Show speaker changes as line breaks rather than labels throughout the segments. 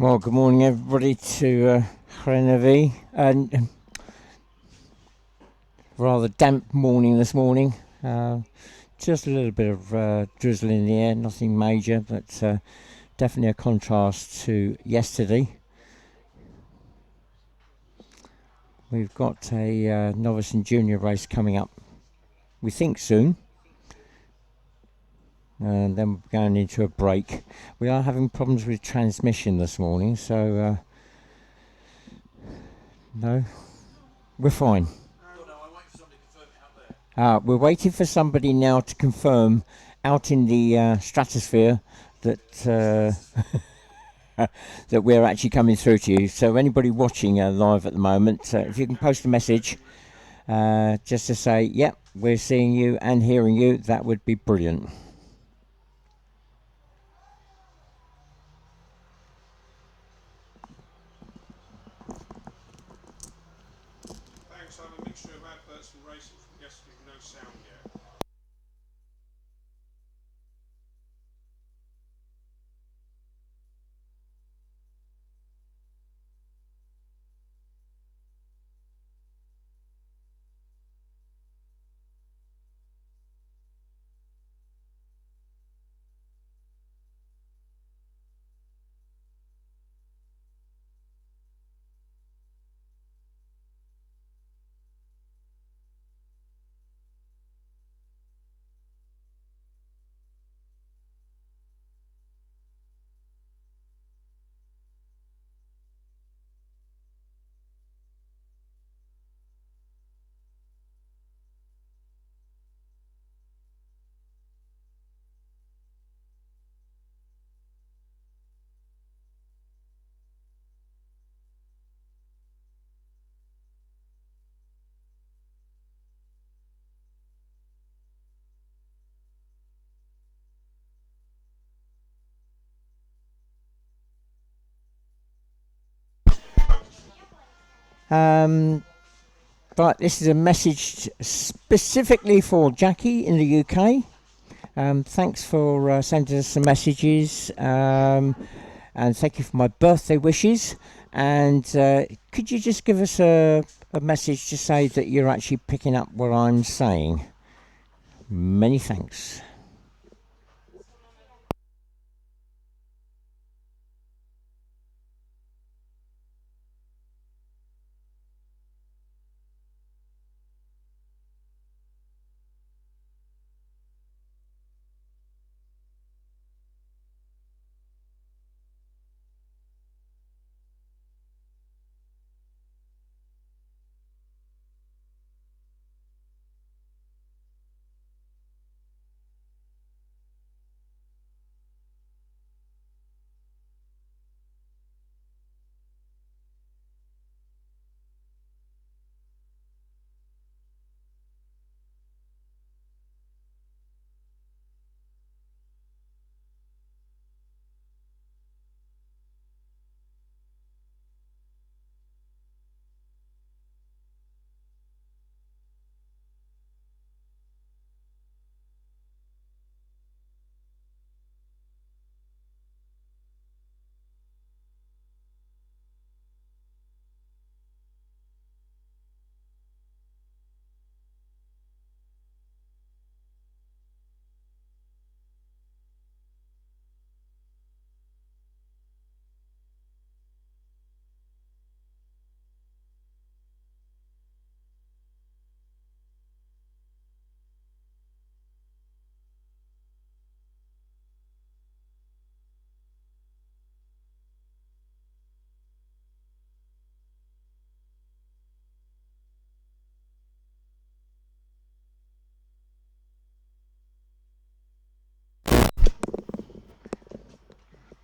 Well, good morning, everybody, to Neuville. And rather damp morning this morning. Just a little bit of drizzle in the air, nothing major, but definitely a contrast to yesterday. We've got a novice and junior race coming up, we think soon. And then we're going into a break. We are having problems with transmission this morning, so no, we're fine. We're waiting for somebody now to confirm out in the stratosphere that that we're actually coming through to you. So anybody watching live at the moment, if you can post a message just to say, yep, we're seeing you and hearing you, that would be brilliant.
Thanks, I have a mixture of adverts and racing from yesterday with no sound yet.
But this is a message specifically for Jackie in the UK. Thanks for sending us some messages, and thank you for my birthday wishes. And could you just give us a message to say that you're actually picking up what I'm saying? Many thanks.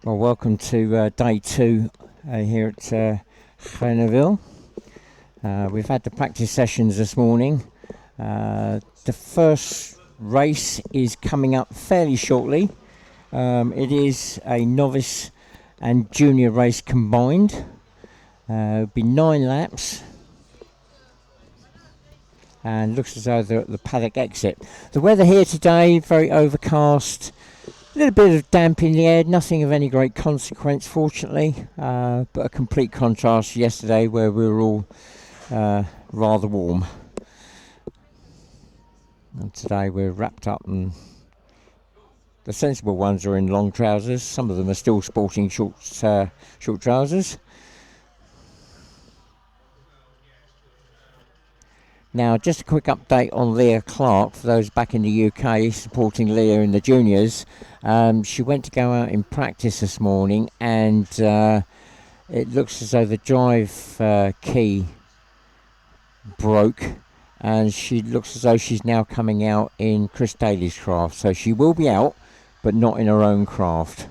Well, welcome to day two here at Neuville. We've had the practice sessions this morning. The first race is coming up fairly shortly. It is a novice and junior race combined. It'll be 9 laps. And looks as though they're at the paddock exit. The weather here today, very overcast, A little bit of damp in the air, nothing of any great consequence, fortunately, but a complete contrast to yesterday where we were all rather warm. And today we're wrapped up, and the sensible ones are in long trousers. Some of them are still sporting short trousers. Now, just a quick update on Leah Clark, for those back in the UK supporting Leah in the juniors. She went to go out in practice this morning, and it looks as though the drive key broke, and she looks as though she's now coming out in Chris Daly's craft. So she will be out, but not in her own craft.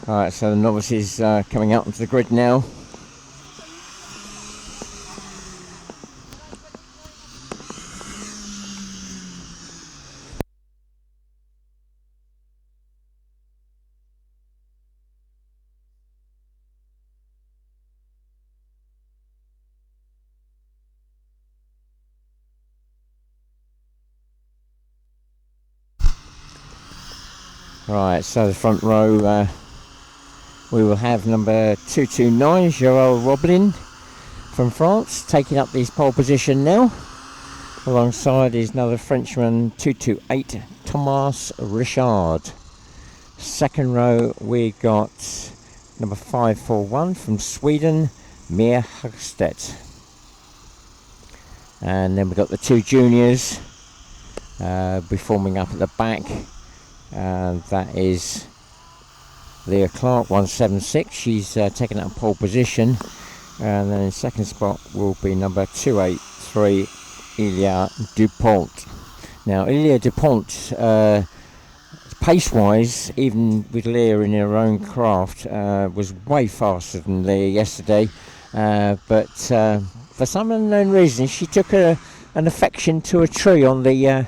Alright, so the novices coming out onto the grid now. Right, so the front row, we will have number 229, Joël Roblin from France, taking up this pole position now. Alongside is another Frenchman, 228, Thomas Richard. Second row, we got number 541 from Sweden, Mia Hagstedt. And then we've got the two juniors be forming up at the back. And that is Leah Clark, 176. She's taken up pole position. And then in second spot will be number 283, Ilia Dupont. Now, Ilia Dupont, pace-wise, even with Leah in her own craft, was way faster than Leah yesterday. But for some unknown reason, she took an affection to a tree on the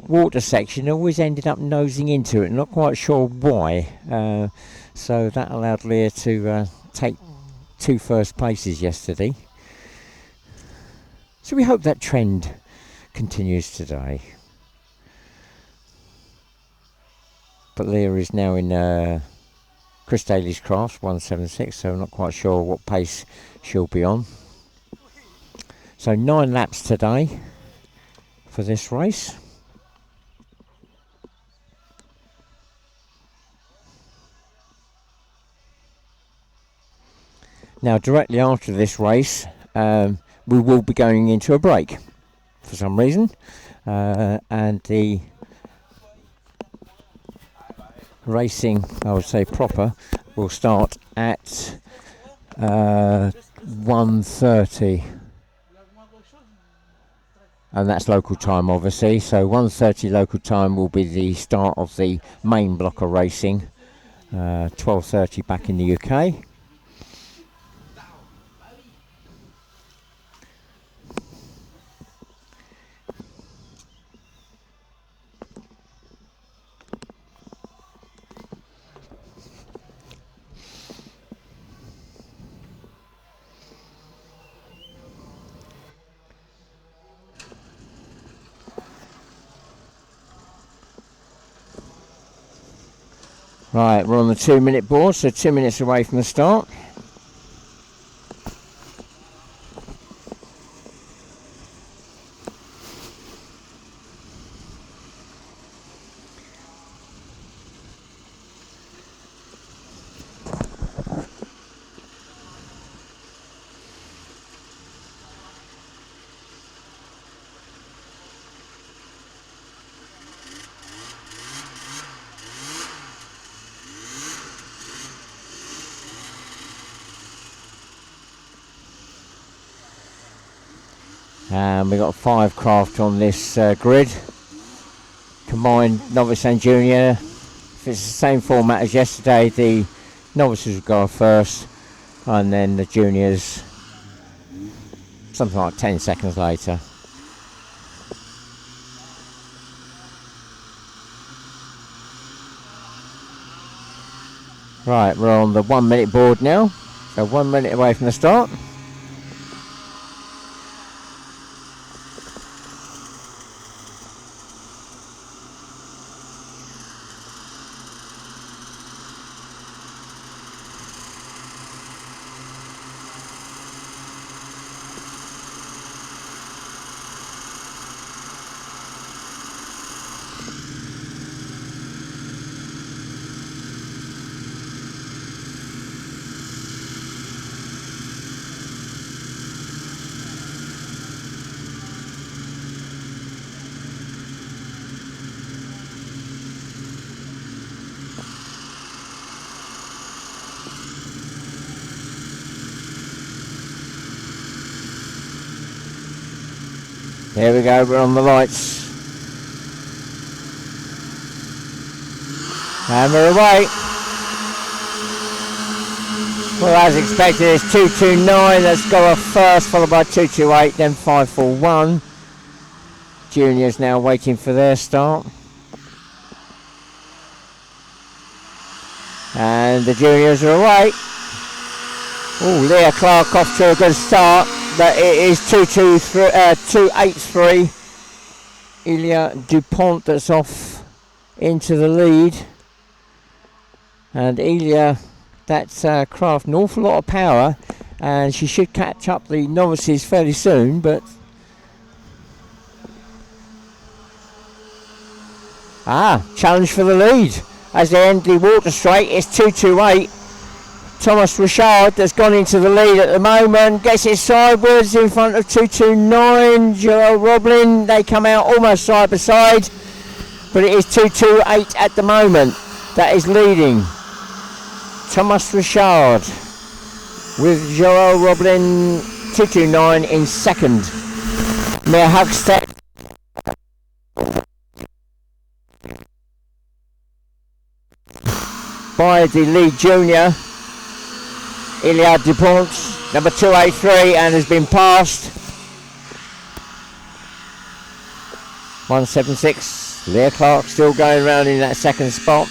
water section, always ended up nosing into it, not quite sure why. So that allowed Leah to take two first places yesterday. So we hope that trend continues today. But Leah is now in Chris Daly's craft, 176, so I'm not quite sure what pace she'll be on. So 9 laps today for this race. Now, directly after this race, we will be going into a break for some reason, and the racing, I would say proper, will start at 1:30, and that's local time, obviously. So 1:30 local time will be the start of the main block of racing. 12:30 back in the UK. Right, we're on the 2-minute board, so 2 minutes away from the start. And we've got 5 craft on this grid. Combined novice and junior. If it's the same format as yesterday, the novices will go first, and then the juniors something like 10 seconds later. Right, we're on the 1 minute board now, so 1 minute away from the start. Here we go, we're on the lights. And we're away. Well, as expected, it's 229. Let's go off first, followed by 228, then 541. Juniors now waiting for their start. And the juniors are away. Oh, Leah Clark off to a good start. But it is 283. Ilya Dupont that's off into the lead. And Ilya, that's craft an awful lot of power, and she should catch up the novices fairly soon, but challenge for the lead as they end the water straight. It's 228. Thomas Richard has gone into the lead at the moment, gets it sideways in front of 229. Joel Roblin, they come out almost side by side, but it is 228 at the moment that is leading. Thomas Richard with Joel Roblin 229 in second. Mia Hugstead by the lead junior Ilya Dupont, number 283, and has been passed. 176. Leah Clark still going around in that second spot.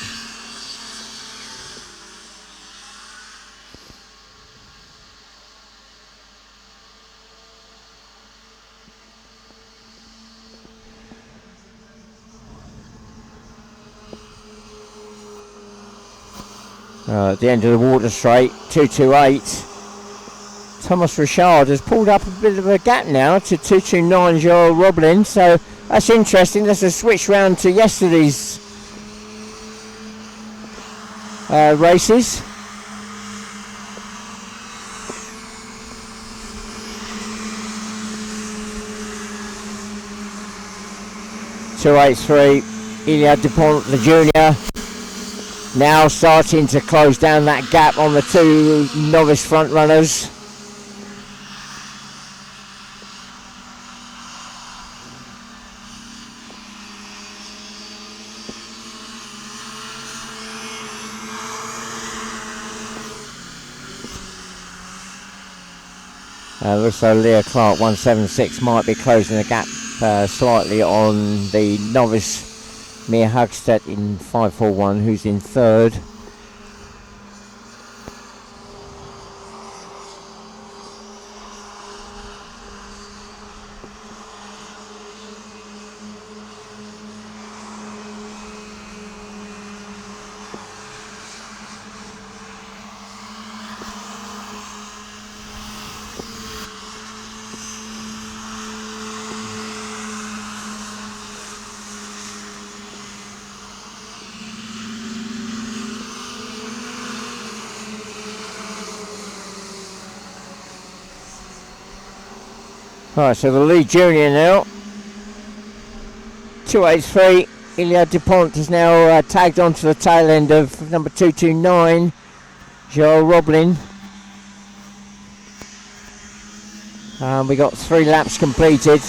At the end of the water straight, 228. Thomas Richard has pulled up a bit of a gap now to 229 Joel Roblin, so that's interesting. That's a switch round to yesterday's races. .283 Ilya Dupont, the junior. Now starting to close down that gap on the two novice front runners. Looks like Leah Clark 176 might be closing the gap slightly on the novice Mia Hagstedt in 541, who's in third. Right, so the lead junior now, 283, Ilya Dupont is now tagged onto the tail end of number 229, Joel Roblin. We got 3 laps completed.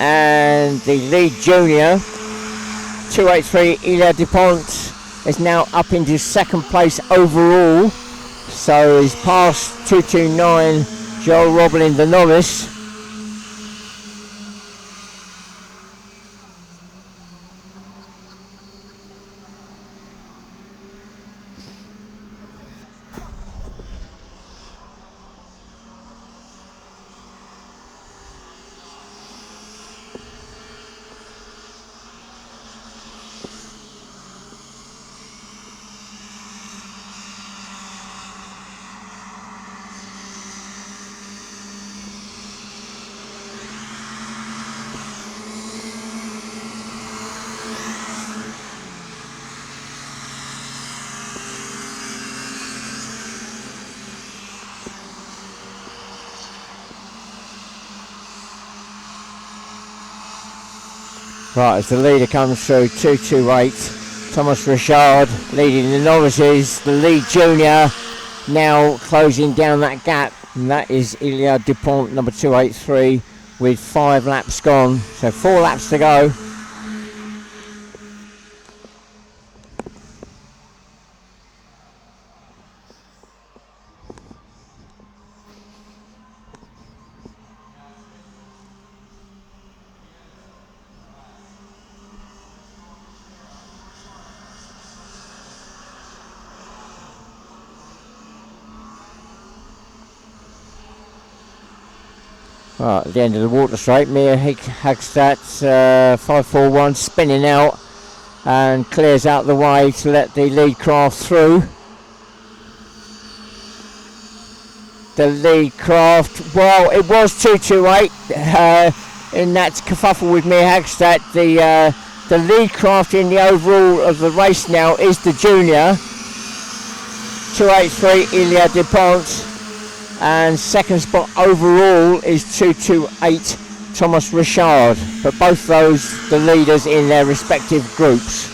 And the lead junior, 283 Ilya Dupont, is now up into second place overall. So he's passed 229 Joel Roblin, the novice. Right, as the leader comes through, 228, Thomas Richard leading the novices. The lead junior now closing down that gap, and that is Ilya Dupont, number 283, with 5 laps gone. So 4 laps to go. Right, at the end of the water straight, Mia Hagstedt 541 spinning out and clears out the way to let the lead craft through. The lead craft, well, it was 228 in that kerfuffle with Mia Hagstedt. The lead craft in the overall of the race now is the junior, 283 Ilya Dupont. And second spot overall is 228 Thomas Richard, but both those the leaders in their respective groups.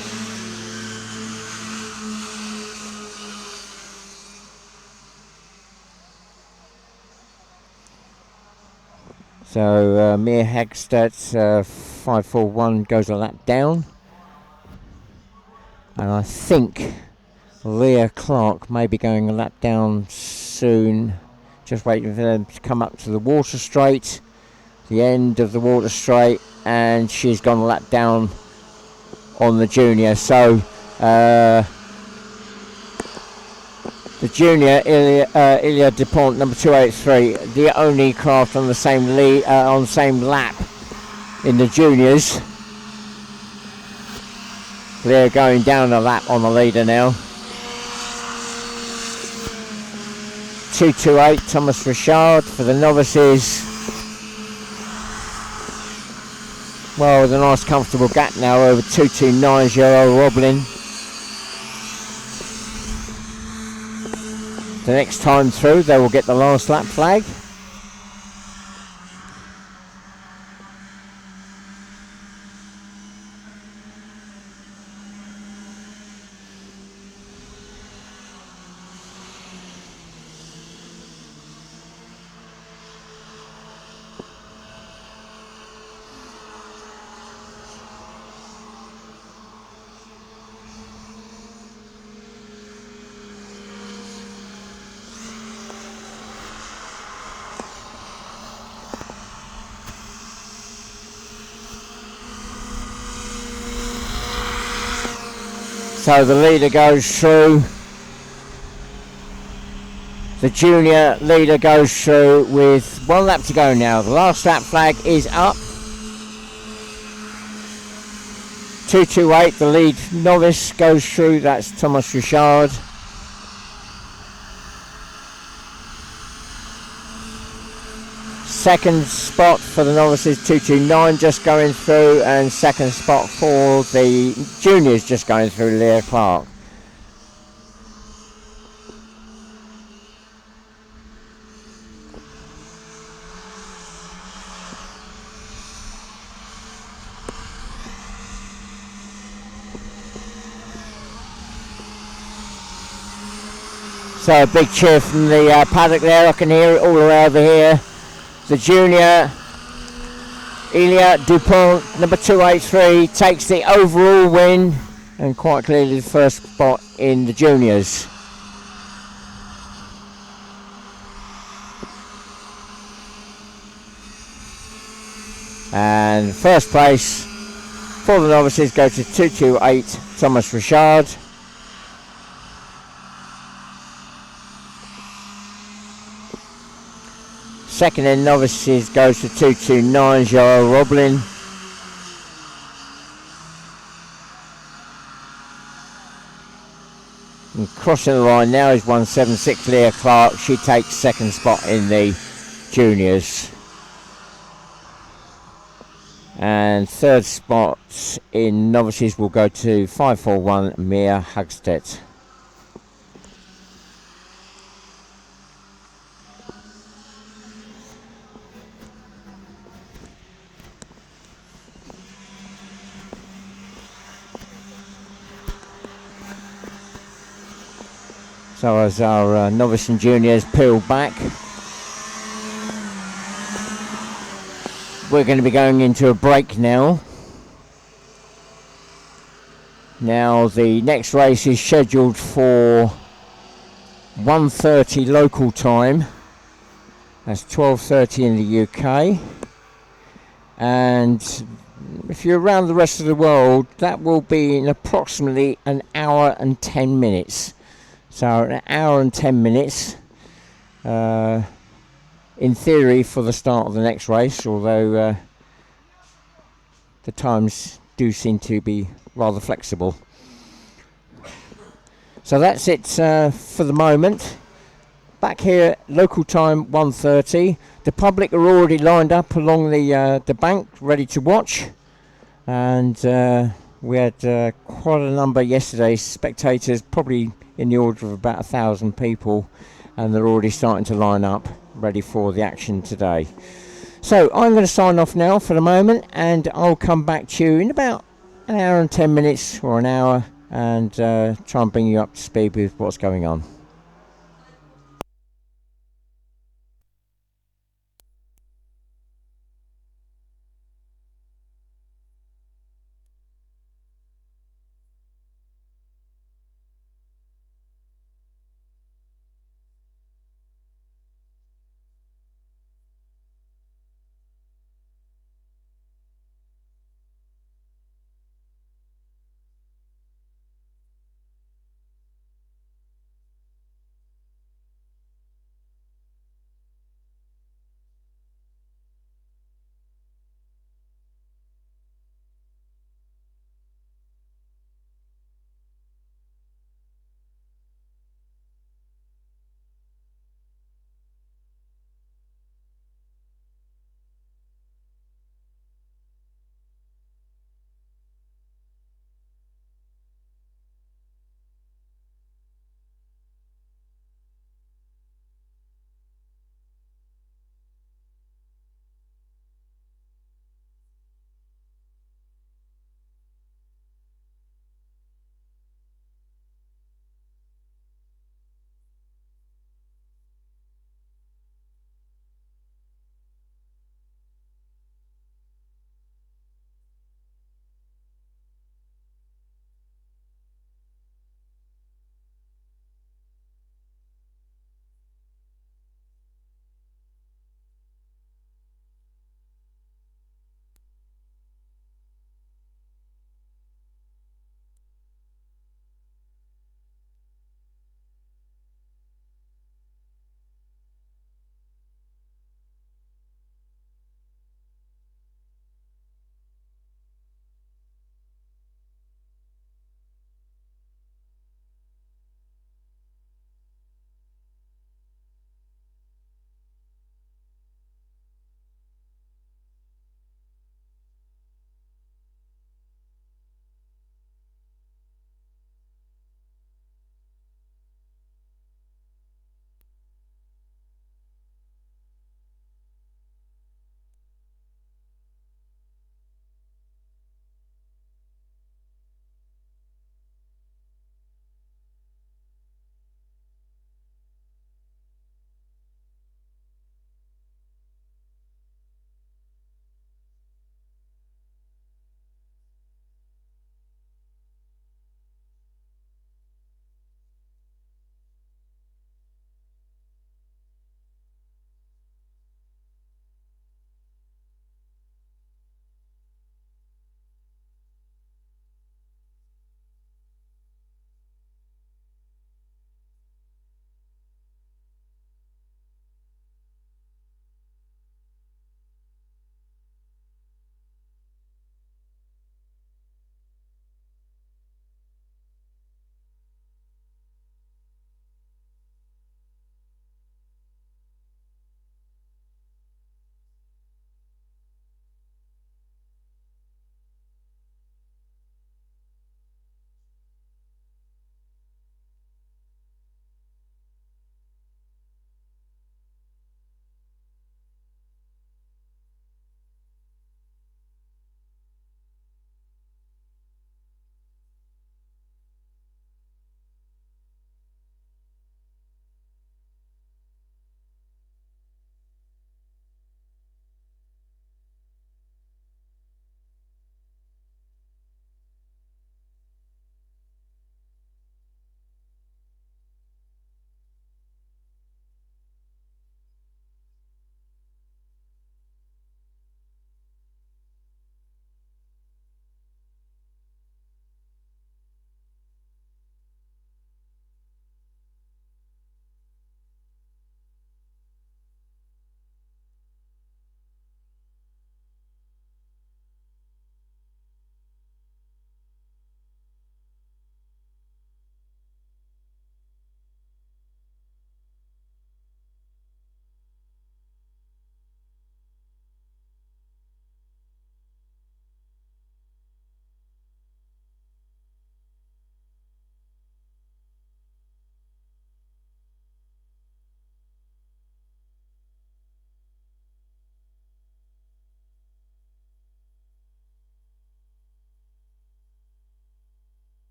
So Mia Hagstedt 541 goes a lap down, and I think Leah Clark may be going a lap down soon. Just waiting for them to come up to the water straight, the end of the water straight, and she's gone a lap down on the junior. So the junior Ilya Dupont, number 283, the only craft on the same lap in the juniors. They're going down a lap on the leader now. 228 Thomas Richard for the novices. Well, with a nice comfortable gap now over 229 Joel Roblin. The next time through they will get the last lap flag. So the leader goes through. The junior leader goes through with 1 lap to go now. The last lap flag is up. 228, the lead novice goes through. That's Thomas Richard. Second spot for the novices, 229 just going through, and second spot for the juniors just going through, Leah Clark. So a big cheer from the paddock there. I can hear it all around over here. The junior, Elia Dupont, number 283, takes the overall win and quite clearly the first spot in the juniors. And first place for the novices go to 228, Thomas Richard. Second in novices goes to 229, Joel Roblin. And crossing the line now is 176, Leah Clark. She takes second spot in the juniors. And third spot in novices will go to 541, Mia Hagstedt. So as our novice and juniors peel back, we're going to be going into a break now. Now the next race is scheduled for 1:30 local time. That's 12:30 in the UK. And if you're around the rest of the world, that will be in approximately an hour and 10 minutes. So an hour and 10 minutes in theory for the start of the next race, although the times do seem to be rather flexible. So that's it for the moment. Back here, local time 1:30. The public are already lined up along the bank, ready to watch. And we had quite a number yesterday, spectators, probably in the order of about 1,000 people, and they're already starting to line up, ready for the action today. So I'm going to sign off now for the moment, and I'll come back to you in about an hour and 10 minutes or an hour, and try and bring you up to speed with what's going on.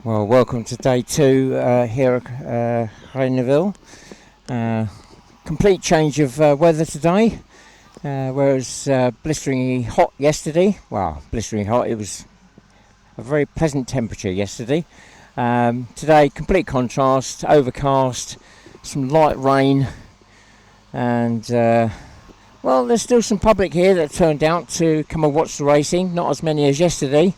Well, welcome to day 2 here at Neuville. Complete change of weather today, whereas blisteringly hot yesterday. Well, blisteringly hot, it was a very pleasant temperature yesterday. Today, complete contrast, overcast, some light rain, and well, there's still some public here that turned out to come and watch the racing, not as many as yesterday.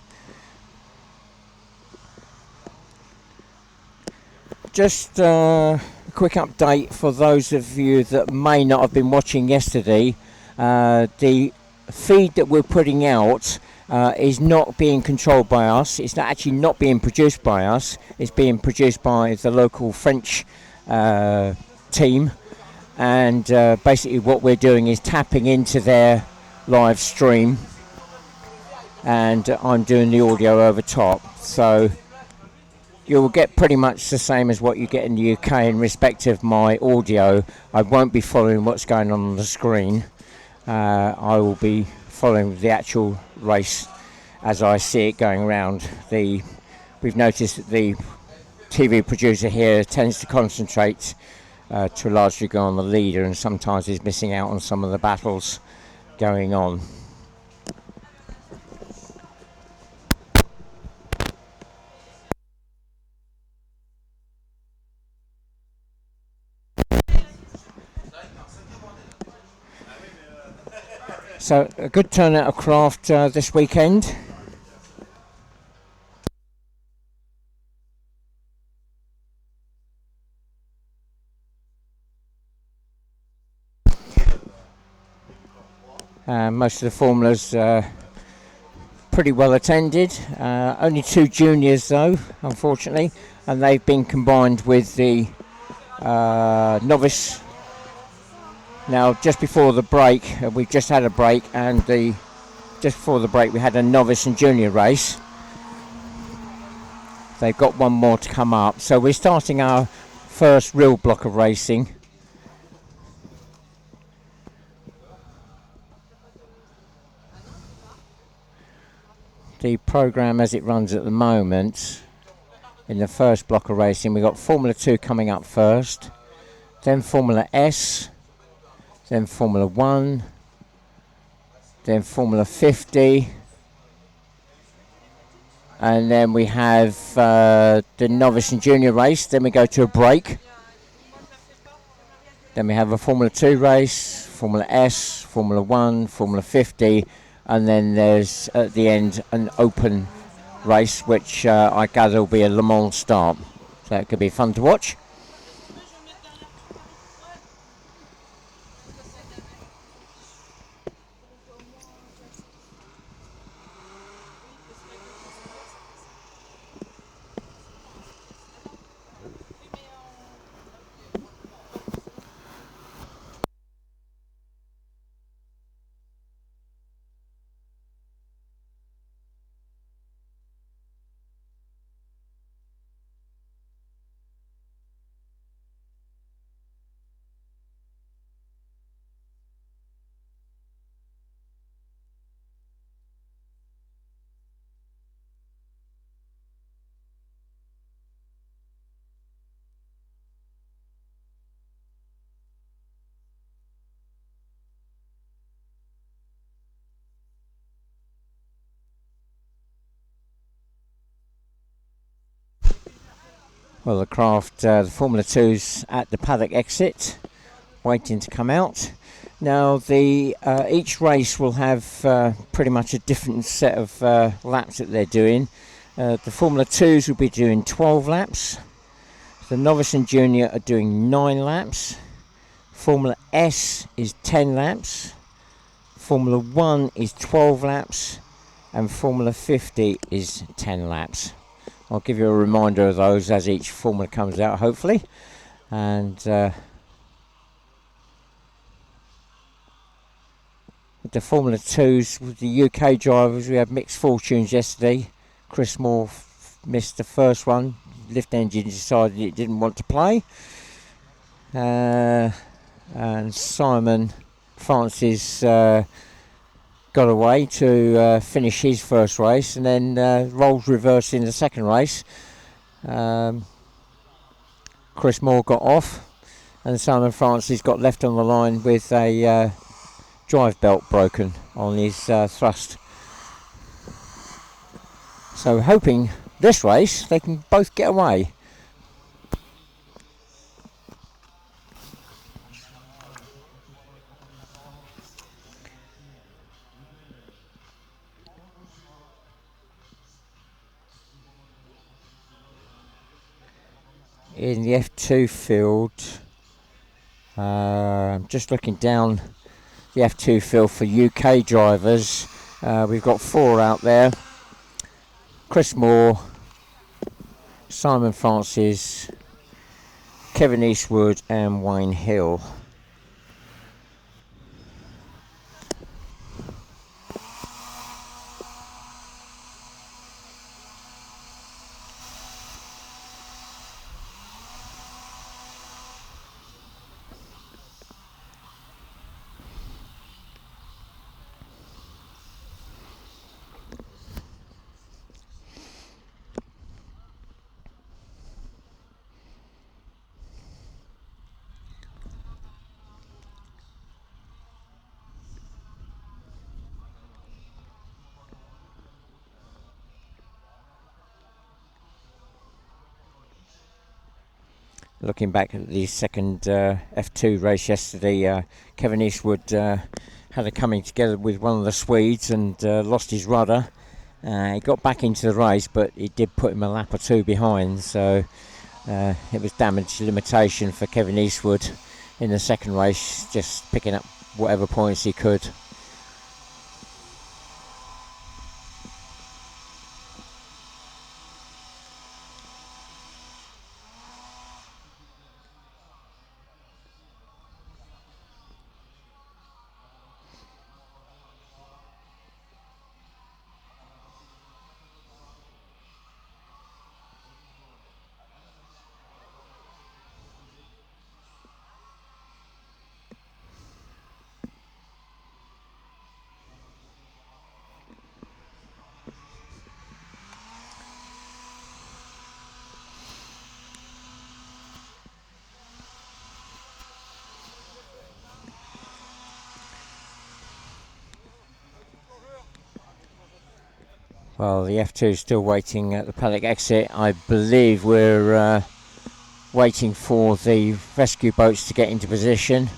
Just a quick update for those of you that may not have been watching yesterday. The feed that we're putting out is not being controlled by us. It's actually not being produced by us. It's being produced by the local French team. And basically what we're doing is tapping into their live stream. And I'm doing the audio over top. So you'll get pretty much the same as what you get in the UK in respect of my audio. I won't be following what's going on the screen. I will be following the actual race as I see it going around. We've noticed that the TV producer here tends to concentrate to a large degree on the leader, and sometimes is missing out on some of the battles going on. So a good turnout of craft this weekend. Most of the formulas pretty well attended. Only 2 juniors though, unfortunately, and they've been combined with the novice. Now, just before the break, we've just had a break, and just before the break we had a novice and junior race. They've got one more to come up, so we're starting our first real block of racing. The programme as it runs at the moment, in the first block of racing, we've got Formula 2 coming up first, then Formula S, then Formula 1, then Formula 50, and then we have the novice and junior race. Then we go to a break. Then we have a Formula 2 race, Formula S, Formula 1, Formula 50, and then there's at the end an open race, which I gather will be a Le Mans start. So it could be fun to watch. Well, the the Formula 2's at the paddock exit, waiting to come out. Now, each race will have pretty much a different set of laps that they're doing. The Formula 2's will be doing 12 laps. The novice and junior are doing 9 laps. Formula S is 10 laps. Formula 1 is 12 laps. And Formula 50 is 10 laps. I'll give you a reminder of those as each formula comes out, hopefully. And with the Formula 2s, with the UK drivers, we had mixed fortunes yesterday. Chris Moore missed the first one. Lift engine decided it didn't want to play. And Simon Francis got away to finish his first race, and then roles reversed in the second race. Chris Moore got off, and Simon Francis got left on the line with a drive belt broken on his thrust. So hoping this race they can both get away. In the F2 field, just looking down the F2 field for UK drivers, we've got 4 out there. Chris Moore, Simon Francis, Kevin Eastwood and Wayne Hill. Looking back at the second F2 race yesterday, Kevin Eastwood had a coming together with one of the Swedes and lost his rudder. He got back into the race, but it did put him a lap or 2 behind, so it was damage limitation for Kevin Eastwood in the second race, just picking up whatever points he could. Well, the F2 is still waiting at the paddock exit. I believe we're waiting for the rescue boats to get into position.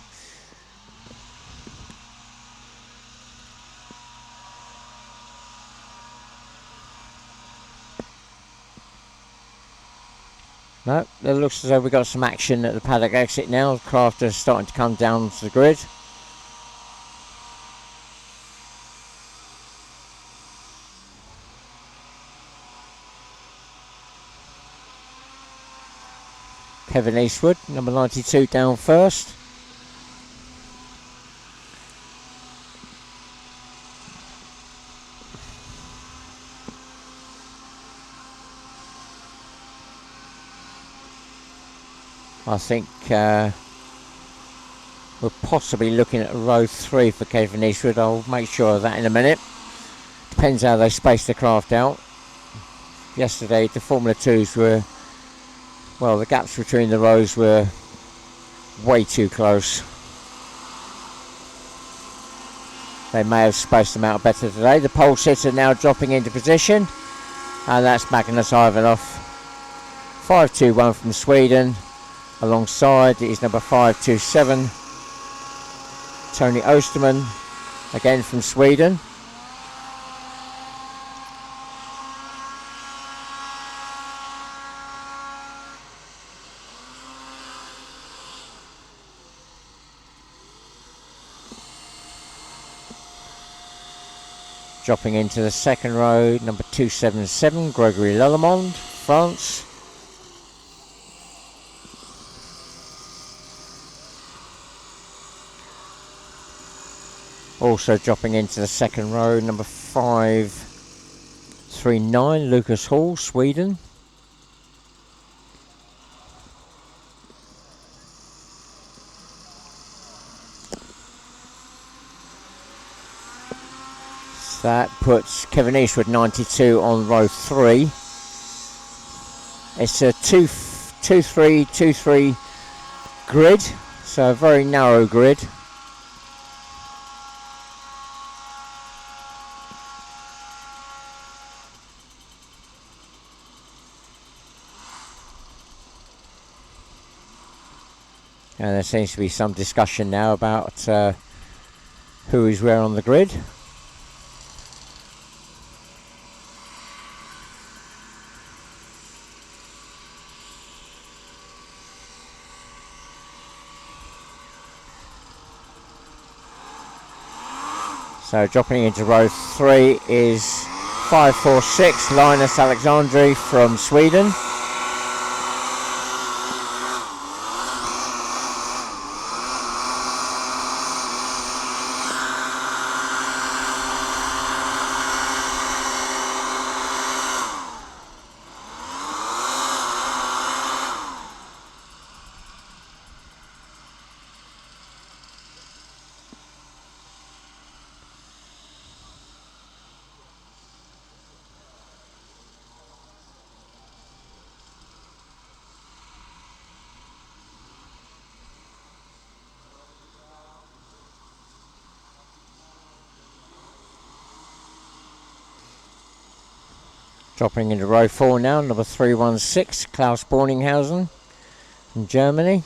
No, it looks as though we've got some action at the paddock exit now. The craft is starting to come down to the grid. Kevin Eastwood, number 92, down first. I think we're possibly looking at row 3 for Kevin Eastwood. I'll make sure of that in a minute. Depends how they space the craft out. Yesterday the Formula 2s were, well, the gaps between the rows were way too close. They may have spaced them out better today. The pole sitter now dropping into position, and that's Magnus Ivanov. 521 from Sweden. Alongside is number 527, Tony Osterman, again from Sweden. Dropping into the second row, number 277, Gregory Lelemond, France. Also dropping into the second row, number 539, Lucas Hall, Sweden. So that puts Kevin Eastwood 92 on row 3. It's a 2-3-2-3 grid, so a very narrow grid. And there seems to be some discussion now about who is where on the grid. So dropping into row 3 is 546 Linus Alexandri from Sweden. Dropping into row 4 now, number 316, Klaus Borninghausen from Germany.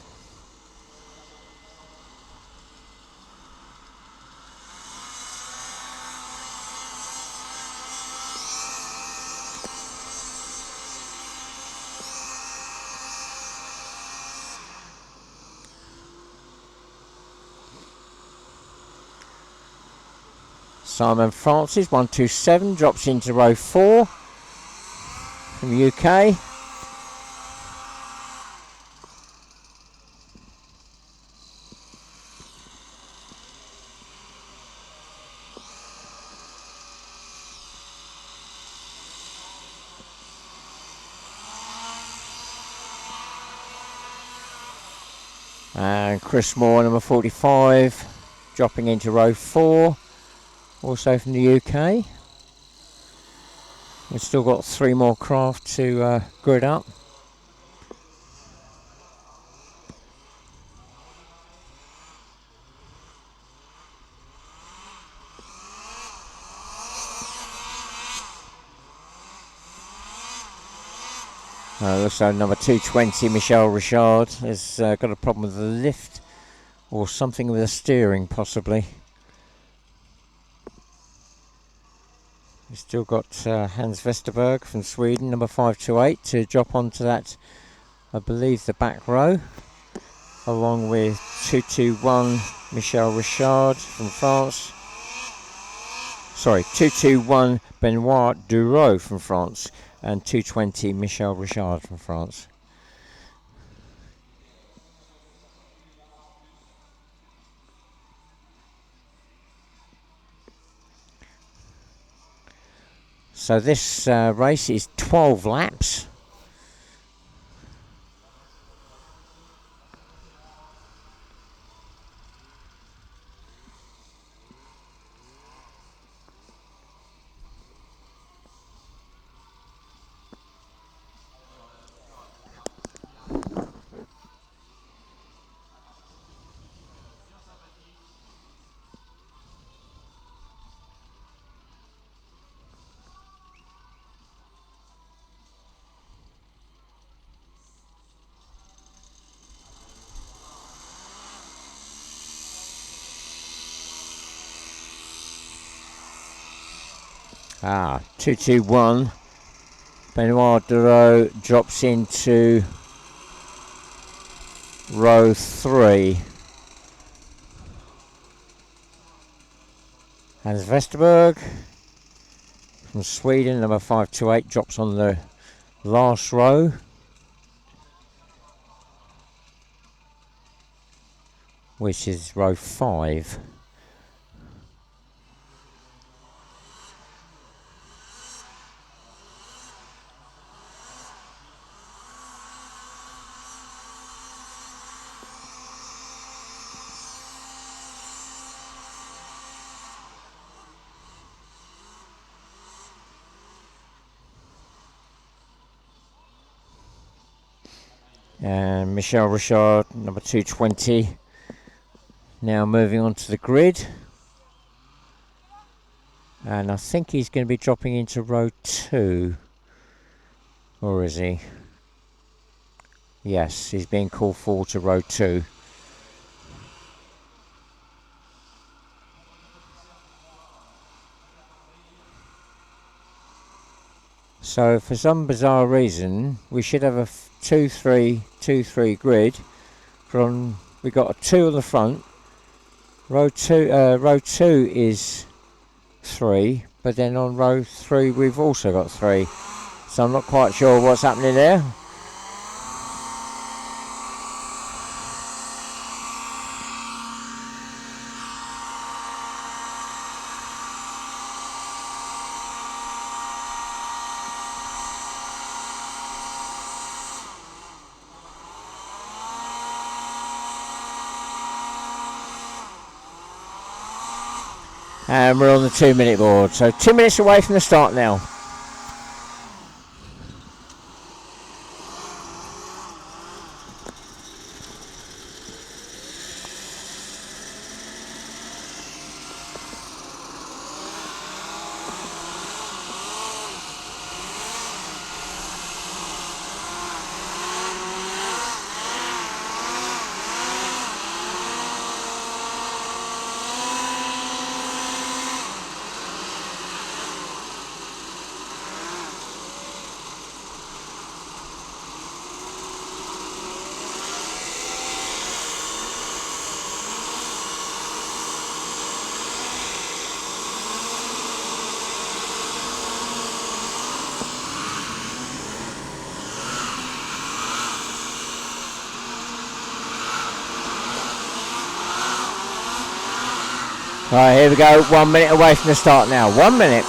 Simon Francis, 127, drops into row 4 from the UK. And Chris Moore, number 45, dropping into row 4, also from the UK. We've still got 3 more craft to grid up. Also number 220, Michel Richard, has got a problem with the lift or something with the steering possibly. We've still got Hans Vesterberg from Sweden, number 528, to drop onto that, I believe, the back row, along with 221 Michel Richard from France. Sorry, 221 Benoit Dureau from France, and 220 Michel Richard from France. So this race is 12 laps. Ah, 221. Benoit Dureau drops into row 3. Hans Vesterberg from Sweden, number 528, drops on the last row. Which is row 5. And Michel Richard, number 220. Now moving on to the grid. And I think he's going to be dropping into row 2. Or is he? Yes, he's being called forward to row 2. So for some bizarre reason, we should have a 2-3-2-3 grid. We got a 2 on the front. Row 2 is 3, but then on row 3 we've also got 3. So I'm not quite sure what's happening there. And we're on the 2-minute board, so 2 minutes away from the start now. Right, here we go, 1 minute away from the start now. 1 minute.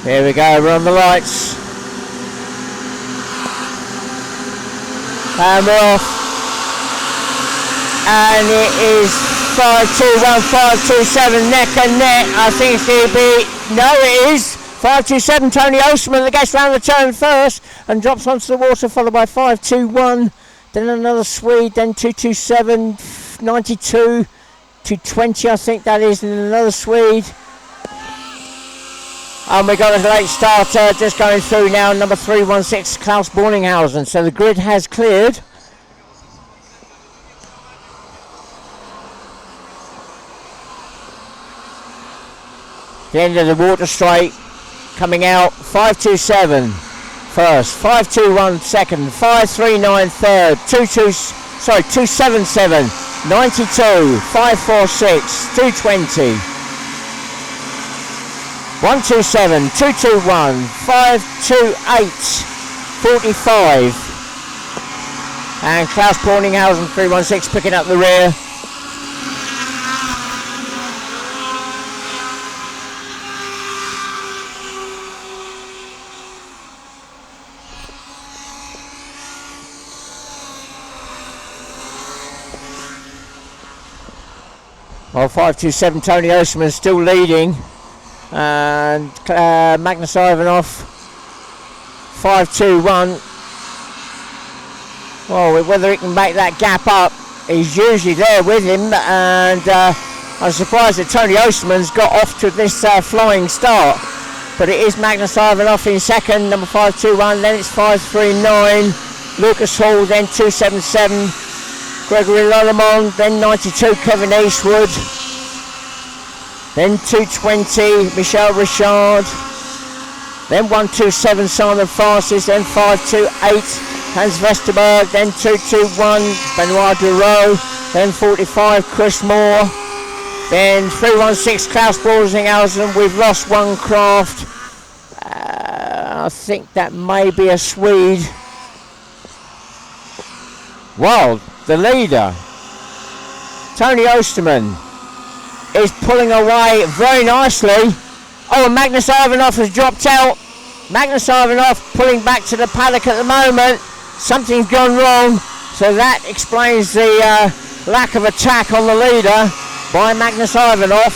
Here we go, we're on the lights. And we're off. And it is 521, 527, neck and neck. I think it's going to be, no it is, 527, Tony Osterman that gets round the turn first and drops onto the water, followed by 521. Then another Swede, then 227, 92, 220 I think that is, and another Swede. And we got a late starter just going through now, number 316, Klaus Borninghausen. So the grid has cleared. The end of the water straight coming out, 527 first, 521 second, 539 third, 277, 92, 546, 220. 127, 221, 528, 45. And Klaus Borninghausen 316 picking up the rear. Well, 527 Tony Osterman still leading. And Magnus Ivanov 521. Well, whether he can make that gap up, he's usually there with him, and I'm surprised that Tony Osterman's got off to this flying start, but it is Magnus Ivanov in second, number 521, then it's 539 Lucas Hall, then 277 Gregory Lollemond, then 92 Kevin Eastwood, then 220 Michel Richard, then 127 Simon Francis, then 528 Hans Vesterberg, then 221 Benoit Dureau, then 45 Chris Moore, then 316 Klaus Borzinghausen. We've lost one craft. I think that may be a Swede. Well, the leader, Tony Osterman, is pulling away very nicely. Oh, Magnus Ivanov has dropped out. Magnus Ivanov pulling back to the paddock at the moment. Something's gone wrong, so that explains the lack of attack on the leader by Magnus Ivanov.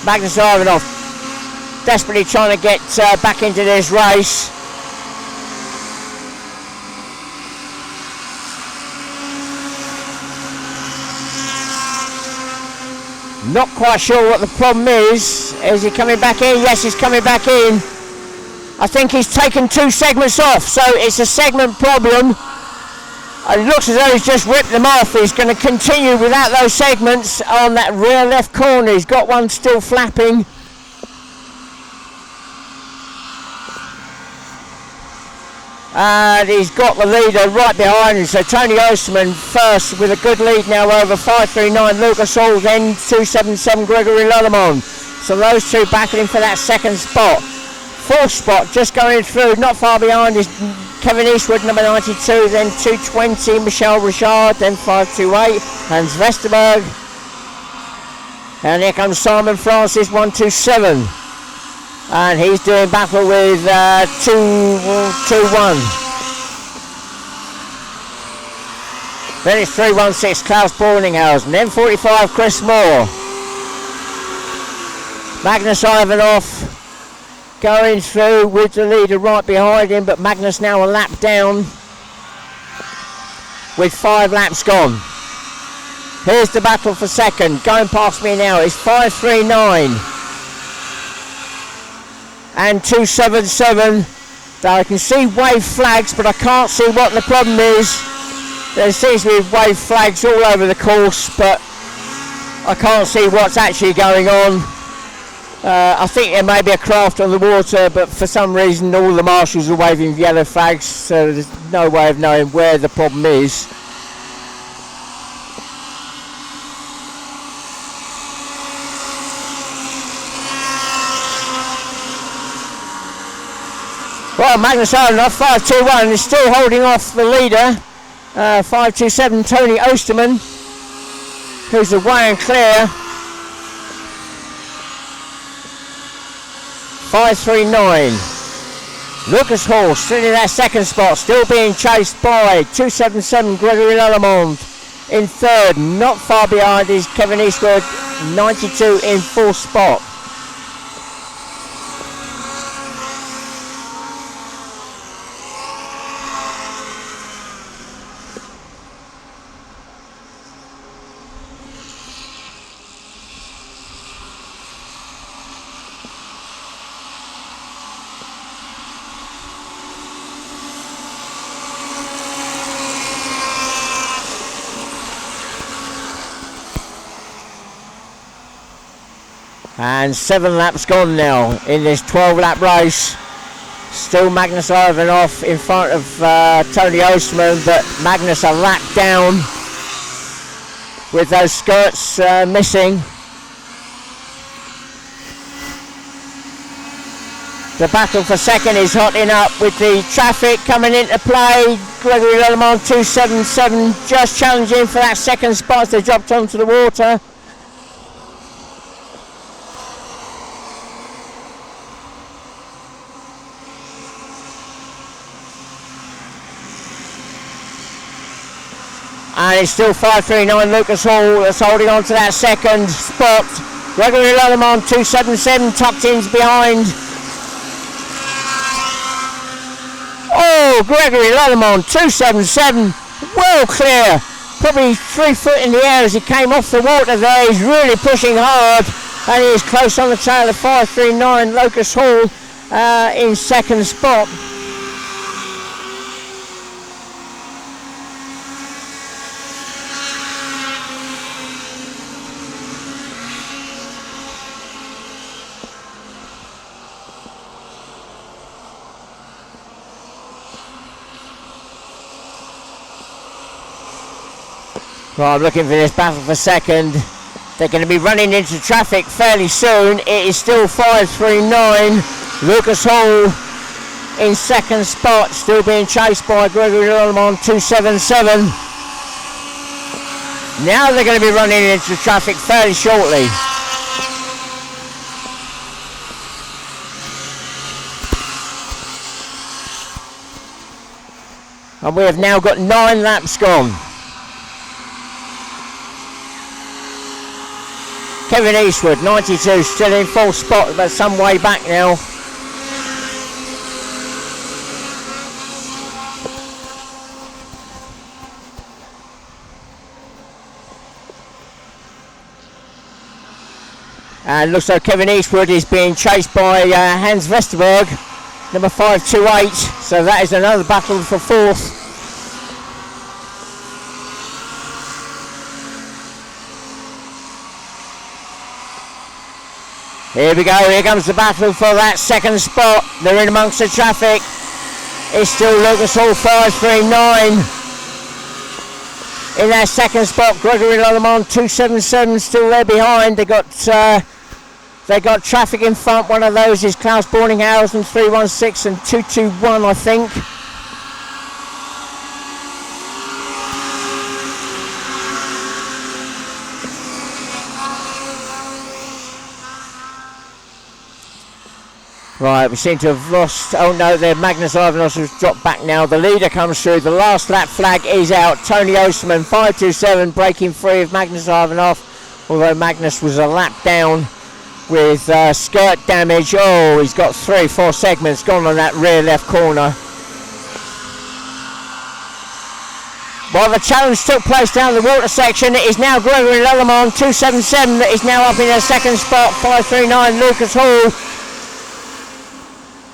Magnus Ivanov desperately trying to get back into this race. Not quite sure what the problem is. Is he coming back in? Yes, he's coming back in. I think he's taken 2 segments off, so it's a segment problem. It looks as though he's just ripped them off. He's going to continue without those segments on that rear left corner. He's got one still flapping. And he's got the leader right behind him. So Tony Osterman first with a good lead now over 539 Lucas Hall, then 277 Gregory Lullemon. So those two battling for that second spot. Fourth spot just going through, not far behind is Kevin Eastwood, number 92, then 220 Michel Richard, then 528 Hans Vesterberg. And here comes Simon Francis, 127. And he's doing battle with 221. Then it's 316 Klaus Borninghausen, then 45 Chris Moore. Magnus Ivanov going through with the leader right behind him, but Magnus now a lap down with 5 laps gone. Here's the battle for second. Going past me now is 539 and 277. Now I can see wave flags, but I can't see what the problem is. There seems to be wave flags all over the course, but I can't see what's actually going on. I think there may be a craft on the water, but for some reason all the marshals are waving yellow flags, so there's no way of knowing where the problem is. Well, Magnus Ivanov, 521, is still holding off the leader, 527 Tony Osterman, who's away and clear. 539. Lucas Hall still in that second spot, still being chased by 277 Gregory Lullemond in third. Not far behind is Kevin Eastwood, 92 in fourth spot. And 7 laps gone now in this 12-lap race. Still Magnus Ivanov in front of Tony Osterman, but Magnus a lap down with those skirts missing. The battle for second is hotting up with the traffic coming into play. Gregory Lullemon 277 just challenging for that second spot as they dropped onto the water. And it's still 539 Lucas Hall that's holding on to that second spot. Gregory Lullemon 277 tucked in behind. Oh, Gregory Lullemon 277 well clear. Probably 3 foot in the air as he came off the water there. He's really pushing hard and he is close on the tail of 539 Lucas Hall in second spot. Right, I'm looking for this battle for second. They're going to be running into traffic fairly soon. It is still 539. Lucas Hall in second spot, still being chased by Gregory Lollemon 277. Now they're going to be running into traffic fairly shortly. And we have now got 9 laps gone. Kevin Eastwood, 92, still in full spot, but some way back now. And looks like Kevin Eastwood is being chased by Hans Vesterberg, number 528. So that is another battle for fourth. Here we go, here comes the battle for that second spot. They're in amongst the traffic. It's still Lucas Hall 539. In that second spot, Gregory Lollemon 277 still there behind. They got traffic in front. One of those is Klaus Borninghausen 316 and 221, I think. Right, we seem to have lost. Oh no, there Magnus Ivanos has dropped back now. The leader comes through. The last lap flag is out. Tony Osterman 527 breaking free of Magnus Ivanov. Although Magnus was a lap down with skirt damage. Oh, he's got 3-4 segments gone on that rear left corner. While the challenge took place down the water section, it is now Gregory Lollemon 277 that is now up in their second spot. 539 Lucas Hall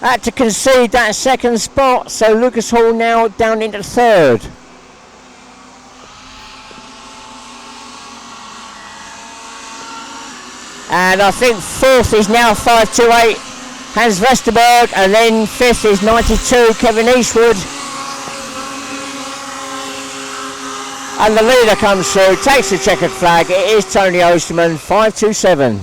had to concede that second spot, so Lucas Hall now down into third. And I think fourth is now 528 Hans Vesterberg, and then fifth is 92 Kevin Eastwood. And the leader comes through, takes the checkered flag. It is Tony Osterman 527.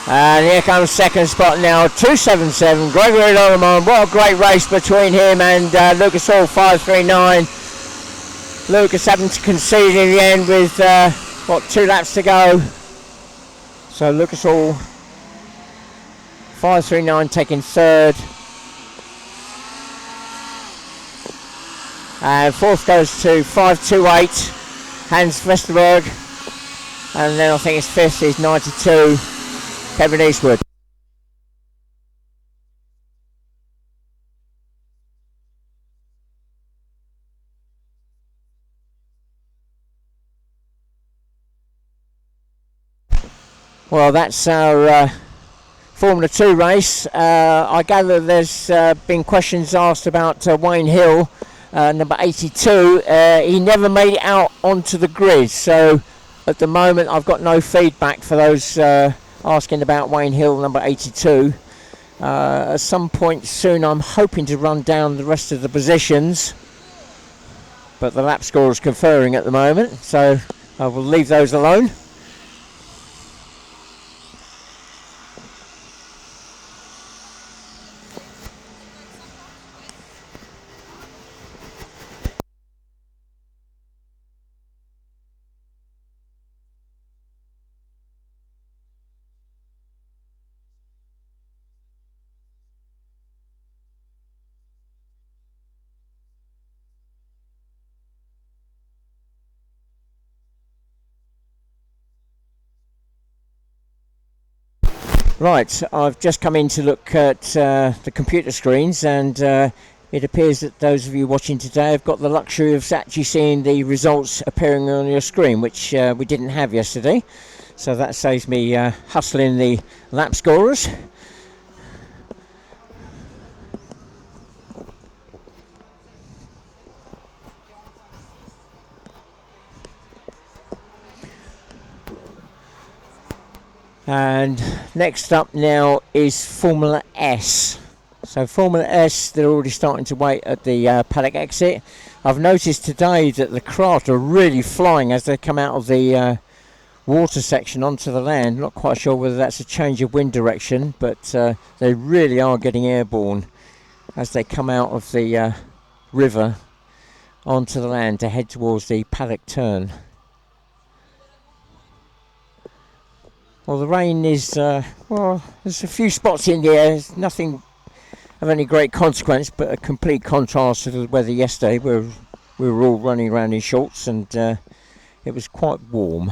And here comes second spot now, 277, Gregory Lollemon. What a great race between him and Lucas Hall, 539. Lucas having to concede in the end with, 2 laps to go. So Lucas Hall, 539 taking third. And fourth goes to 528, Hans Vesterberg. And then I think his fifth is 92. Kevin Eastwood. Well, that's our Formula 2 race. I gather there's been questions asked about Wayne Hill, number 82. He never made it out onto the grid, so at the moment I've got no feedback for those asking about Wayne Hill, number 82. At some point soon I'm hoping to run down the rest of the positions, but the lap score is conferring at the moment, so I will leave those alone. Right, I've just come in to look at the computer screens, and it appears that those of you watching today have got the luxury of actually seeing the results appearing on your screen, which we didn't have yesterday. So that saves me hustling the lap scorers. And next up now is Formula S. So Formula S, they're already starting to wait at the paddock exit. I've noticed today that the craft are really flying as they come out of the water section onto the land. Not quite sure whether that's a change of wind direction, but they really are getting airborne as they come out of the river onto the land to head towards the paddock turn. Well, the rain is, well, there's a few spots in the air. There's nothing of any great consequence, but a complete contrast to the weather yesterday where we were all running around in shorts and it was quite warm.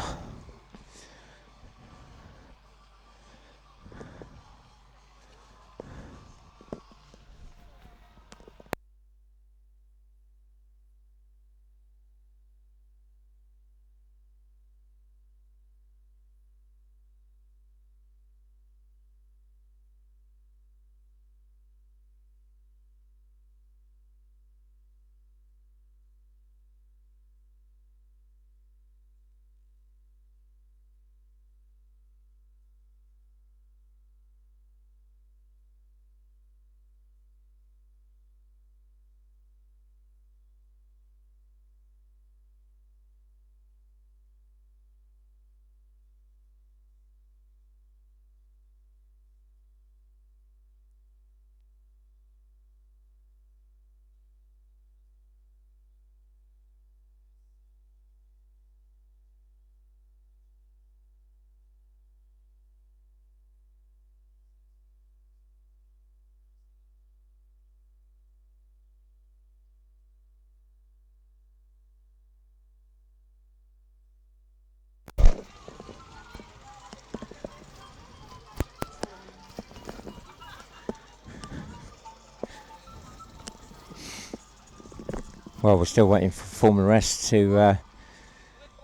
Well, we're still waiting for Formula S to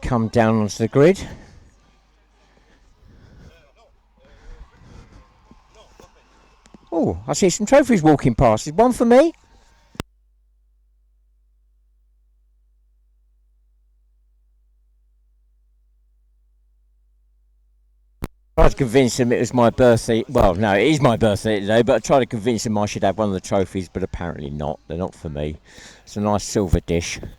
come down onto the grid. Oh, I see some trophies walking past. Is one for me? I tried to convince him it was my birthday. Well, no, it is my birthday today, but I tried to convince him I should have one of the trophies, but apparently not. They're not for me. It's a nice silver dish.
Make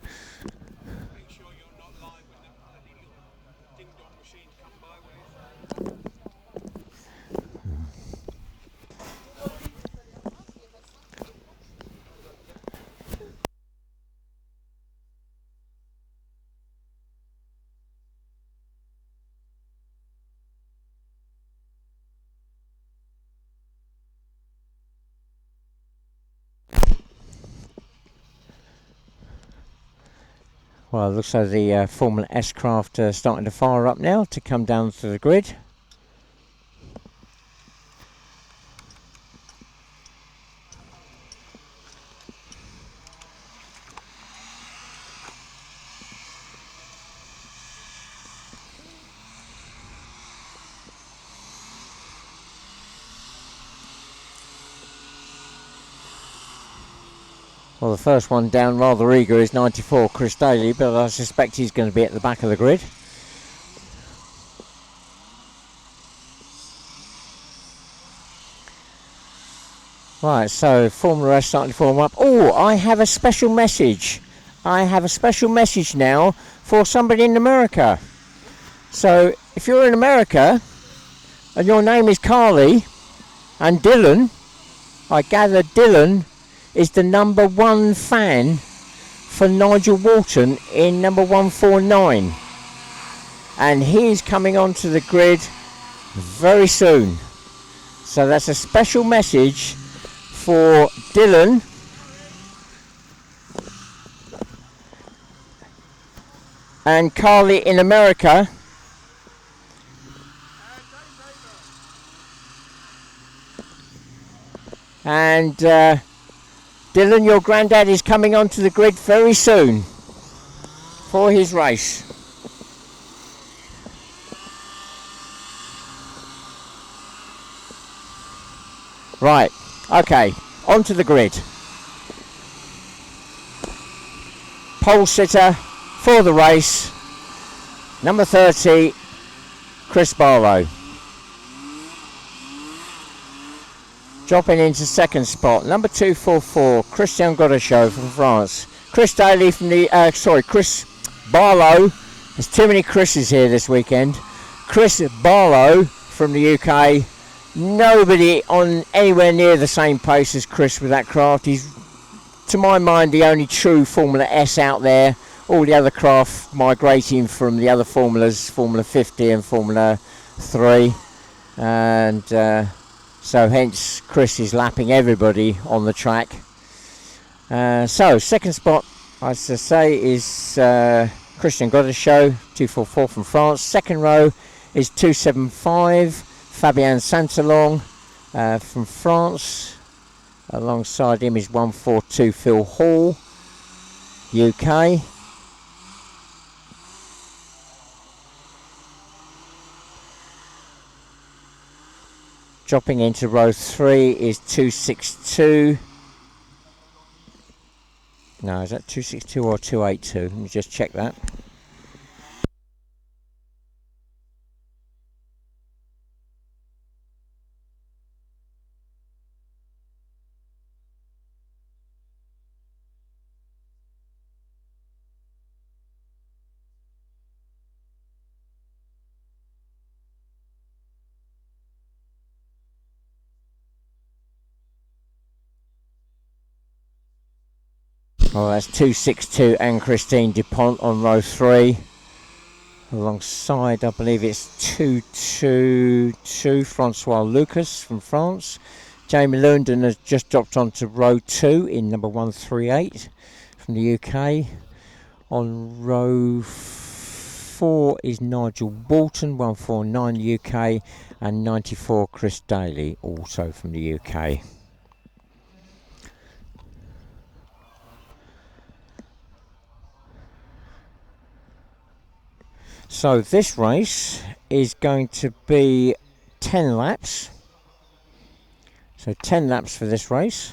sure you're not live when the bloody little ding-dong machines come by with.
Well, it looks like the Formula S craft are starting to fire up now to come down to the grid. Well, the first one down rather eager is 94 Chris Daly, but I suspect he's going to be at the back of the grid. Right, so Formula S starting to form up. Oh, I have a special message. I have a special message now for somebody in America. So if you're in America and your name is Carly and Dylan, I gather Dylan is the number one fan for Nigel Walton in number 149. And he's coming onto the grid very soon. So that's a special message for Dylan and Carly in America. And Dylan, your granddad is coming onto the grid very soon for his race. Right, okay, onto the grid. Pole sitter for the race, number 30, Chris Barlow. Dropping into second spot, number 244, Christian Godechaux from France. Chris Daly from the, Chris Barlow. There's too many Chris's here this weekend. Chris Barlow from the UK. Nobody on anywhere near the same pace as Chris with that craft. He's, to my mind, the only true Formula S out there. All the other craft migrating from the other formulas, Formula 50 and Formula 3. And so hence Chris is lapping everybody on the track. So second spot, as I say, is Christian Godechaux, 244 from France. Second row is 275, Fabien Santalong from France. Alongside him is 142 Phil Hall, UK. Dropping into row 3 is 262. No, is that 262 or 282? Let me just check that. Oh, that's 262 and Christine Dupont on row 3. Alongside, I believe it's 222 Francois Lucas from France. Jamie Lundon has just dropped onto row 2 in number 138 from the UK. On row 4 is Nigel Walton, 149 UK, and 94 Chris Daly, also from the UK. So this race is going to be 10 laps. So 10 laps for this race.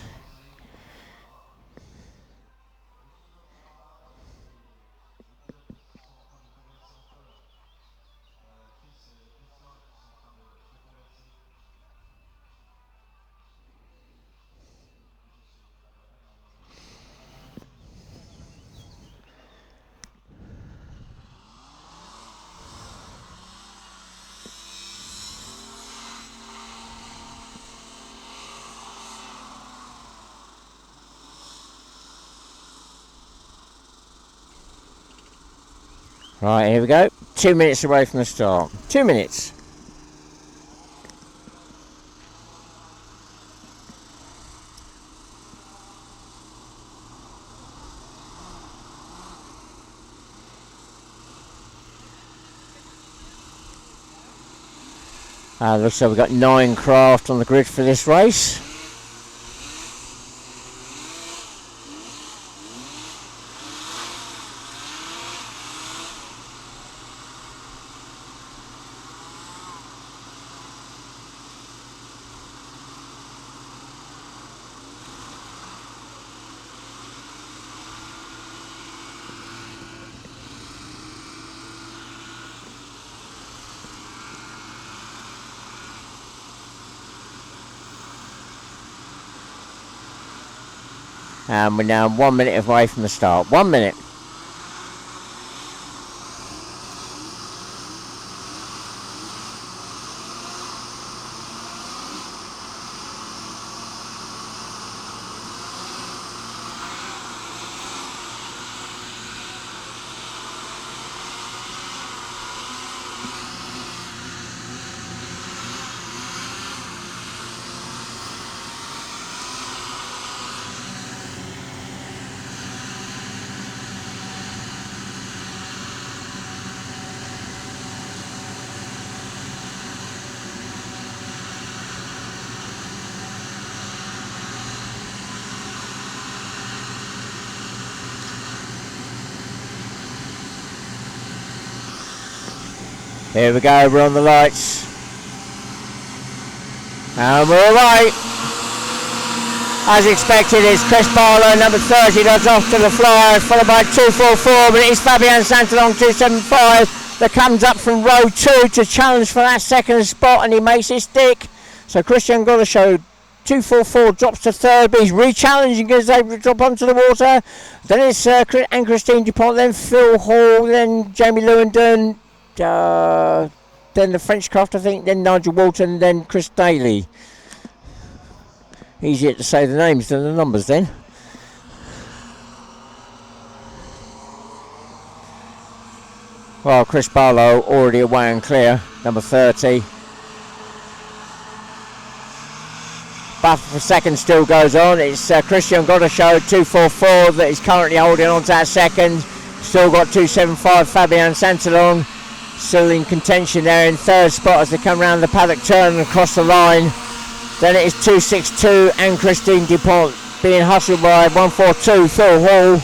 Right, here we go. 2 minutes away from the start. 2 minutes. Looks like we've got 9 craft on the grid for this race. And we're now 1 minute away from the start. 1 minute. Here we go, we're on the lights. And we're away. As expected, it's Chris Barlow, number 30, that's off to the flyer, followed by 244, but it is Fabien Santalong, 275, that comes up from row 2 to challenge for that second spot, and he makes it stick. So Christian Godechaux 244 drops to third, but he's re-challenging as they drop onto the water. Then it's and Christine DuPont, then Phil Hall, then Jamie Lewandon, then the French craft, I think, then Nigel Walton, then Chris Daly. Easier to say the names than the numbers then. Well, Chris Barlow already away and clear, number 30. Battle for second still goes on. It's Christian Godeshow 244 that is currently holding on to that second. Still got 275 Fabian Santalon still in contention there in third spot as they come round the paddock turn and across the line. Then it is 262 and Christine DuPont being hustled by 142 Phil Hall.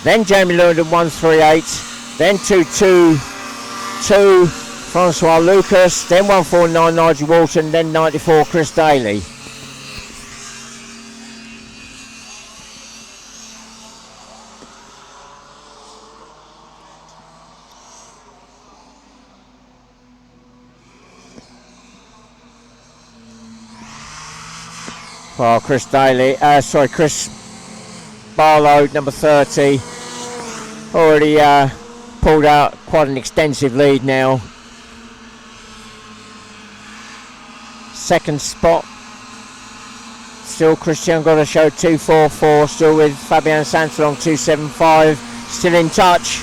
Then Jamie Lewandon 138. Then 222 Francois Lucas, then 149 Nigel Walton, then 94 Chris Daly. Well, Chris Barlow, number 30, already pulled out quite an extensive lead now. Second spot, still Christian Godeshow 244, still with Fabian Santalon 275, still in touch.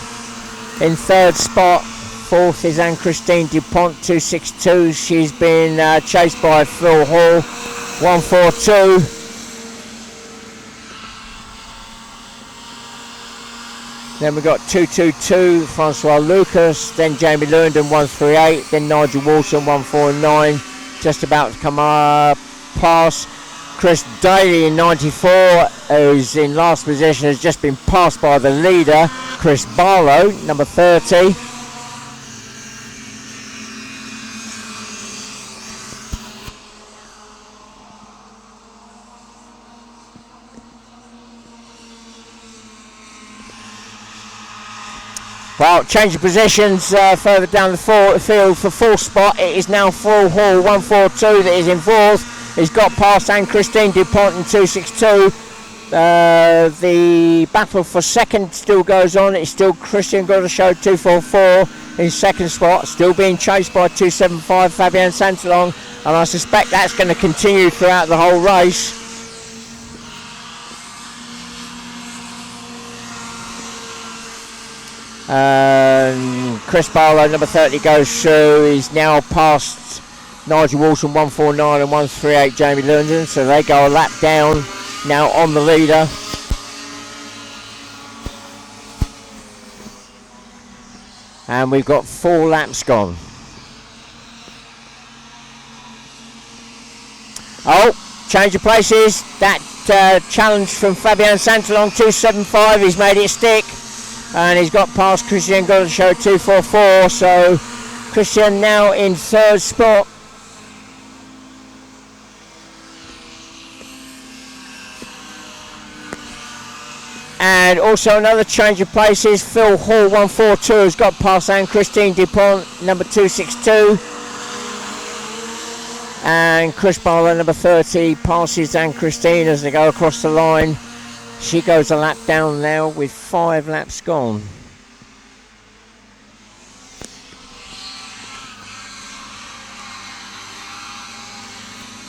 In third spot, fourth is Anne-Christine DuPont 262, she's been chased by Phil Hall 142. Then we've got 222 Francois Lucas, then Jamie Lewandon 138, then Nigel Walton 149. Just about to come past Chris Daly in 94, who's in last position, has just been passed by the leader, Chris Barlow, number 30. Well, change of positions further down the field for fourth spot. It is now Phil Hall 142 that is in fourth. He's got past Anne-Christine DuPont in 262. The battle for second still goes on. It's still Christian Godeshow 244 in second spot, still being chased by 275 Fabian Santalon, and I suspect that's going to continue throughout the whole race. Chris Barlow, number 30, goes through. He's now past Nigel Walton 149 and 138 Jamie Lewandon, so they go a lap down now on the leader. And we've got 4 laps gone. Oh, change of places. That challenge from Fabian Santalon 275, he's made it stick. And he's got past Christian Godeshow 244, so Christian now in third spot. And also another change of places, Phil Hall 142 has got past Anne-Christine DuPont, number 262. And Chris Barlow, number 30, passes Anne-Christine as they go across the line. She goes a lap down now with 5 laps gone.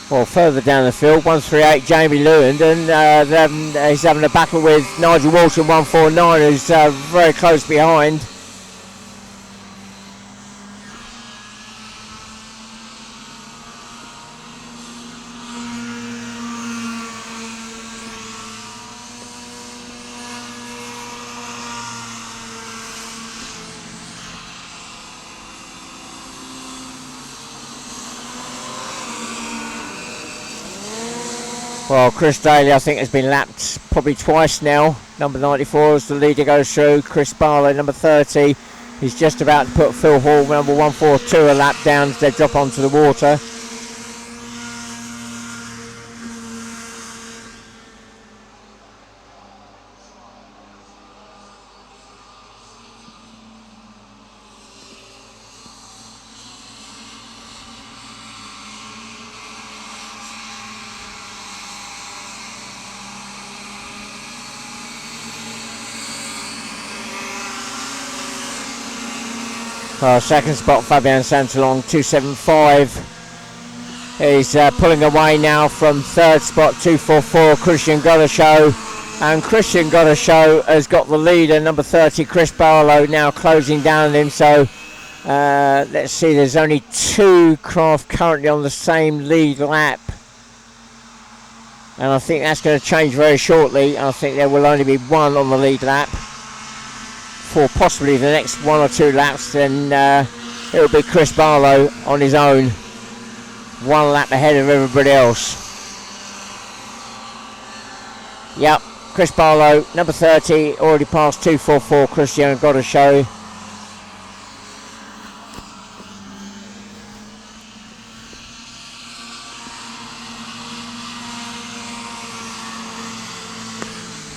Well, further down the field, 138 Jamie Lewandon he's having a battle with Nigel Walton 149, who's very close behind. Well, Chris Daly, I think, has been lapped probably twice now. Number 94 as the leader goes through. Chris Barlow, number 30, he's just about to put Phil Hall, number 142, a lap down as they drop onto the water. Second spot, Fabian Santalong, 275. He's pulling away now from third spot, 244, Christian Godashow. And Christian Godashow has got the leader, number 30, Chris Barlow, now closing down on him. So let's see, there's only 2 craft currently on the same lead lap. And I think that's going to change very shortly. I think there will only be 1 on the lead lap. For possibly the next 1 or 2 laps, then it'll be Chris Barlow on his own. 1 lap ahead of everybody else. Yep, Chris Barlow, number 30, already passed 244, Christian Godashow.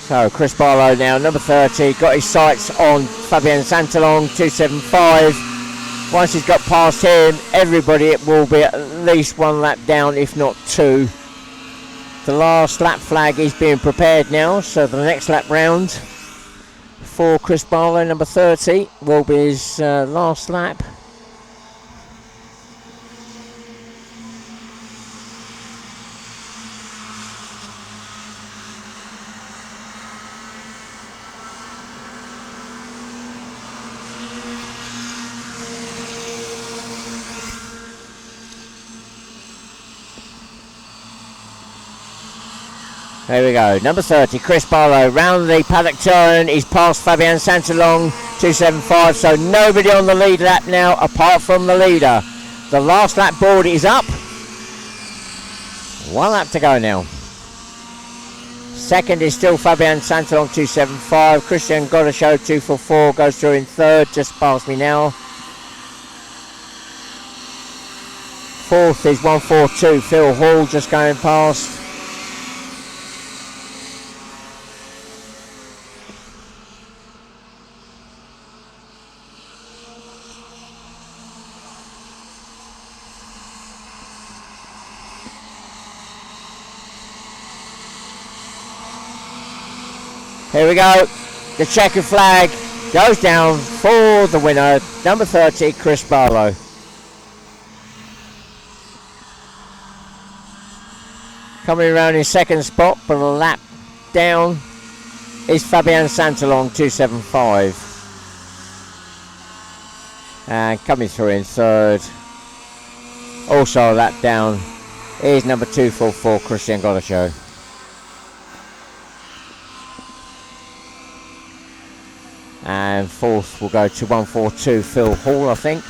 So Chris Barlow now, number 30, got his sights on Fabian Santalong, 275. Once he's got past him, everybody will be at least 1 lap down, if not 2. The last lap flag is being prepared now, so the next lap round for Chris Barlow, number 30, will be his last lap. There we go, number 30, Chris Barlow, round the paddock turn, he's past Fabian Santalong, 275, so nobody on the lead lap now apart from the leader. The last lap board is up, 1 lap to go now. Second is still Fabian Santalong, 275, Christian Godashow, 244, goes through in third, just past me now. Fourth is 142, Phil Hall, just going past. Here we go, the checkered flag goes down for the winner, number 30, Chris Barlow. Coming around in second spot, but a lap down is Fabian Santalong, 275. And coming through in third, also a lap down, is number 244, Christian Godashow. And fourth will go to 142, Phil Hall, I think.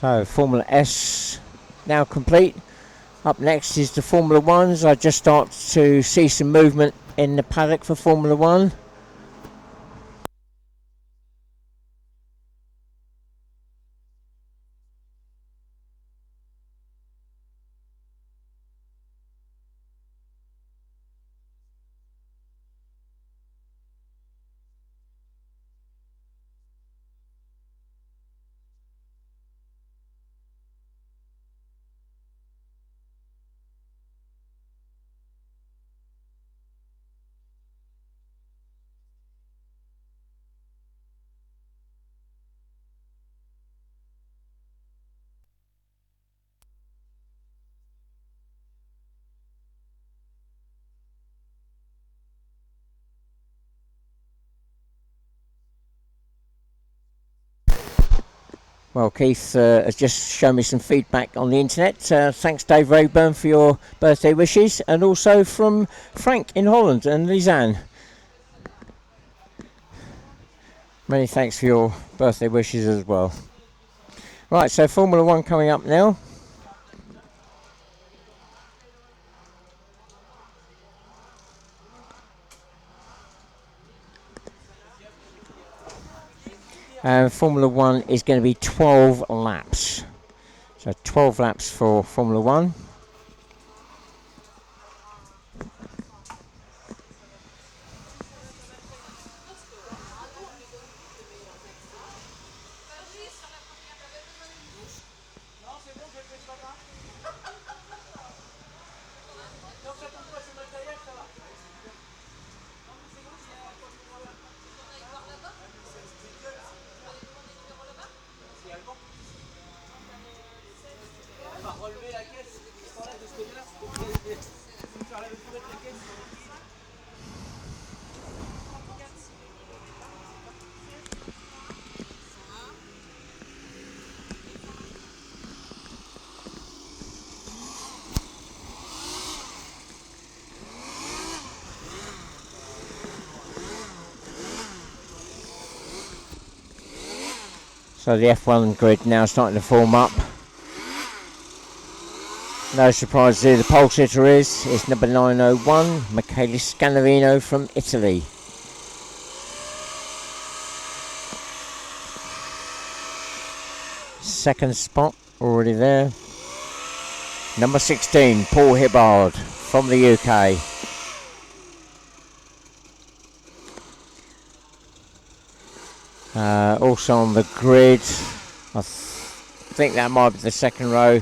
So Formula S now complete. Up next is the Formula 1s. I just start to see some movement in the paddock for Formula 1. Well, Keith has just shown me some feedback on the internet. Thanks, Dave Rayburn, for your birthday wishes, and also from Frank in Holland and Lisanne. Many thanks for your birthday wishes as well. Right, so Formula One coming up now. And Formula One is going to be 12 laps. So 12 laps for Formula One. So the F1 grid now starting to form up. No surprise who the pole sitter is. It's number 901, Michele Scanavino from Italy. Second spot already there. Number 16, Paul Hibbard from the UK. Also on the grid, I think that might be the second row,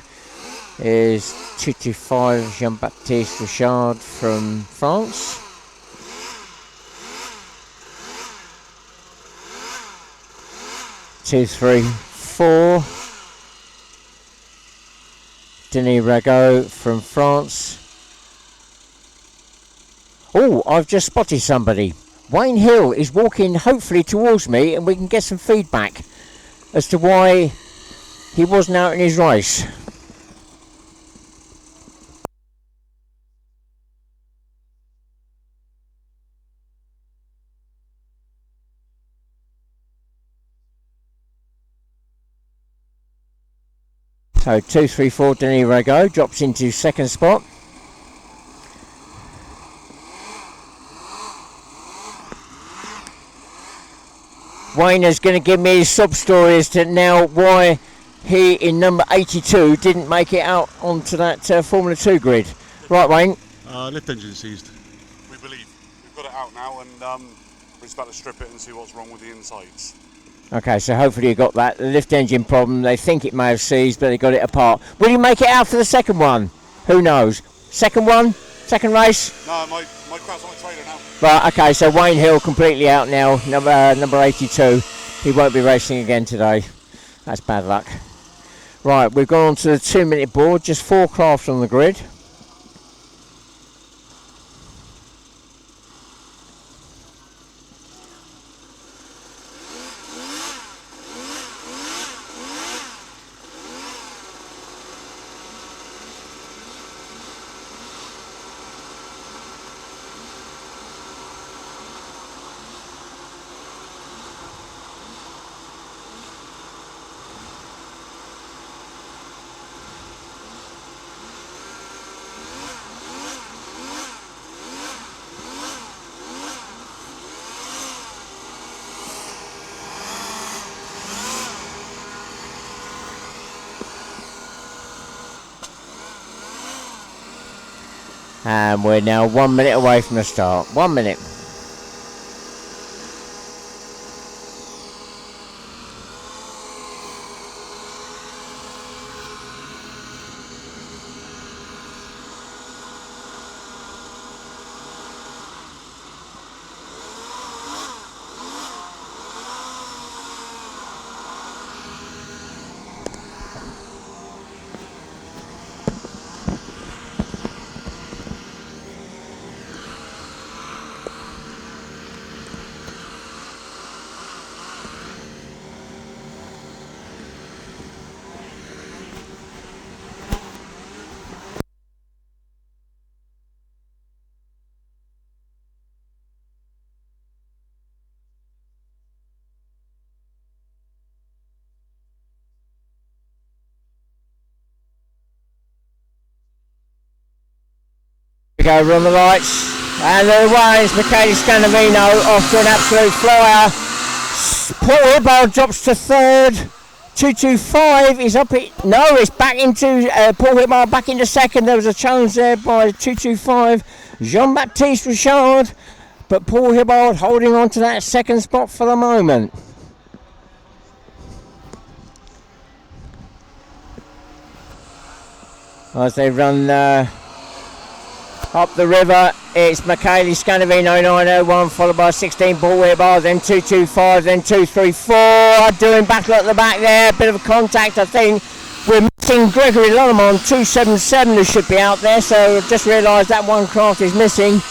is 225 Jean-Baptiste Richard from France. Two, three, four. Denis Rago from France. Oh, I've just spotted somebody. Wayne Hill is walking hopefully towards me, and we can get some feedback as to why he wasn't out in his race. So 234 Denis Rago drops into second spot. Wayne is going to give me his sub story as to now why he in number 82 didn't make it out onto that Formula 2 grid. Right, Wayne?
Lift engine seized.
We believe. We've got it out now, and we're just about to strip it and see what's wrong with the insides.
Okay, so hopefully you got that. The lift engine problem, they think it may have seized, but they got it apart. Will you make it out for the second one? Who knows? Second one? Second race?
No, my crap's on the trailer now.
Right, okay, so Wayne Hill completely out now, number 82. He won't be racing again today. That's bad luck. Right, we've gone on to the 2-minute board, just 4 crafts on the grid. And we're now 1 minute away from the start. 1 minute. go, we're on the lights. And the way is Michele Scandavino off to an absolute flyer. Paul Hibbard drops to third. 225 is up it. No, it's back into Paul Hibbard back into second. There was a challenge there by 225. Jean-Baptiste Richard. But Paul Hibbard holding on to that second spot for the moment. As they run up the river, it's Michele Scandavino 901, followed by 16 Paul Hibbard, then 225, then 234. Doing battle at the back there, bit of a contact, I think. We're missing Gregory Lollemon 277, who should be out there, so I've just realised that one craft is missing.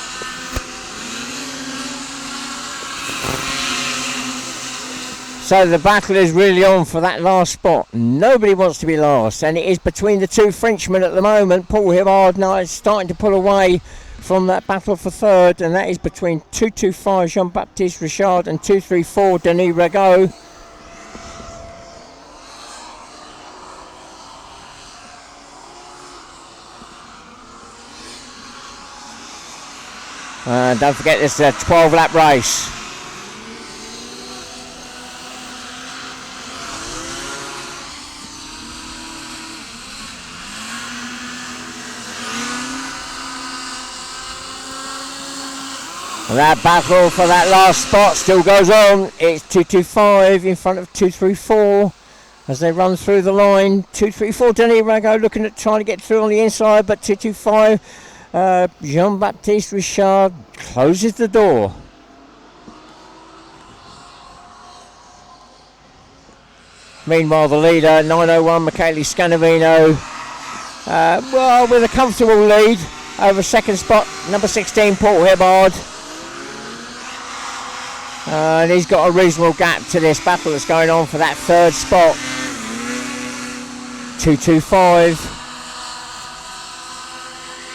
So the battle is really on for that last spot. Nobody wants to be last, and it is between the two Frenchmen at the moment. Paul Hibbard now is starting to pull away from that battle for third, and that is between 225 Jean-Baptiste Richard and 234 Denis Rago. Don't forget this is a 12-lap race. And that battle for that last spot still goes on. It's 225 in front of 234 as they run through the line. 234 Denis Rago looking at trying to get through on the inside, but 225 Jean-Baptiste Richard closes the door. Meanwhile, the leader, 901 Michele Scandavino, well, with a comfortable lead over second spot, number 16 Paul Hibbard. And he's got a reasonable gap to this battle that's going on for that third spot. 225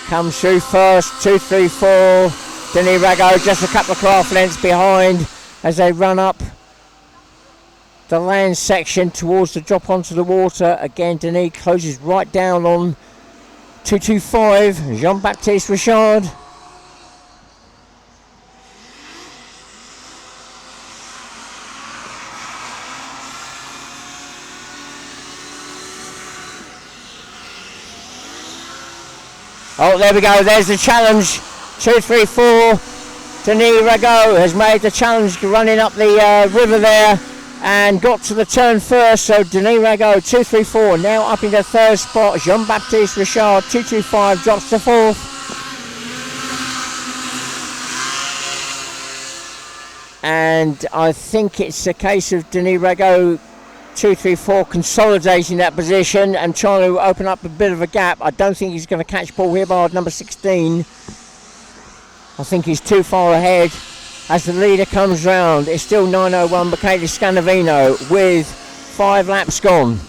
comes through first. 234 Denis Rago just a couple of craft lengths behind as they run up the land section towards the drop onto the water. Again, Denis closes right down on 225 Jean-Baptiste Richard. Oh, there we go, there's the challenge. 234 Denis Rago has made the challenge running up the river there and got to the turn first. So Denis Rago 234 now up in the third spot. Jean-Baptiste Richard 225 drops to fourth. And I think it's a case of Denis Rago 234 consolidating that position and trying to open up a bit of a gap. I don't think he's going to catch Paul Hibbard, number 16. I think he's too far ahead as the leader comes round. It's still 901 Michele Scandavino with 5 laps gone.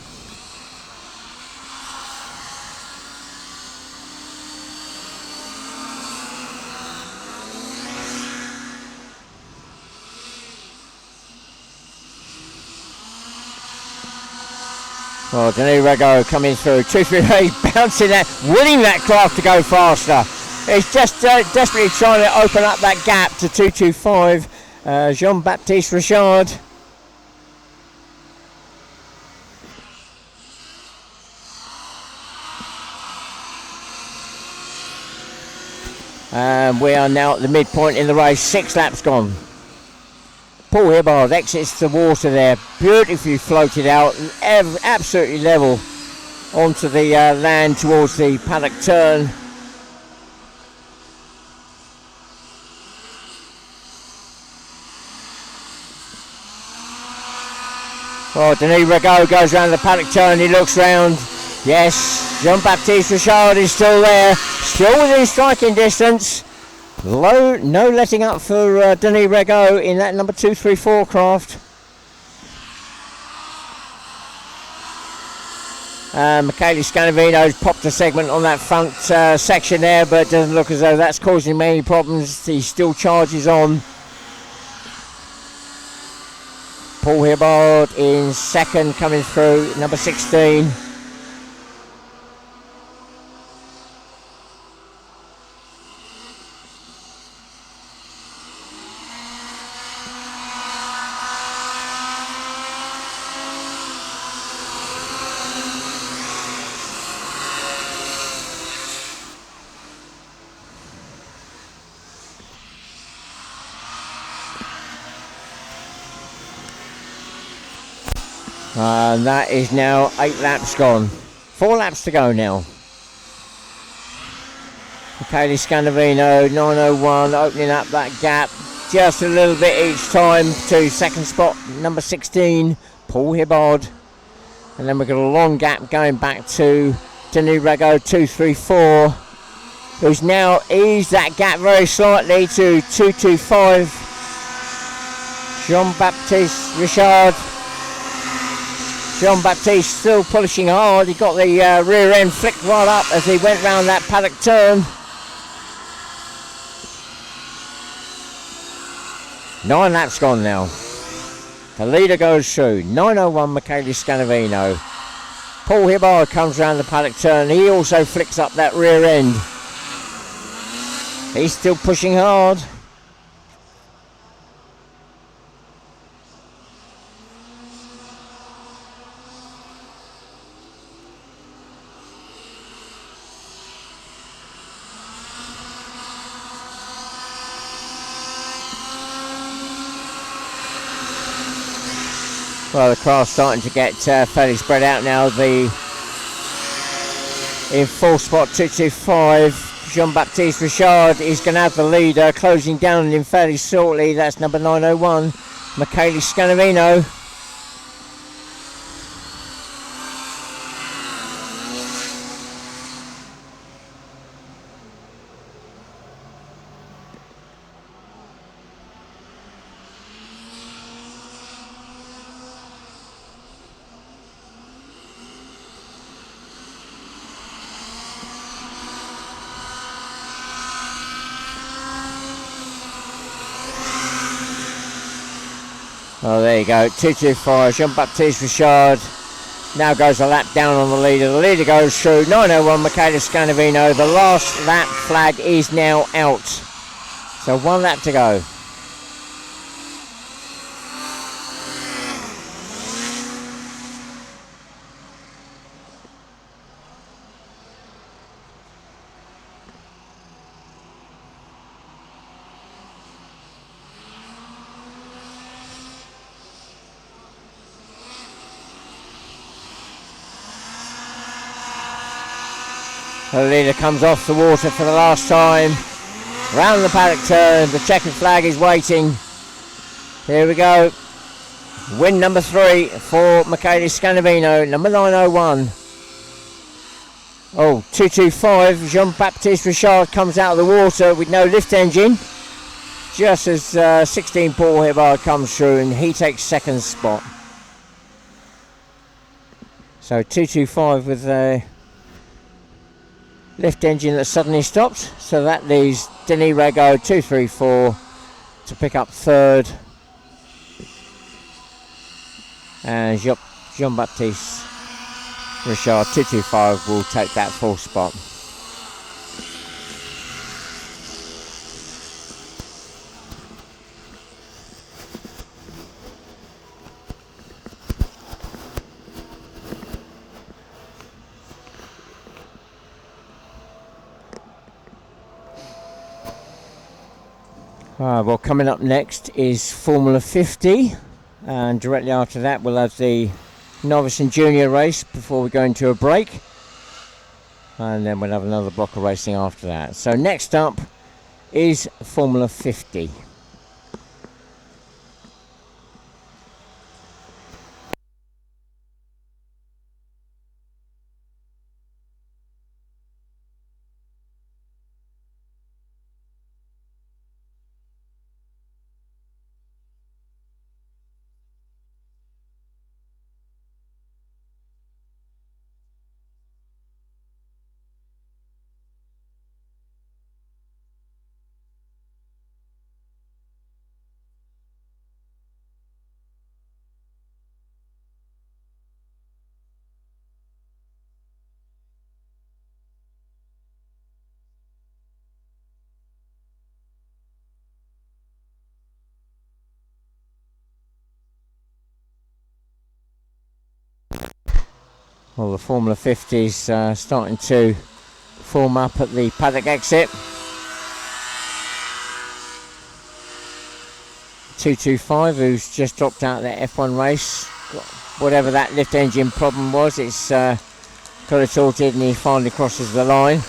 Well, Denis Rago coming through, 238, bouncing that, winning that craft to go faster. He's just desperately trying to open up that gap to 225, Jean-Baptiste Richard. And we are now at the midpoint in the race, 6 laps gone. Paul Hibbard exits the water there, beautifully floated out, absolutely level onto the land towards the paddock turn. Well, Denis Rago goes round the paddock turn, he looks round. Yes, Jean-Baptiste Richard is still there, still within striking distance. No letting up for Denis Rago in that number 234 craft. Michele Scandavino's popped a segment on that front section there, but it doesn't look as though that's causing him any problems. He still charges on. Paul Hibbard in second coming through, number 16. And that is now 8 laps gone. 4 laps to go now. Michele Scandavino, 901, opening up that gap just a little bit each time to second spot, number 16, Paul Hibbard. And then we've got a long gap going back to Denis Rego, 234, who's now eased that gap very slightly to 225. Jean-Baptiste Richard. Jean-Baptiste still pushing hard. He got the rear end flicked right up as he went round that paddock turn. 9 laps gone now. The leader goes through. 901 Michele Scandavino. Paul Hibbard comes round the paddock turn. He also flicks up that rear end. He's still pushing hard. Well, the car's starting to get fairly spread out now. In fourth spot, 225, Jean-Baptiste Richard is going to have the leader, closing down on him fairly shortly. That's number 901, Michele Scandavino. Oh, there you go, 225, Jean-Baptiste Richard now goes a lap down on the leader. The leader goes through, 901 Michele Scandavino. The last lap flag is now out. So 1 lap to go. The leader comes off the water for the last time. Round the paddock turn, the checkered flag is waiting. Here we go. Win number 3 for Michele Scandavino, number 901. Oh, 225, Jean-Baptiste Richard comes out of the water with no lift engine. Just as 16 Paul Hibbard comes through and he takes second spot. So 225 with a lift engine that suddenly stopped, so that leaves Denis Rego 234 to pick up third, and Jean-Baptiste Richard 225 will take that fourth spot. Well, coming up next is Formula 50, and directly after that we'll have the novice and junior race before we go into a break, and then we'll have another block of racing after that. So next up is Formula 50. Well, the Formula 50 is starting to form up at the paddock exit. 225, who's just dropped out of that F1 race, whatever that lift engine problem was, it's got it sorted and he finally crosses the line.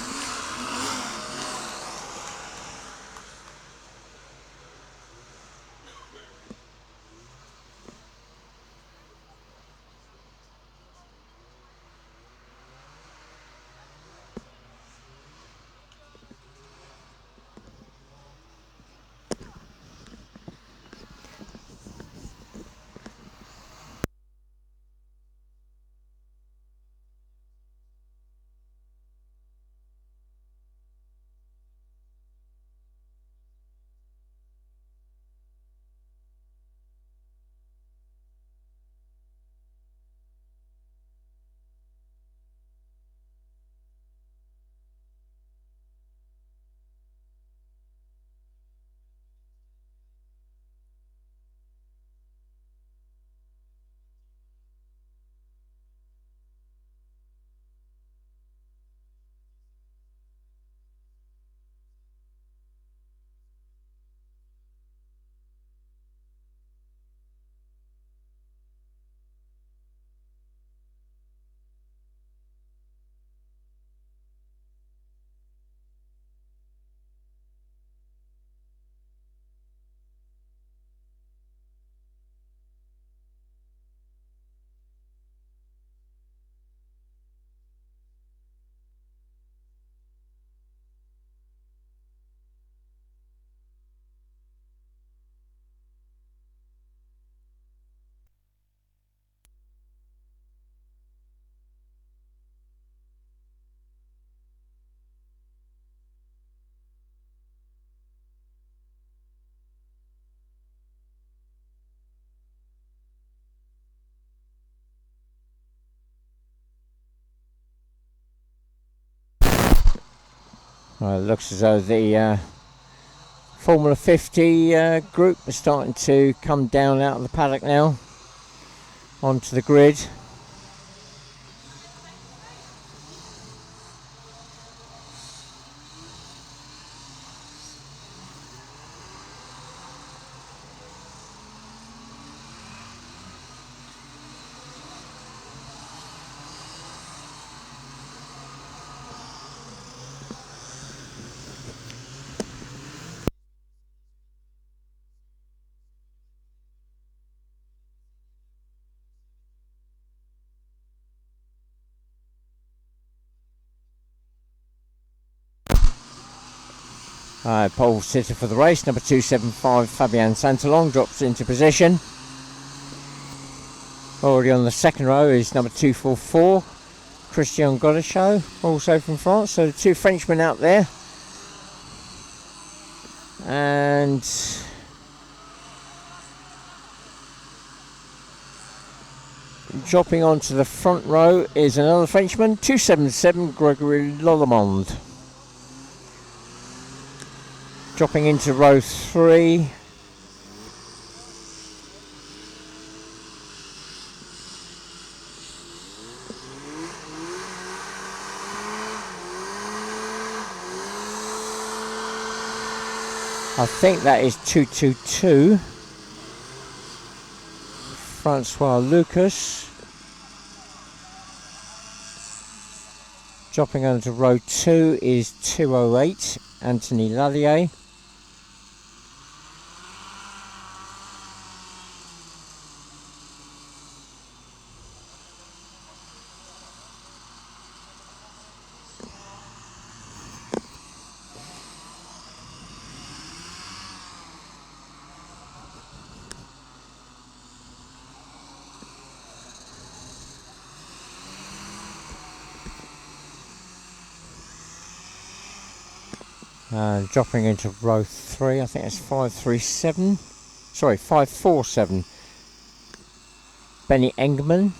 Well, it looks as though the Formula 50 group is starting to come down out of the paddock now onto the grid. Pole sitter for the race, number 275 Fabian Santalong drops into position. Already on the second row is number 244 Christian Godechot, also from France. So the two Frenchmen out there. And dropping onto the front row is another Frenchman, 277 Gregory Lollemond. Dropping into row 3. I think that is 222 Francois Lucas. Dropping onto row 2 is 208 Anthony Lallier. And dropping into row 3, I think it's 537. Sorry, 547. Benny Engman.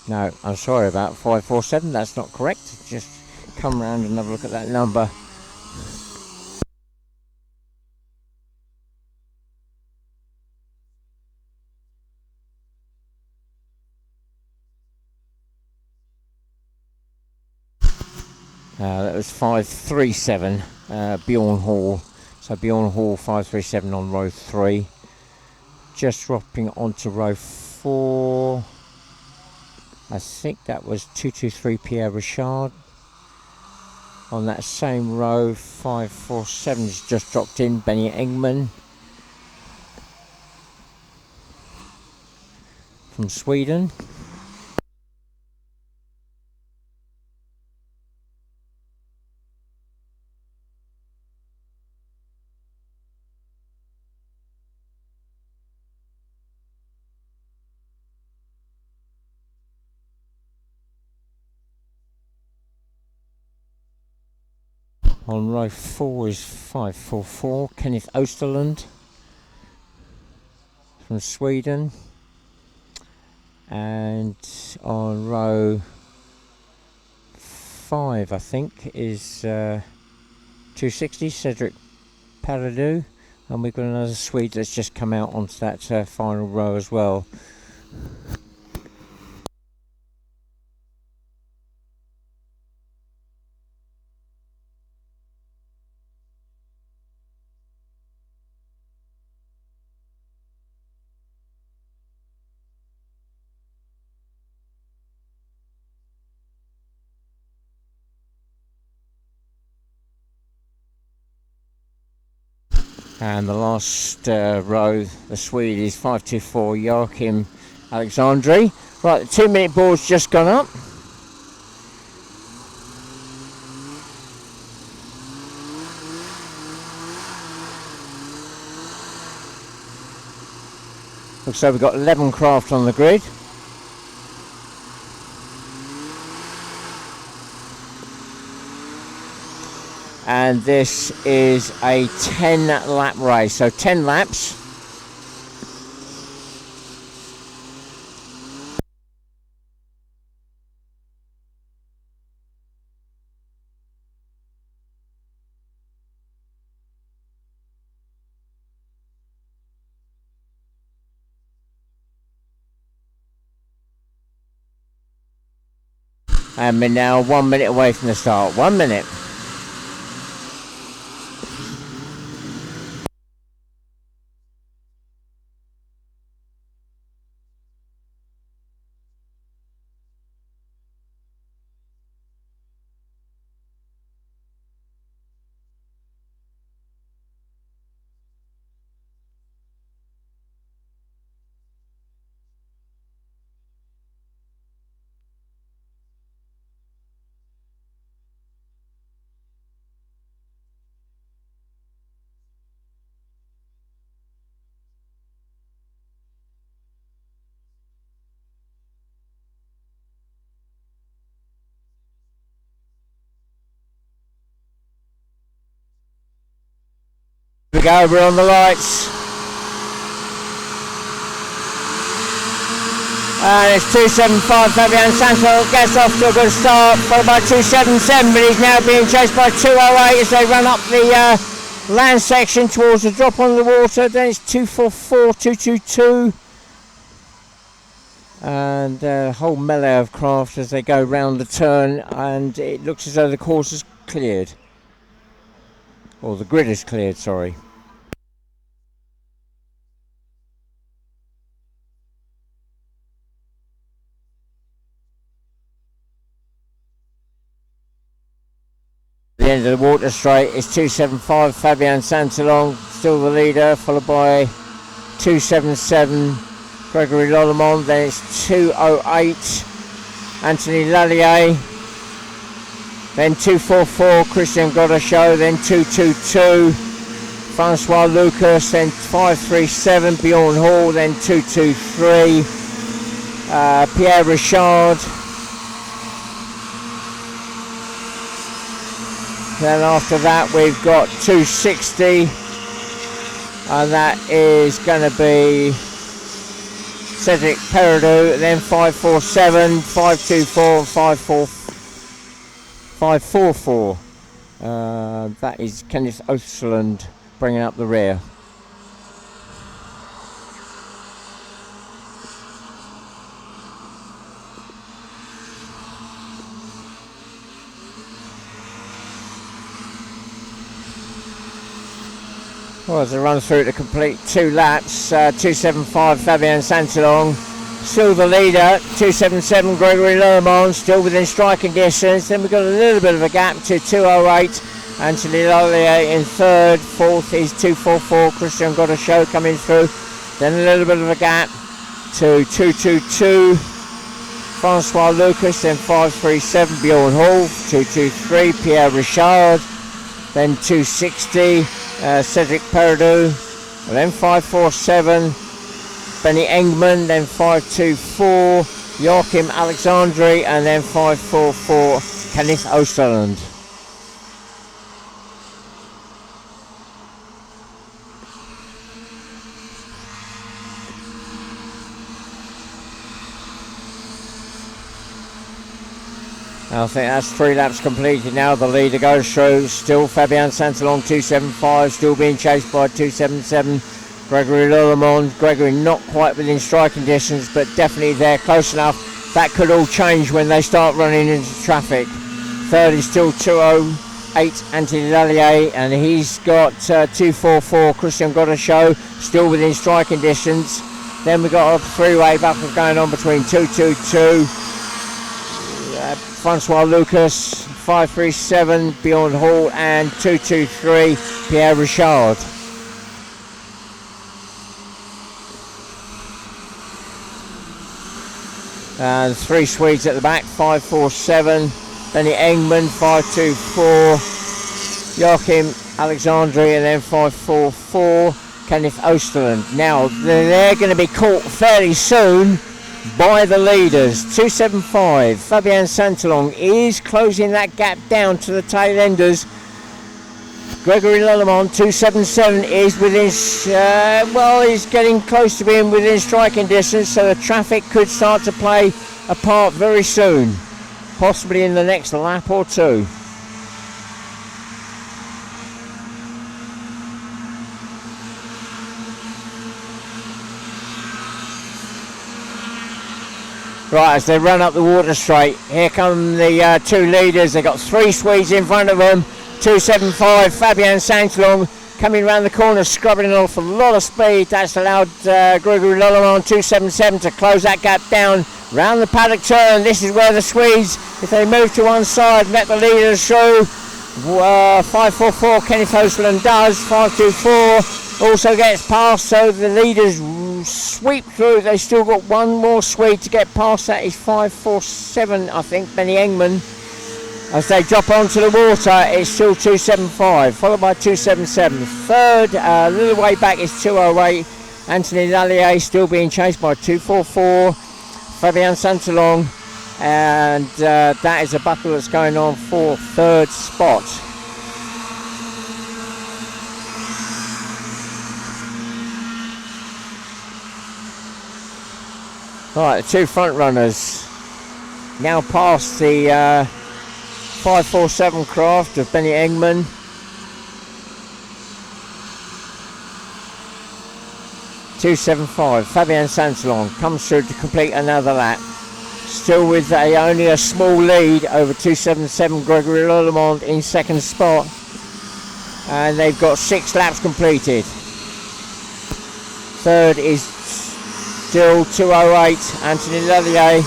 No, I'm sorry about 547, that's not correct. Just come round and have a look at that number. That was 537 Bjorn Hall. So Bjorn Hall 537 on row 3. Just dropping onto row 4. I think that was 223 Pierre Richard. On that same row, 547 has just dropped in, Benny Engman from Sweden. On row 4 is 544, Kenneth Osterland from Sweden. And on row 5, I think, is 260, Cedric Paradou. And we've got another Swede that's just come out onto that final row as well. And the last row, the Swede, is 524 Joachim Alexandri. Right, the 2-minute board's just gone up. Looks like we've got 11 craft on the grid. And this is a 10 lap race, so 10 laps. And we're now 1 minute away from the start. 1 minute. Here we go, we're on the lights. And it's 275 Fabian Santos gets off to a good start, followed by 277, but he's now being chased by 208 as they run up the land section towards the drop on the water. Then it's 244, 222. And a whole melee of craft as they go round the turn, and it looks as though the course is cleared. Or the grid is cleared, sorry. The end of the water straight is 275 Fabian Santalon, still the leader, followed by 277 Gregory Lollemont. Then it's 208 Anthony Lallier, then 244 Christian Godachot, then 222 Francois Lucas, then 537 Bjorn Hall, then 223 Pierre Richard. Then after that we've got 260, and that is going to be Cedric Peridou, then 547, 524 and 544. That is Kenneth Osterland bringing up the rear. Well, as a run through to complete 2 laps, 275 Fabian Santilong, still the leader, 277 Gregory Lermont, still within striking distance. Then we've got a little bit of a gap to 208, Anthony Lollier in third, fourth is 244 Christian Godachot coming through. Then a little bit of a gap to 222 Francois Lucas, then 537 Bjorn Hall, 223 Pierre Richard, then 260 Cedric Peridou, then 547 Benny Engman, then 524 Joachim Alexandri, and then 544 Kenneth Osterland. I think that's 3 laps completed now. The leader goes through. Still Fabian Santilong 275, still being chased by 277 Gregory Lermont. Gregory not quite within striking distance, but definitely there, close enough. That could all change when they start running into traffic. Third is still 208 Anthony Lallier, and he's got 244 Christian Godachot, still within striking distance. Then we've got a 3-way battle going on between 222 Francois Lucas, 537 Bjorn Hall, and 223 Pierre Richard. And 3 Swedes at the back, 547 Benny Engman, 524 Joachim Alexandri, and then 544 Kenneth Osterland. Now they're going to be caught fairly soon by the leaders. 275 Fabian Santilong is closing that gap down to the tail enders. Gregory Lermont 277 is within he's getting close to being within striking distance, so the traffic could start to play a part very soon, possibly in the next lap or two. Right, as they run up the water straight, here come the 2 leaders. They've got 3 Swedes in front of them. 275 Fabian Santilong coming around the corner, scrubbing off a lot of speed. That's allowed Gregory Lermont 277 to close that gap down. Round the paddock turn, this is where the Swedes, if they move to one side, let the leaders through. 544 Kenneth Osterland does. 524 also gets past, so the leaders sweep through. They still got one more Swede to get past. That is 547, I think, Benny Engman. As they drop onto the water, it's still 275, followed by 277. Third, a little way back, is 208 Anthony Lallier, still being chased by 244 Fabian Santilong, and that is a battle that's going on for third spot. Right, the 2 front runners now past the 547 craft of Benny Engman. .275 Fabian Santilong comes through to complete another lap, still with only a small lead over 277 Gregory Lermont in second spot, and they've got 6 laps completed. Third is still 208 Anthony Lallier.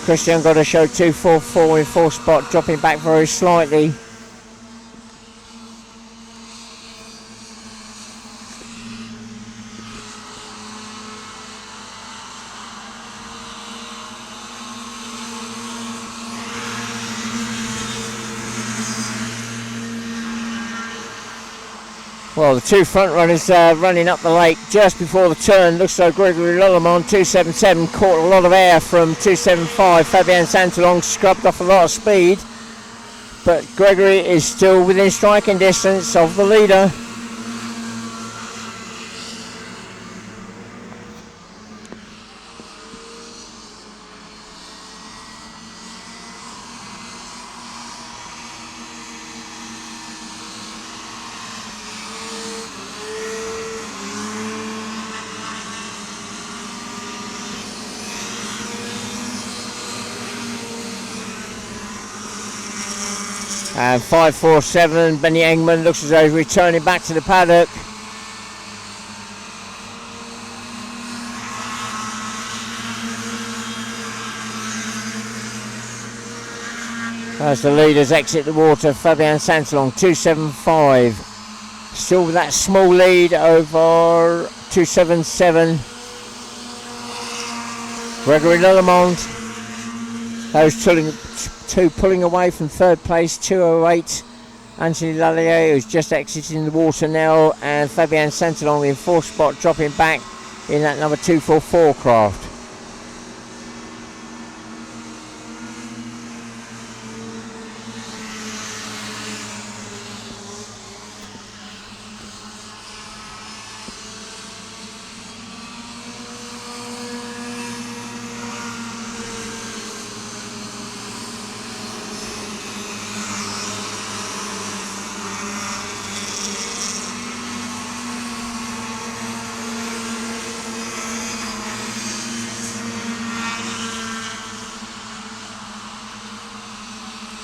Christian Godachot 244 in fourth spot, dropping back very slightly. Well, the 2 front runners running up the lake just before the turn. Looks like Gregory Lermont 277 caught a lot of air from 275. Fabian Santilong scrubbed off a lot of speed, but Gregory is still within striking distance of the leader. And 547, Benny Engman looks as though he's returning back to the paddock. As the leaders exit the water, Fabian Santalong 275. Still with that small lead over 277. Gregory Lillemond. Those two pulling away from third place, 208. Anthony Lallier, who's just exiting the water now, and Fabian Santalong in fourth spot, dropping back in that number 244 craft.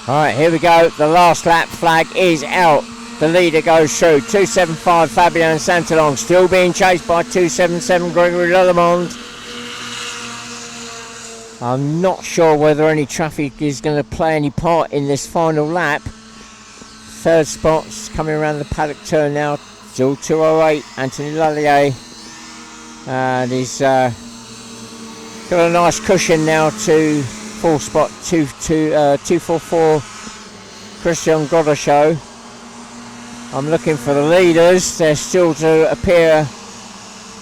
Alright, here we go. The last lap flag is out. The leader goes through. 275 Fabian Santalong, still being chased by 277 Gregory Lillemond. I'm not sure whether any traffic is going to play any part in this final lap. Third spot's coming around the paddock turn now. Still 208, Anthony Lallier. And he's got a nice cushion now to fourth spot, 244 Christian Goddershow. I'm looking for the leaders. They're still to appear.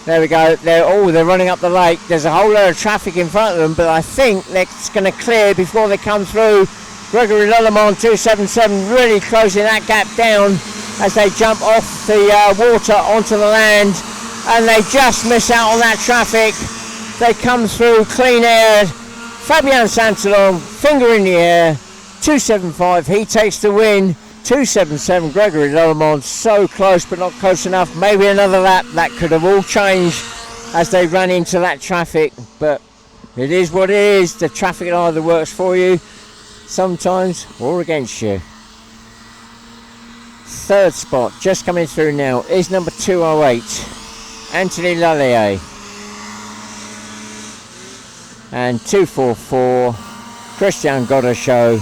There we go. They're running up the lake. There's a whole load of traffic in front of them, but I think it's going to clear before they come through. Gregory Lillemond 277 really closing that gap down as they jump off the water onto the land, and they just miss out on that traffic. They come through clean air. Fabian Santalong, finger in the air, 275, he takes the win. 277 Gregory Lillemond, so close but not close enough. Maybe another lap, that could have all changed as they ran into that traffic, but it is what it is. The traffic either works for you sometimes or against you. Third spot just coming through now is number 208, Anthony Lallier. And 244 Christian Goddershow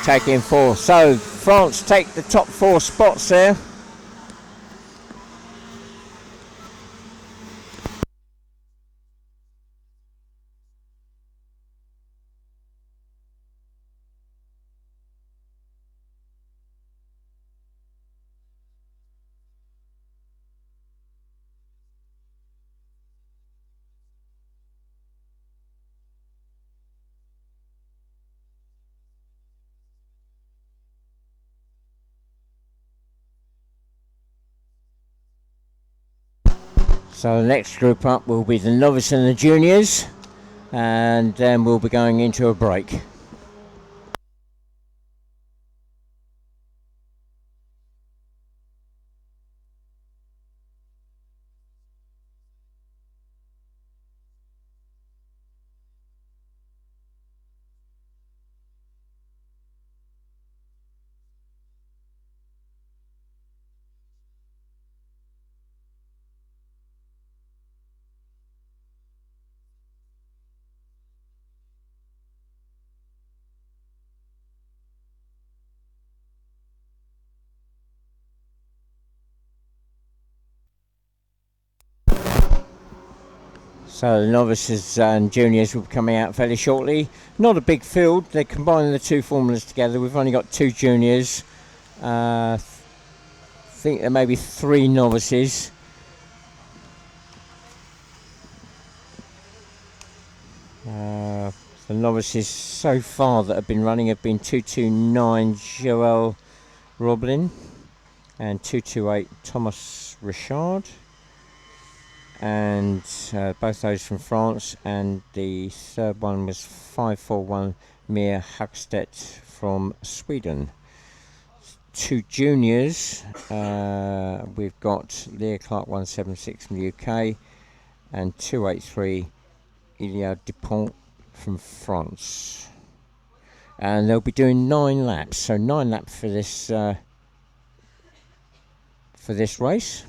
taking fourth. So France take the top four spots there. So the next group up will be the novice and the juniors, and then we'll be going into a break. So the novices and juniors will be coming out fairly shortly. Not a big field, they're combining the two formulas together. We've only got two juniors. I think there may be three novices. The novices so far that have been running have been 229 Joel Roblin and 228 Thomas Richard. And both those from France, and the third one was 541 Mia Hagstedt from Sweden. Two juniors, we've got Leah Clark 176 from the UK and 283 Ilya Dupont from France. and they'll be doing 9 laps. So 9 laps for this race.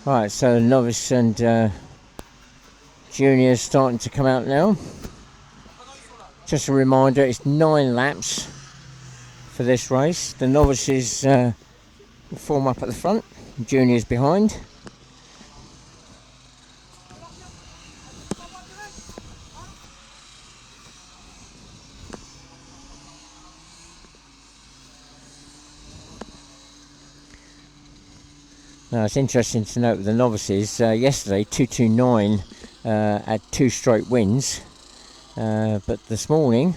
Right, so the novice and juniors starting to come out now. Just a reminder, it's 9 laps for this race. The novices will form up at the front, juniors behind. Now it's interesting to note the novices, yesterday 229 had 2 straight wins, but this morning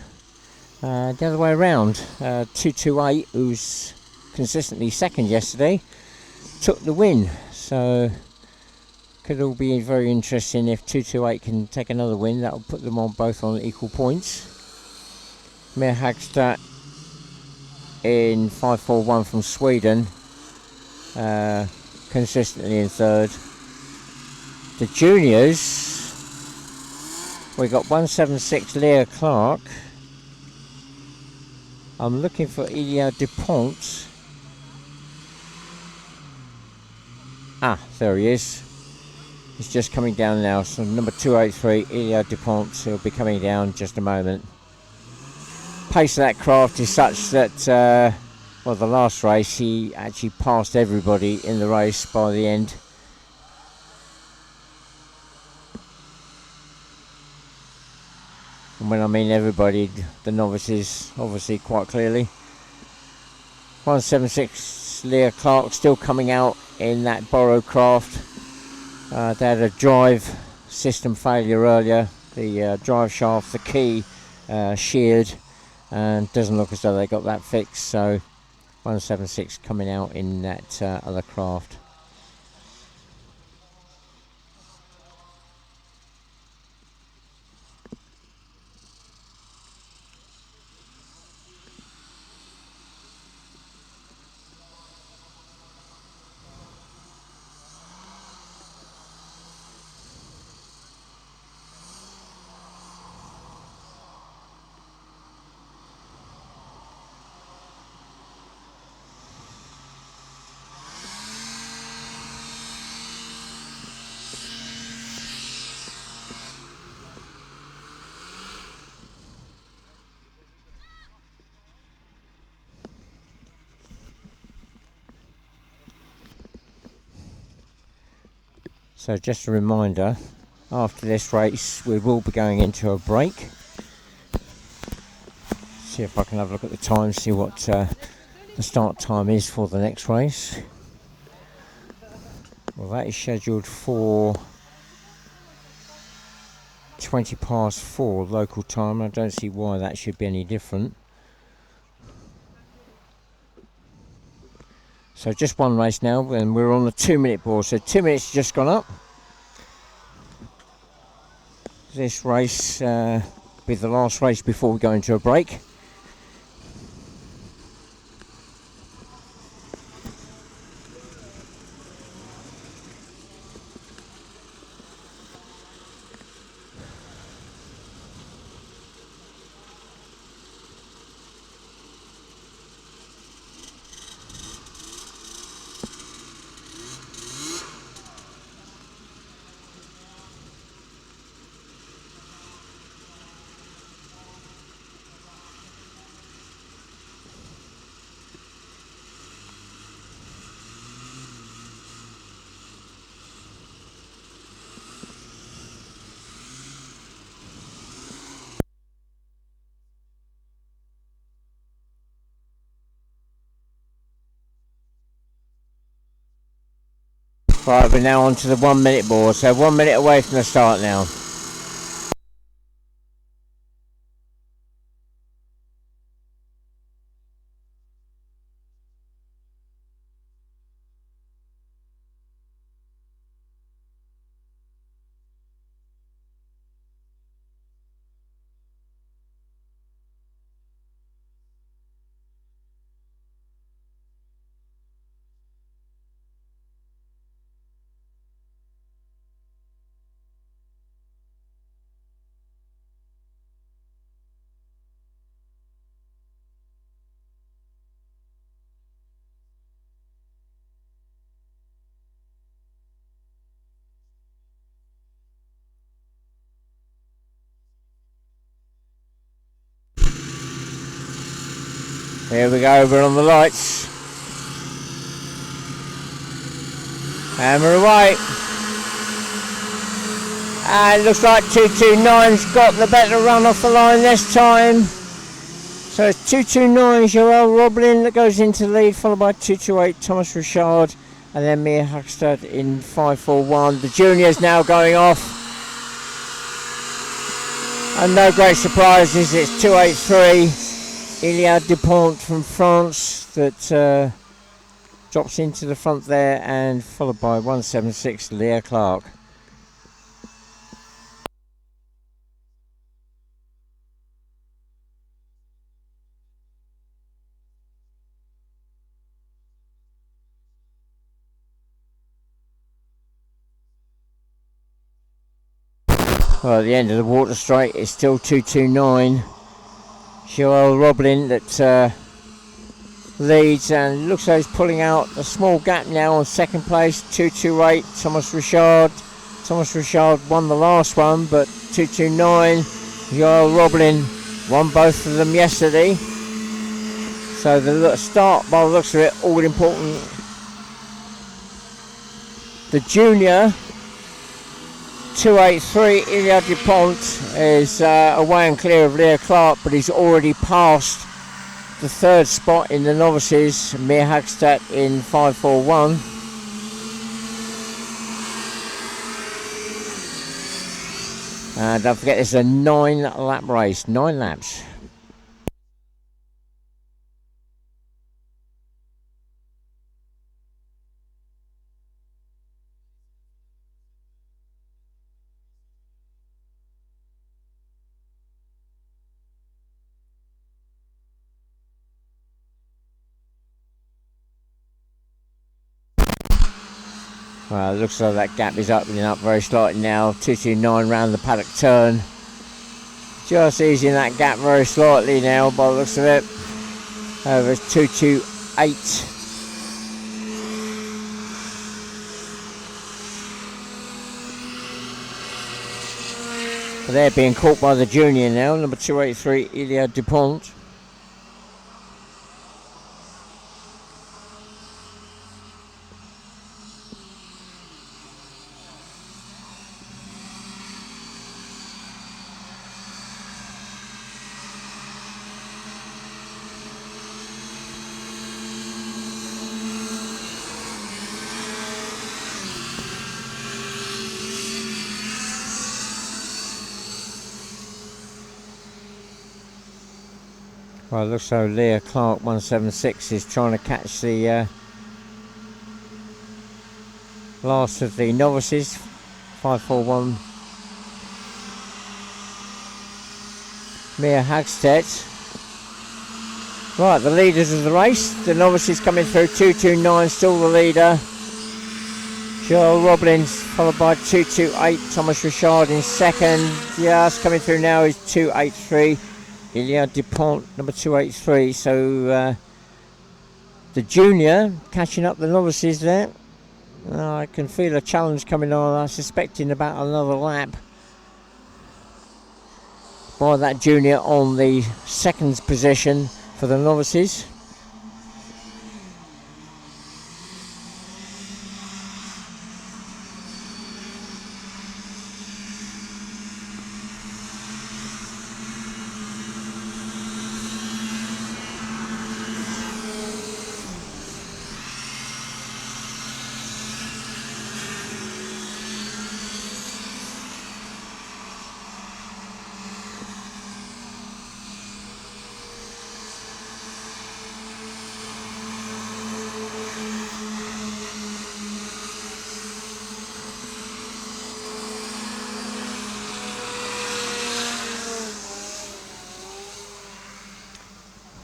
the other way around, 228, who's consistently second yesterday, took the win. So could all be very interesting if 228 can take another win. That will put them on both on equal points. Mir Hagstad in 541 from Sweden, consistently in third. The juniors, we got 176 Leah Clark. I'm looking for Ilya Dupont. Ah, there he is. is just coming down now. So number 283, Ilya Dupont, will be coming down in just a moment. Pace of that craft is such that, well, the last race he actually passed everybody in the race by the end. And when I mean everybody, the novices, obviously, quite clearly. 176 Leah Clark still coming out in that borrowed craft. They had a drive system failure earlier. The drive shaft, the key, sheared, and doesn't look as though they got that fixed. So 176 coming out in that other craft. So just a reminder, after this race we will be going into a break. See if I can have a look at the time, see what the start time is for the next race. Well, that is scheduled for 20 past 4 local time. I don't see why that should be any different. So just one race now, and we're on the 2-minute board. So 2 minutes just gone up. This race will be the last race before we go into a break. Right, we're now on to the 1 minute board, so 1 minute away from the start now. Here we go, we're on the lights. And we're away. And it looks like 229's got the better run off the line this time. So it's 229 Joel Roblin that goes into the lead, followed by 228 Thomas Richard, and then Mia Huckstad in 541. The juniors now going off. And no great surprises, it's 283 Ilya Dupont from France that drops into the front there, and followed by 176 Leah Clark. Well, at the end of the water straight, it's still 229. Joel Roblin that leads, and looks like he's pulling out a small gap now on second place. 228 Thomas Richard, Thomas Richard won the last one, but 229, Joel Roblin won both of them yesterday. So the start, by the looks of it, all important. The junior 283, Ilya Dupont, is away and clear of Leah Clark, but he's already passed the third spot in the novices, Mia Hagstad in 541. And don't forget, it's a 9-lap race, 9 laps. Well, it looks like that gap is opening up very slightly now. 229 round the paddock turn. Just easing that gap very slightly now by the looks of it. Over 228. But they're being caught by the junior now, number 283, Ilya Dupont. Well, it looks like Leah Clark 176 is trying to catch the last of the novices. 541. Mia Hagstedt. Right, the leaders of the race. The novices coming through. 229 still the leader. Joel Robbins followed by 228. Thomas Richard in second. Yes, coming through now is 283. Ilya Dupont, number 283. So the junior catching up the novices there. I can feel a challenge coming on. I suspect in about another lap by that junior on the second position for the novices.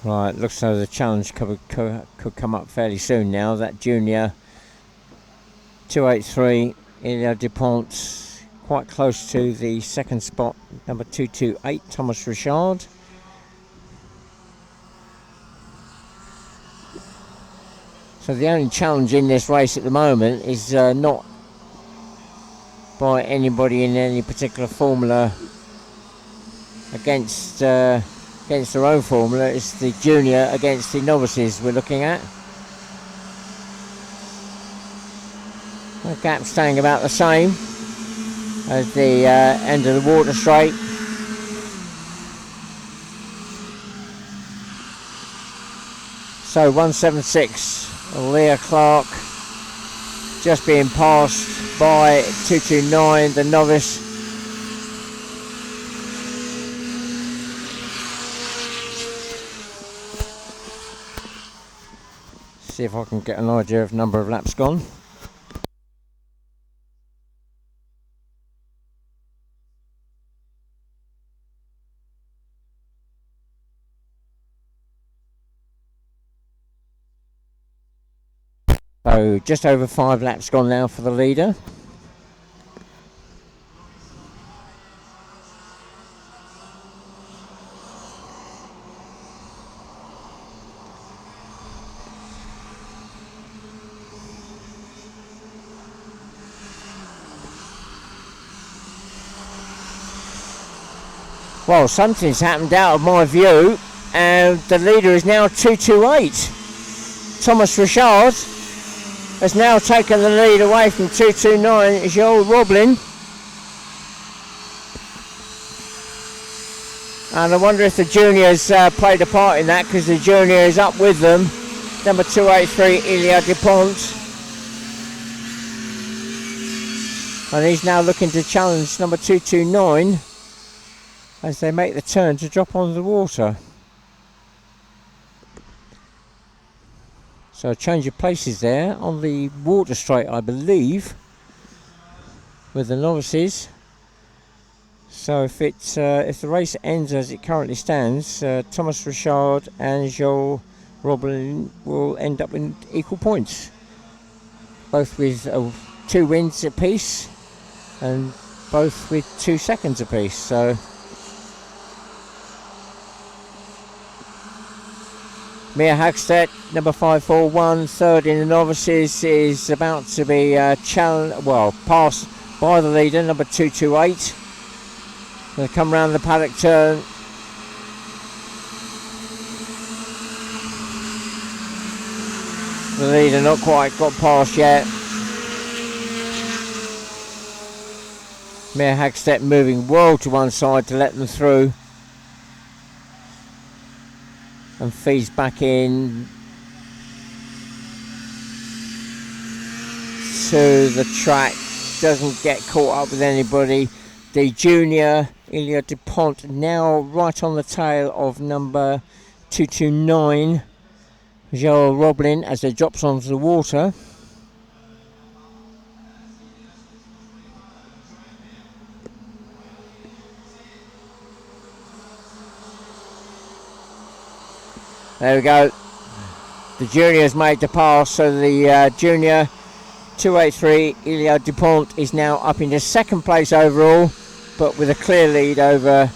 Right, looks like the challenge could come up fairly soon now. That junior 283, Ilya Dupont, quite close to the second spot, number 228, Thomas Richard. So the only challenge in this race at the moment is not by anybody in any particular formula against their own formula. It's the junior against the novices we're looking at. The gap staying about the same as the end of the water straight. So 176, Leah Clark just being passed by 229, the novice. See if I can get an idea of number of laps gone. So just over 5 laps gone now for the leader. Well, something's happened out of my view, and the leader is now 228. Thomas Richard has now taken the lead away from 229, Joel Roblin. And I wonder if the juniors played a part in that, because the junior is up with them. Number 283, Ilya Dupont. And he's now looking to challenge number 229 as they make the turn to drop onto the water. So a change of places there on the water straight, I believe, with the novices. So if the race ends as it currently stands, Thomas Richard and Joel Roblin will end up in equal points, both with 2 wins apiece and both with 2 seconds apiece. So Mia Hagstedt, number 541, third in the novices, is about to be passed by the leader, number 228. Going to come round the paddock turn. The leader not quite got past yet. Mia Hagstedt moving well to one side to let them through. And feeds back in to the track. Doesn't get caught up with anybody. The junior Ilya Dupont now right on the tail of number 229 Joel Roblin as they drops onto the water. There we go. The junior has made the pass, so the junior 283 Ilya Dupont is now up into second place overall, but with a clear lead over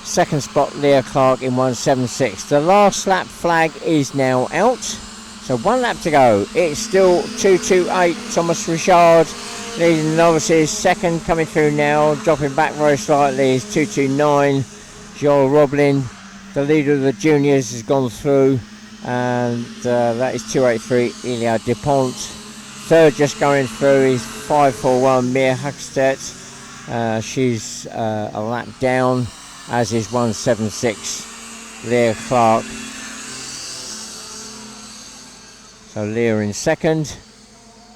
second spot Leah Clark in 176. The last lap flag is now out, so 1 lap to go. It's still 228 Thomas Richard leading the novices. Second coming through now, dropping back very slightly, is 229 Joel Roblin. The leader of the juniors has gone through, and that is 283 Ilya Dupont. Third just going through is 541 Mia Hagstedt. She's a lap down, as is 176 Leah Clark. So Leah in second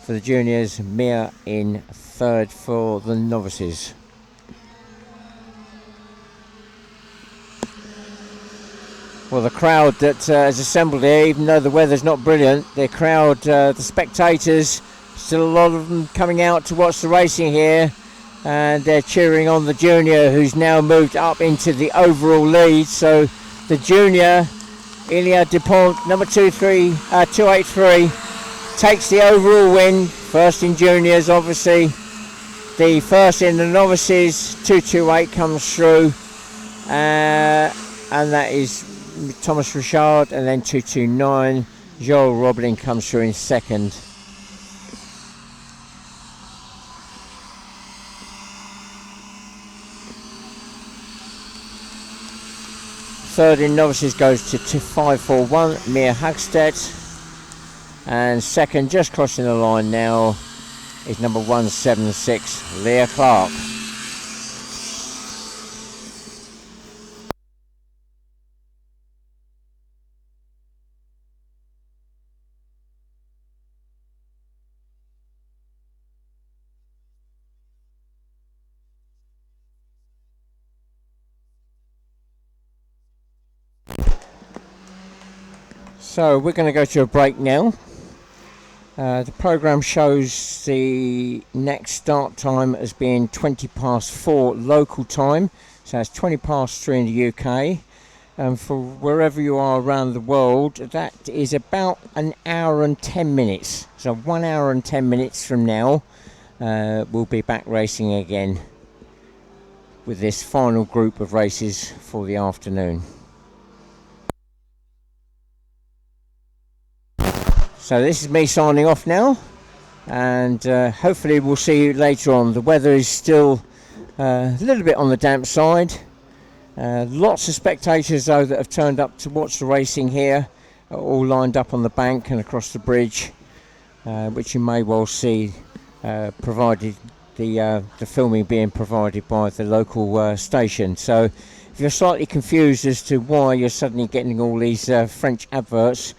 for the juniors, Mia in third for the novices. Well, the crowd that has assembled here, even though the weather's not brilliant, the crowd, the spectators, still a lot of them coming out to watch the racing here, and they're cheering on the junior, who's now moved up into the overall lead. So the junior, Ilya Dupont, number 283, takes the overall win. First in juniors, obviously. The first in the novices, 228 comes through, and that is Thomas Richard, and then 229 Joel Roblin comes through in second. Third in novices goes to 541 Mia Hagstedt, and second just crossing the line now is number 176 Leah Clark. So we're going to go to a break now. The programme shows the next start time as being 20 past 4 local time. So it's 20 past 3 in the UK. And for wherever you are around the world, that is about an hour and 10 minutes. So 1 hour and 10 minutes from now, we'll be back racing again with this final group of races for the afternoon. So this is me signing off now, and hopefully we'll see you later on. The weather is still a little bit on the damp side, Lots of spectators though that have turned up to watch the racing here, all lined up on the bank and across the bridge, which you may well see, provided the filming being provided by the local station. So if you're slightly confused as to why you're suddenly getting all these French adverts,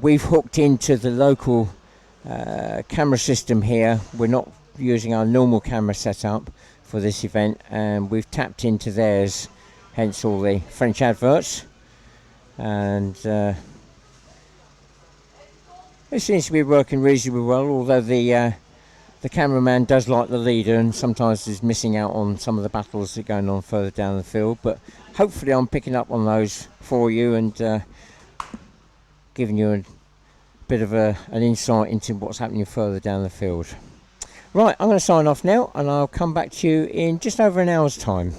we've hooked into the local camera system here. We're not using our normal camera setup for this event, and we've tapped into theirs, hence all the French adverts. And it seems to be working reasonably well, although the cameraman does like the leader and sometimes is missing out on some of the battles that are going on further down the field. But hopefully I'm picking up on those for you and giving you a bit of an insight into what's happening further down the field. Right, I'm going to sign off now, and I'll come back to you in just over an hour's time.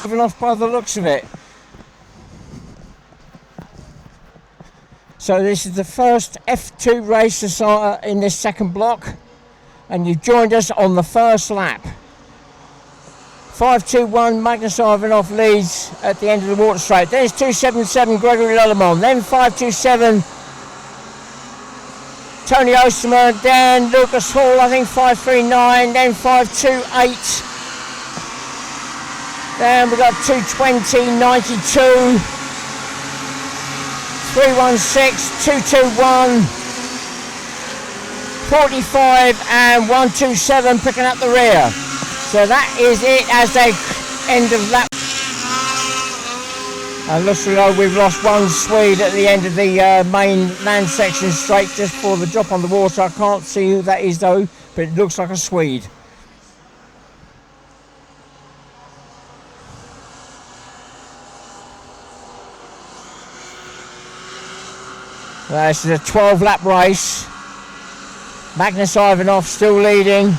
Moving off by the looks of it. So this is the first F2 race in this second block, and you've joined us on the first lap. 5-2-1, Magnus Ivanov leads at the end of the water straight. Then it's 2-7-7, Gregory Lullemont. Then 5-2-7, Tony Osterman. Then Lucas Hall, I think 5-3-9. Then 5-2-8. Then we've got 2-20, 92. 3-1-6, 2-2-1. 45 and 1-2-7 picking up the rear. So that is it as they end of lap. And looks like we've lost one Swede at the end of the main land section straight just for the drop on the water. I can't see who that is though, but it looks like a Swede. This is a 12 lap race. Magnus Ivanov still leading.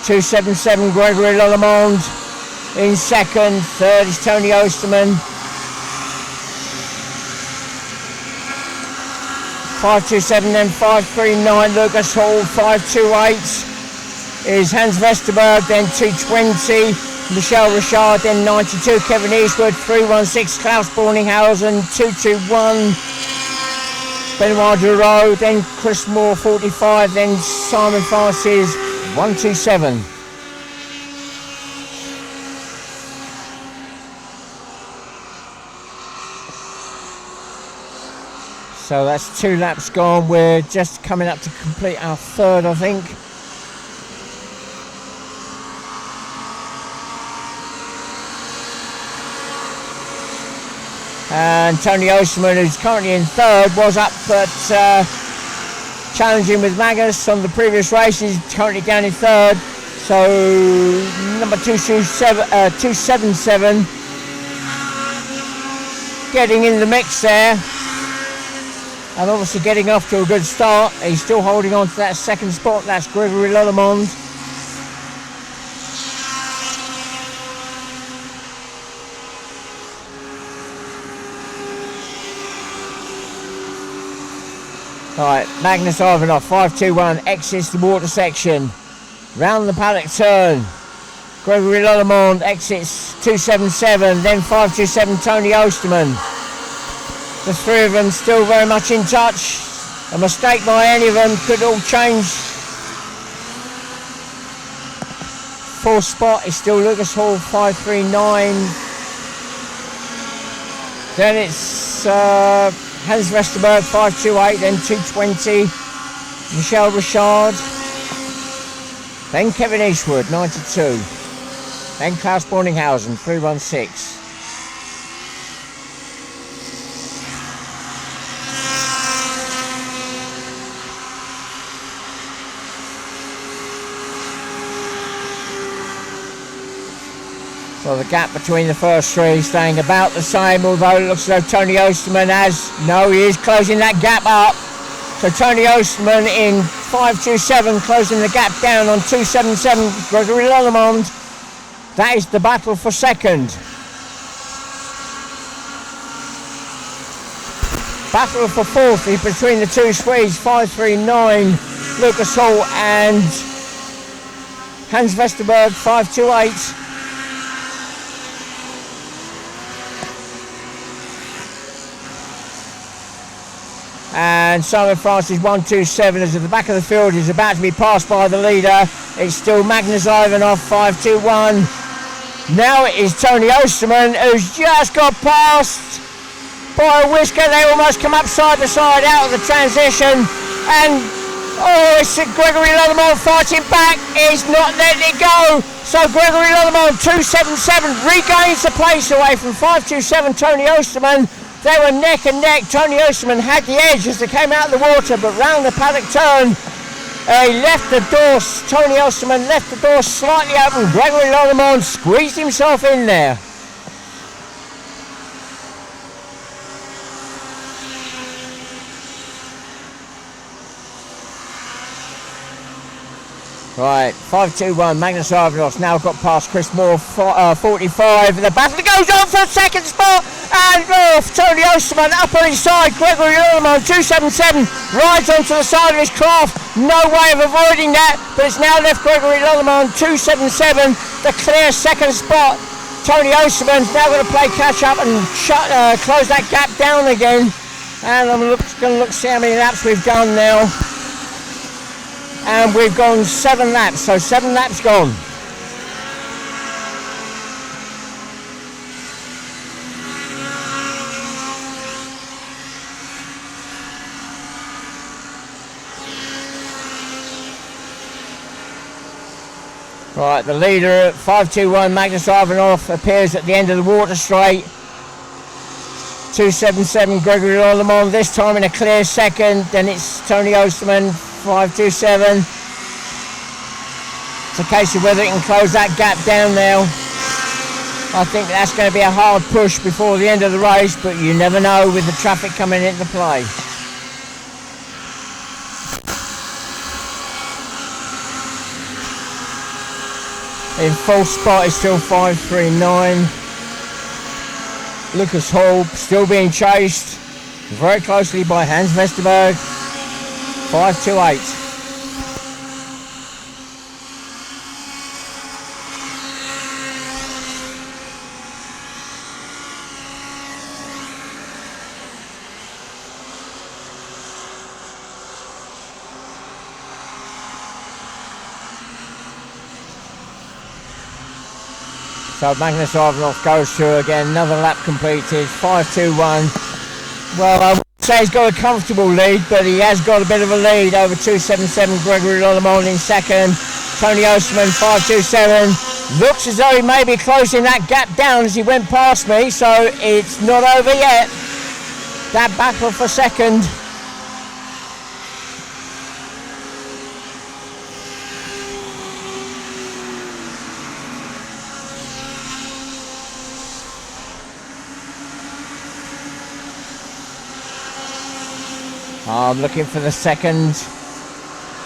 2-7-7 Gregory Lullemont in second. Third is Tony Osterman. 5-2-7, then 5-3-9 Lucas Hall. 5-2-8 is Hans Vesterberg. Then 2-20 Michel Richard. Then 92 Kevin Eastwood. 3-1-6 Klaus Borninghausen. 2-2-1 Benoit Giroux. Then Chris Moore 45. Then Simon Francis 1-2-7. So that's 2 laps gone. We're just coming up to complete our third, I think. And Tony Osterman, who's currently in third, was up at challenging with Magnus on the previous race. He's currently down in third. So number 277 getting in the mix there. And obviously getting off to a good start. He's still holding on to that second spot. That's Gregory Lullemont. Alright, Magnus Ivanov, 5-2-1, exits the water section. Round the paddock turn. Gregory Lullemont exits 2-7-7, then 5-2-7 Tony Osterman. The three of them still very much in touch. A mistake by any of them could all change. Fourth spot is still Lucas Hall, 5-3-9. Then it's Hans Vesterberg, 5-2-8, then 2-20 Michel Richard. Then Kevin Eastwood, 92. Then Klaus Borninghausen, 3-1-6. So the gap between the first three staying about the same, although it looks as though Tony Osterman he is closing that gap up. So Tony Osterman in 5-2-7 closing the gap down on 2-7-7 Gregory Lullemont. That is the battle for second. Battle for fourth is between the two Swedes, 5-3-9 Lucas Hall and Hans Vesterberg, 5-2-8. And Simon Francis 1-2-7 as at the back of the field is about to be passed by the leader. It's still Magnus Ivanov, 5-2-1. Now it is Tony Osterman who's just got passed by a whisker. They almost come up side to side out of the transition. And it's Gregory Lullemont fighting back. He's not letting it go. So Gregory Lullemont 2-7-7 regains the place away from 5-2-7 Tony Osterman. They were neck and neck. Tony Osterman had the edge as they came out of the water, but round the paddock turn, he left the door. Tony Osterman left the door slightly open. Gregory Lullemont squeezed himself in there. Right, 5-2-1, Magnus Ivanov's now got past Chris Moore, 45. The battle goes on for a second spot, and Tony Osterman up on his side. Gregory Lillemont, 277, rides onto the side of his craft. No way of avoiding that, but it's now left Gregory Lillemont, 277, the clear second spot. Tony Osterman's now going to play catch up and close that gap down again. And I'm going to look see how many laps we've done now. And we've gone 7 laps, so 7 laps gone. Right, the leader at 5-2-1, Magnus Ivanov, appears at the end of the water straight. 277, Gregory Lillemont, this time in a clear second. Then it's Tony Osterman, 5-2-7. It's a case of whether it can close that gap down now. I think that's going to be a hard push before the end of the race, but you never know with the traffic coming into play. In fourth spot is still 5-3-9. Lucas Hall still being chased very closely by Hans Vesterberg. 5-2-8. So Magnus Ivanov goes through again, another lap completed, 5-2-1. Well, I would say he's got a comfortable lead, but he has got a bit of a lead over 277 Gregory Lillemont in second. Tony Osterman, 5-2-7. Looks as though he may be closing that gap down as he went past me, so it's not over yet. That battle for second. I'm looking for the second.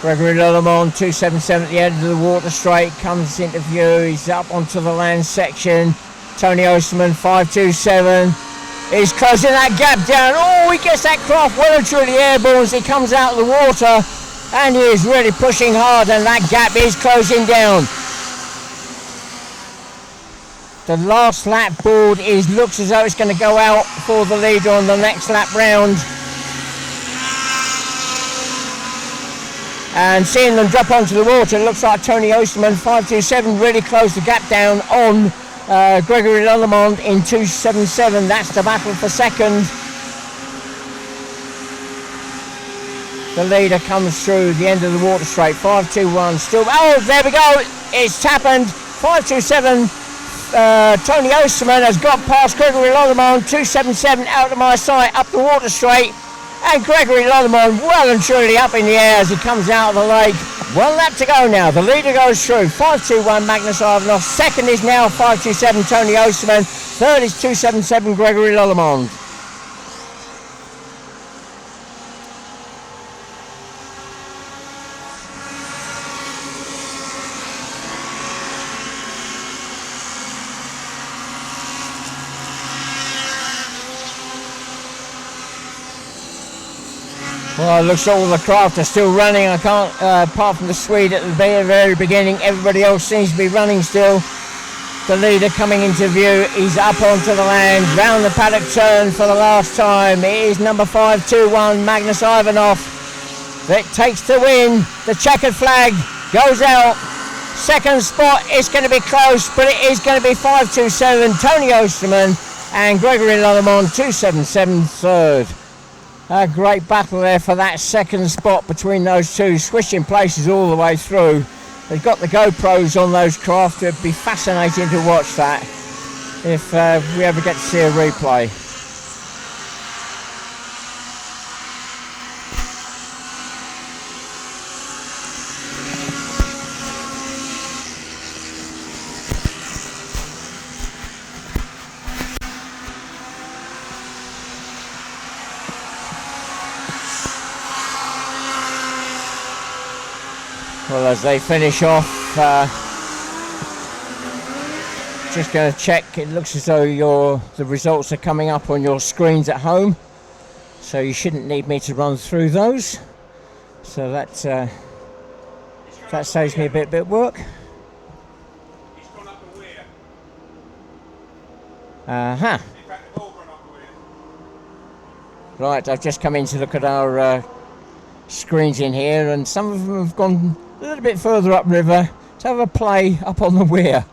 Gregory Lillemont, 277 at the end of the water straight, comes into view. He's up onto the land section. Tony Osterman, 5-2-7. He's closing that gap down. Oh, he gets that craft well and truly airborne as he comes out of the water. And he is really pushing hard, and that gap is closing down. The last lap board looks as though it's going to go out for the leader on the next lap round. And seeing them drop onto the water, it looks like Tony Osterman, 5-2-7, really closed the gap down on Gregory Lillemont in 277. That's the battle for second. The leader comes through the end of the water straight, 5-2-1. Still, oh, there we go. It's happened. 5-2-7. Tony Osterman has got past Gregory Lillemont, 277 out of my sight, up the water straight. And Gregory Lillemont well and truly up in the air as he comes out of the lake. 1 lap to go now. The leader goes through. 5-2-1 Magnus Ivanov. Second is now 5-2-7 Tony Osterman. Third is 277 Gregory Lillemont. Well, it looks like all the craft are still running. I can't, apart from the Swede at the very beginning, everybody else seems to be running still. The leader coming into view, he's up onto the land, round the paddock turn for the last time. It is number 5-2-1, Magnus Ivanov, that takes the win. The checkered flag goes out. Second spot, it's going to be close, but it is going to be 5-2-7, Tony Osterman, and Gregory Lillemont, 277 third. A great battle there for that second spot between those two, switching places all the way through. They've got the GoPros on those craft. It'd be fascinating to watch that if we ever get to see a replay. Well, as they finish off, just going to check. It looks as though the results are coming up on your screens at home, so you shouldn't need me to run through those. So that saves me a bit of work.
He's gone up the weir.
In
fact, they've all gone up the weir.
Right, I've just come in to look at our screens in here, and some of them have gone a little bit further upriver to have a play up on the weir.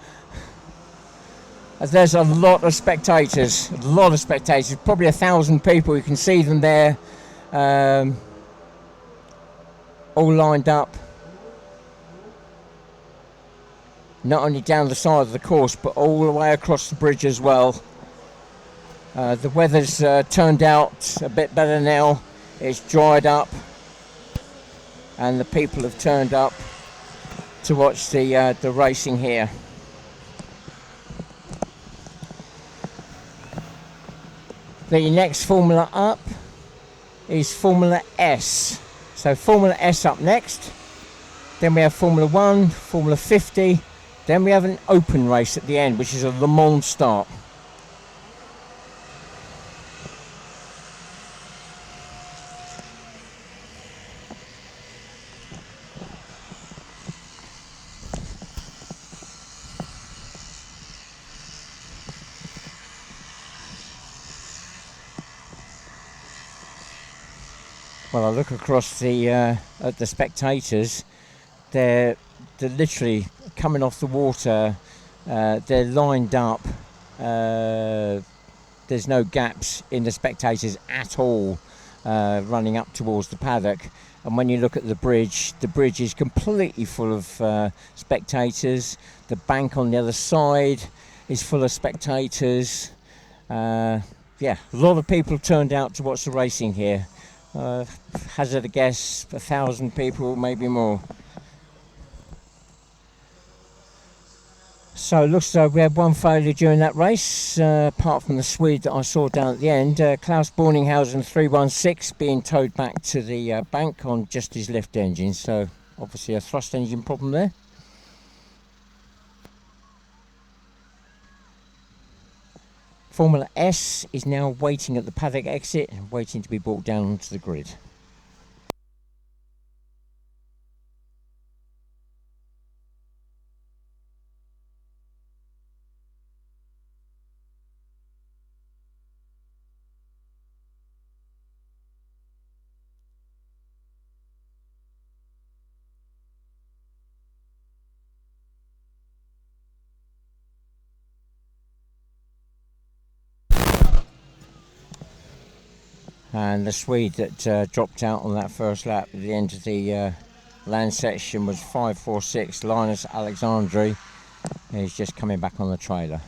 As there's a lot of spectators, probably 1,000 people. You can see them there, all lined up, not only down the side of the course but all the way across the bridge as well. The weather's turned out a bit better now. It's dried up and the people have turned up to watch the racing here. The next Formula up is Formula S. So Formula S up next. Then we have Formula 1, Formula 50. Then we have an open race at the end, which is a Le Mans start. Well, I look across at the spectators. They're literally coming off the water. They're lined up. There's no gaps in the spectators at all, running up towards the paddock. And when you look at the bridge is completely full of spectators. The bank on the other side is full of spectators. Yeah, a lot of people have turned out to watch the racing here. Hazard a guess, 1,000 people, maybe more. So it looks as though we had one failure during that race, apart from the Swede that I saw down at the end. Klaus Borninghausen 316 being towed back to the bank on just his lift engine, so obviously a thrust engine problem there. Formula S is now waiting at the paddock exit, waiting to be brought down onto the grid. And the Swede that dropped out on that first lap at the end of the land section was 546, Linus Alexandri. He's just coming back on the trailer.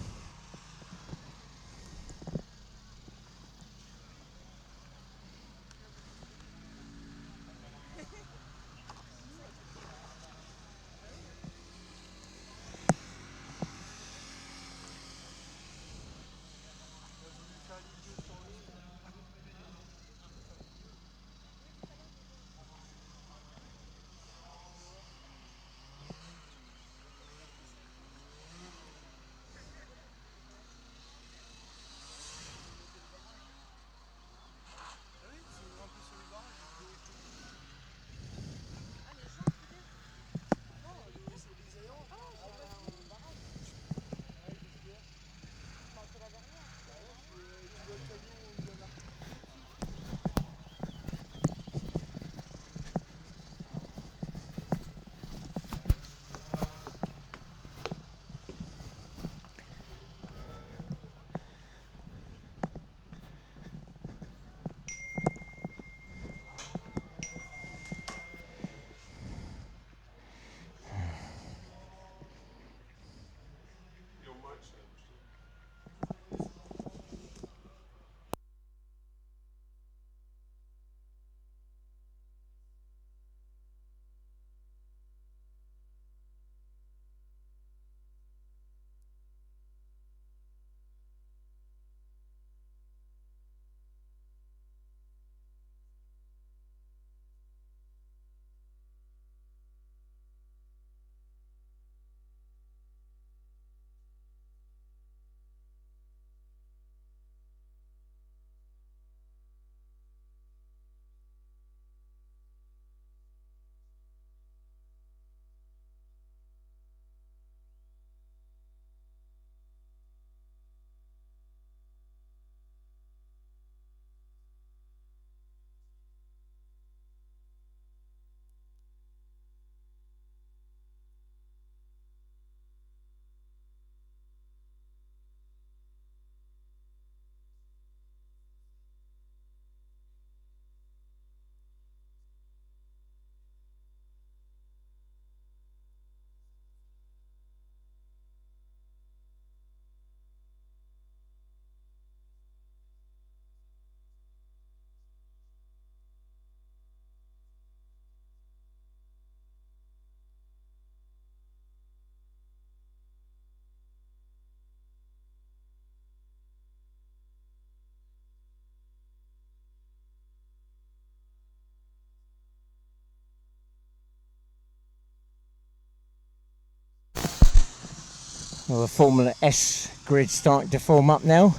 Well, the Formula S grid starting to form up now.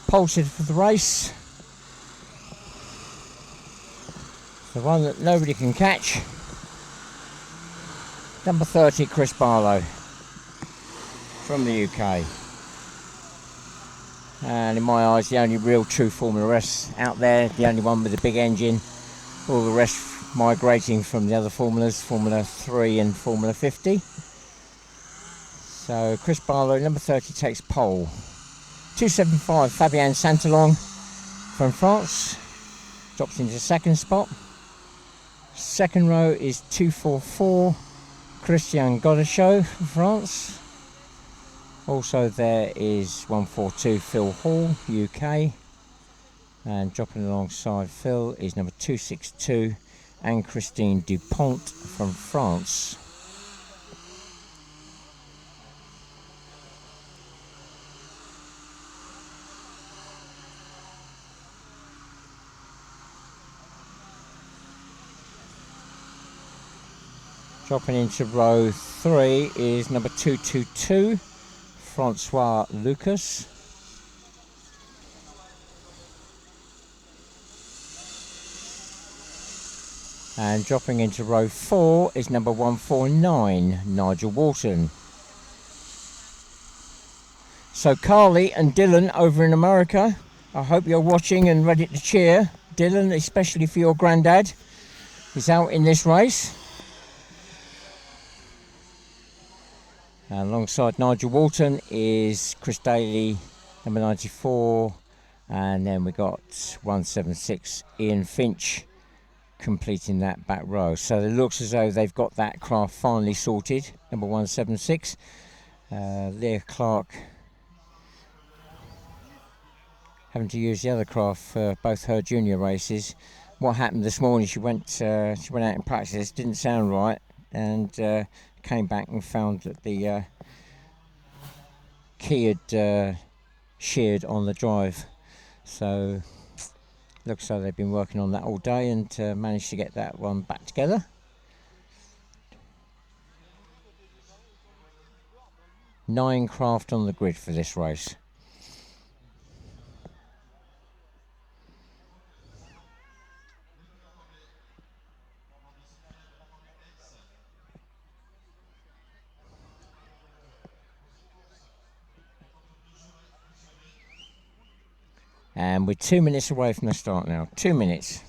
Pulsed for the race. The one that nobody can catch. Number 30, Chris Barlow from the UK. And in my eyes, the only real true Formula S out there, the only one with a big engine. All the rest migrating from the other formulas, Formula 3 and Formula 50. So Chris Barlow, number 30, takes pole. 275, Fabien Santalong from France, drops into second spot. Second row is 244, Christian Godechot from France. Also there is 142, Phil Hall, UK. And dropping alongside Phil is number 262, Anne-Christine Dupont from France. Dropping into row 3 is number 222, Francois Lucas. And dropping into row 4 is number 149, Nigel Walton. So Carly and Dylan over in America, I hope you're watching and ready to cheer. Dylan, especially for your granddad, is out in this race. And alongside Nigel Walton is Chris Daly, number 94. And then we got 176, Ian Finch, completing that back row. So it looks as though they've got that craft finally sorted, number 176. Leah Clark having to use the other craft for both her junior races. What happened this morning, she went out in practice, didn't sound right, and came back and found that the key had sheared on the drive. So looks like they've been working on that all day and managed to get that one back together. Nine craft on the grid for this race. And we're 2 minutes away from the start now. 2 minutes.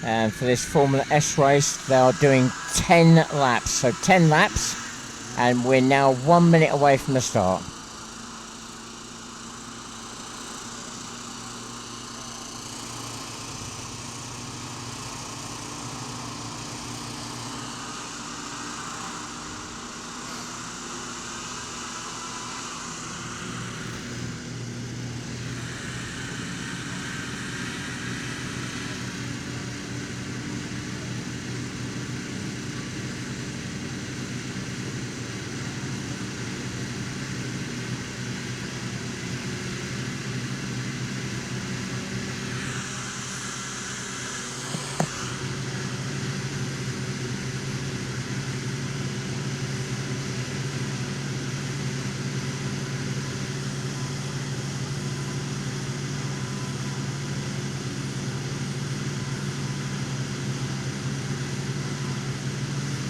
And for this Formula S race, they are doing 10 laps. So 10 laps, and we're now 1 minute away from the start.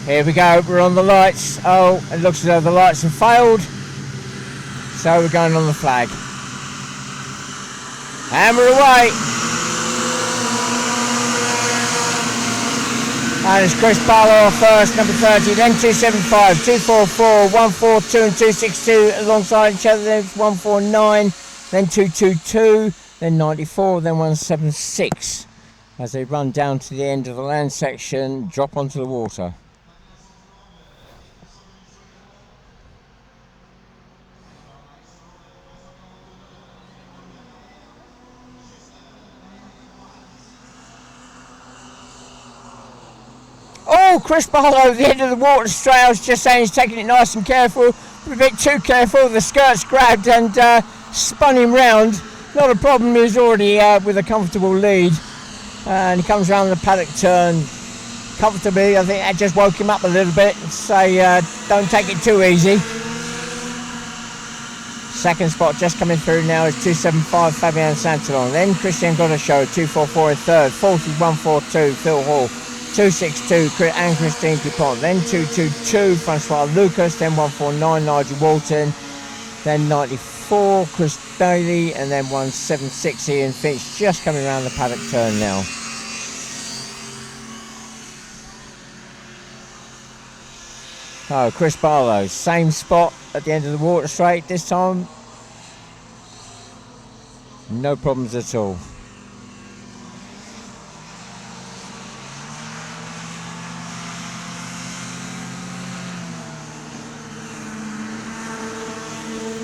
Here we go, we're on the lights. Oh, it looks as though the lights have failed. So we're going on the flag. Hammer away. And it's Chris Barlow first, number 30, then 275, 244, 142 and 262 alongside each other, then 149, then 222, then 94, then 176 as they run down to the end of the land section, drop onto the water. Oh, Chris Barlow at the end of the water straight. I was just saying he's taking it nice and careful, a bit too careful. The skirts grabbed and spun him round. Not a problem, he was already with a comfortable lead. And he comes around the paddock turn comfortably. I think that just woke him up a little bit. Say, don't take it too easy. Second spot just coming through now is 275 Fabian Santalon. Then Christian Godeshow, 244 in third. 4142 Phil Hall. 262 and Christine Dupont, then 222 Francois Lucas, then 149 Nigel Walton, then 94 Chris Daly, and then 176 Ian Finch, just coming around the paddock turn now. Oh, Chris Barlow, same spot at the end of the water straight this time. No problems at all.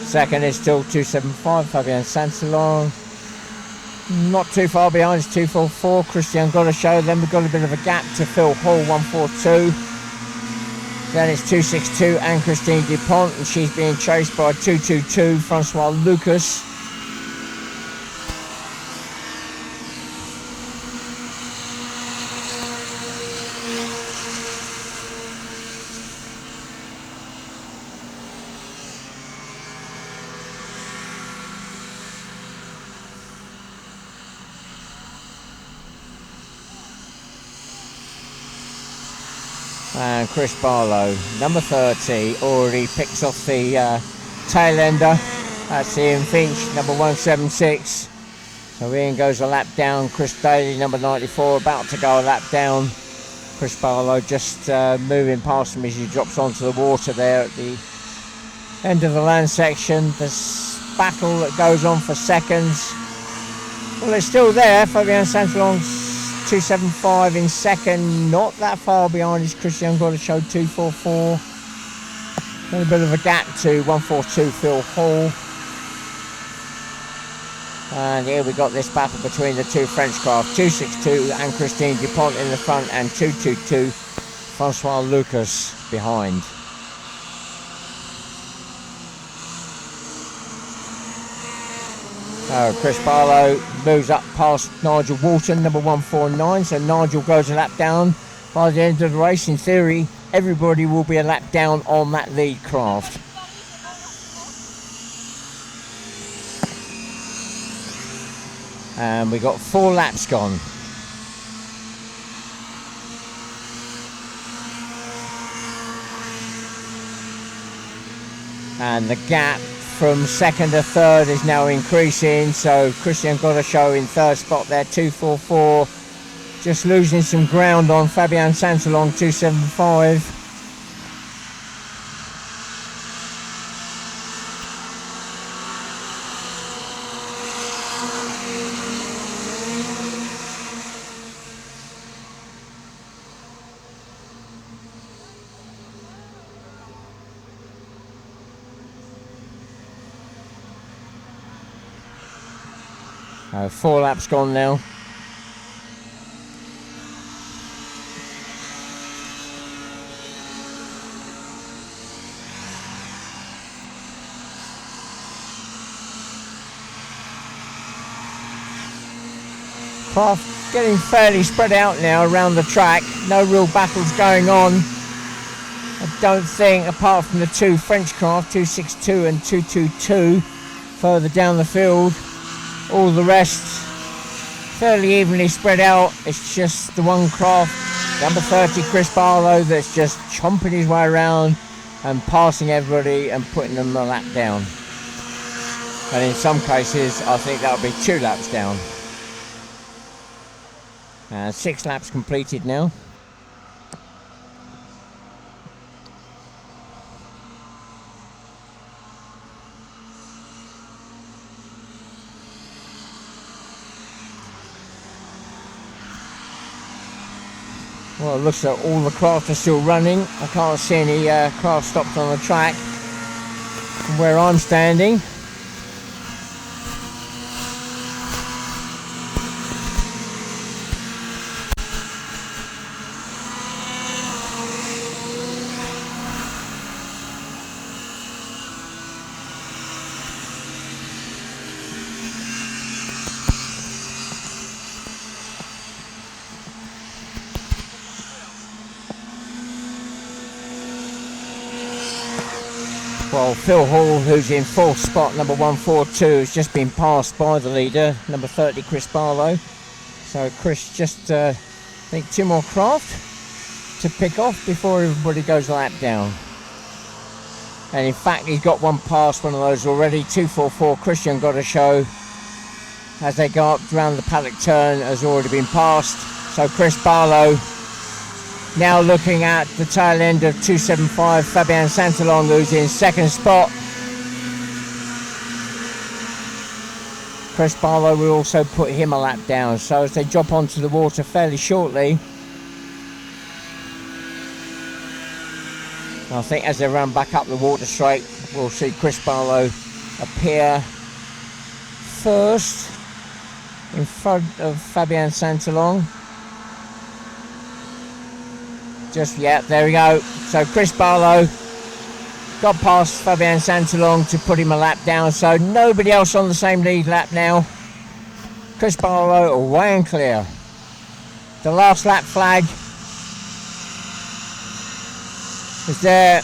Second is still 275 Fabian Sansalon. Not too far behind is 244 Christian Godeshow. Then we've got a bit of a gap to Phil Hall, 142. Then it's 262 and Christine Dupont, and she's being chased by 222 Francois Lucas. And Chris Barlow, number 30, already picks off the tail ender. That's Ian Finch, number 176. So Ian goes a lap down. Chris Daly, number 94, about to go a lap down. Chris Barlow just moving past him as he drops onto the water there at the end of the land section. This battle that goes on for seconds. Well, it's still there. Fabian Santalon's 275 in second, not that far behind is Christian Godeshow, 244. Then a bit of a gap to 142 Phil Hall. And here we got this battle between the two French craft, 262 and Christine Dupont in the front, and 222 Francois Lucas behind. Chris Barlow moves up past Nigel Walton, number 149, so Nigel goes a lap down. By the end of the race, in theory, everybody will be a lap down on that lead craft. And we got 4 laps gone. And the gap from second to third is now increasing, so Christian Godeshow in third spot there, 244, just losing some ground on Fabian Santalon, 275. Oh, 4 laps gone now. Craft getting fairly spread out now around the track. No real battles going on. I don't think, apart from the 2 French craft, 262 and 222, further down the field. All the rest fairly evenly spread out. It's just the one craft Number 30, Chris Barlow, that's just chomping his way around and passing everybody and putting them a lap down. And in some cases, I think that'll be 2 laps down. 6 laps completed now. Well, it looks like all the craft are still running. I can't see any craft stopped on the track from where I'm standing. Well, Phil Hall, who's in 4th spot, number 142, has just been passed by the leader, number 30, Chris Barlow. So Chris just, I think, 2 more craft to pick off before everybody goes a lap down. And in fact, he's got one past one of those already. 244, Christian got a show. As they go up around the paddock turn, has already been passed. So Chris Barlow now looking at the tail end of 275, Fabian Santalong, who's in 2nd spot. Chris Barlow will also put him a lap down. So as they drop onto the water fairly shortly, I think as they run back up the water straight, we'll see Chris Barlow appear first in front of Fabian Santalong. Just, yeah, there we go. So Chris Barlow got past Fabian Santalong to put him a lap down. So nobody else on the same lead lap now. Chris Barlow away and clear. The last lap flag is there.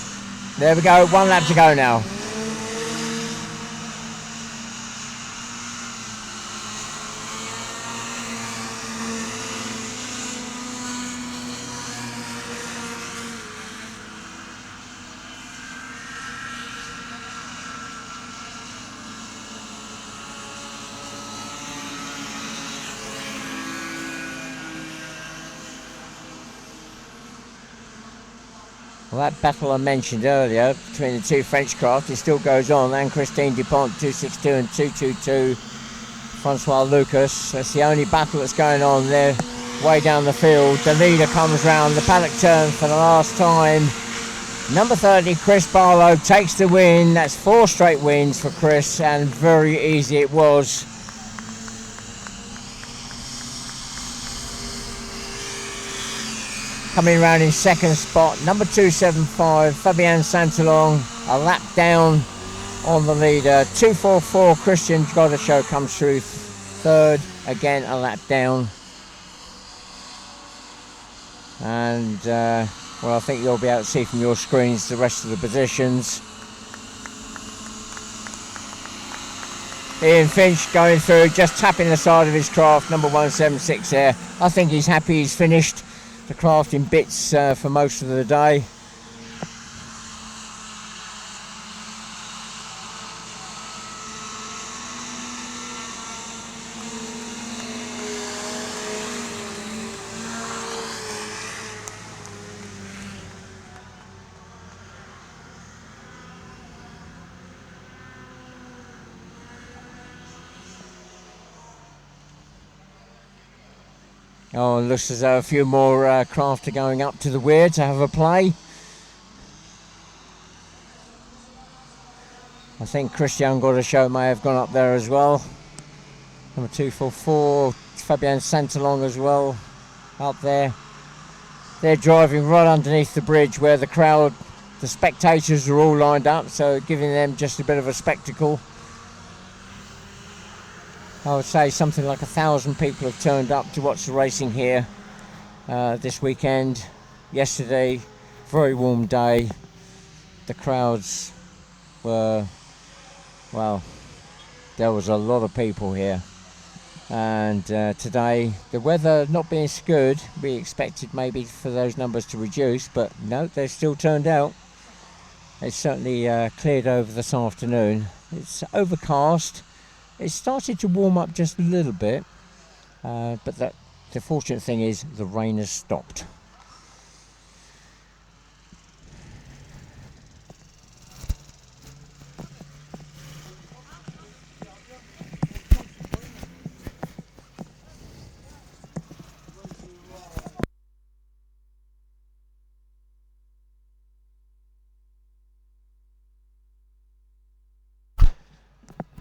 There we go. 1 lap to go now. Well, that battle I mentioned earlier between the 2 French craft, it still goes on. And Christine Dupont, 262 and 222. Francois Lucas, that's the only battle that's going on there way down the field. The leader comes round the paddock turn for the last time. Number 30, Chris Barlow, takes the win. That's 4 straight wins for Chris, and very easy it was. Coming around in 2nd spot, number 275, Fabian Santalong, a lap down on the leader. 244, Christian Godeshow comes through 3rd, again a lap down. And, well, I think you'll be able to see from your screens the rest of the positions. Ian Finch going through, just tapping the side of his craft, number 176 there. I think he's happy he's finished the craft in bits for most of the day. Oh, it looks as though a few more craft are going up to the weir to have a play. I think Christian Godeshow may have gone up there as well. Number 244, Fabian Santalong as well, up there. They're driving right underneath the bridge where the crowd, the spectators are all lined up, so giving them just a bit of a spectacle. I would say something like 1,000 people have turned up to watch the racing here this weekend. Yesterday, very warm day. The crowds were, well, there was a lot of people here. And today, the weather not being so good, we expected maybe for those numbers to reduce, but no, they've still turned out. It's certainly cleared over this afternoon. It's overcast. It started to warm up just a little bit, but the fortunate thing is the rain has stopped.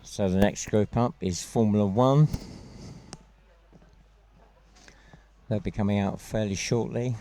So the next group up is Formula One. They'll be coming out fairly shortly.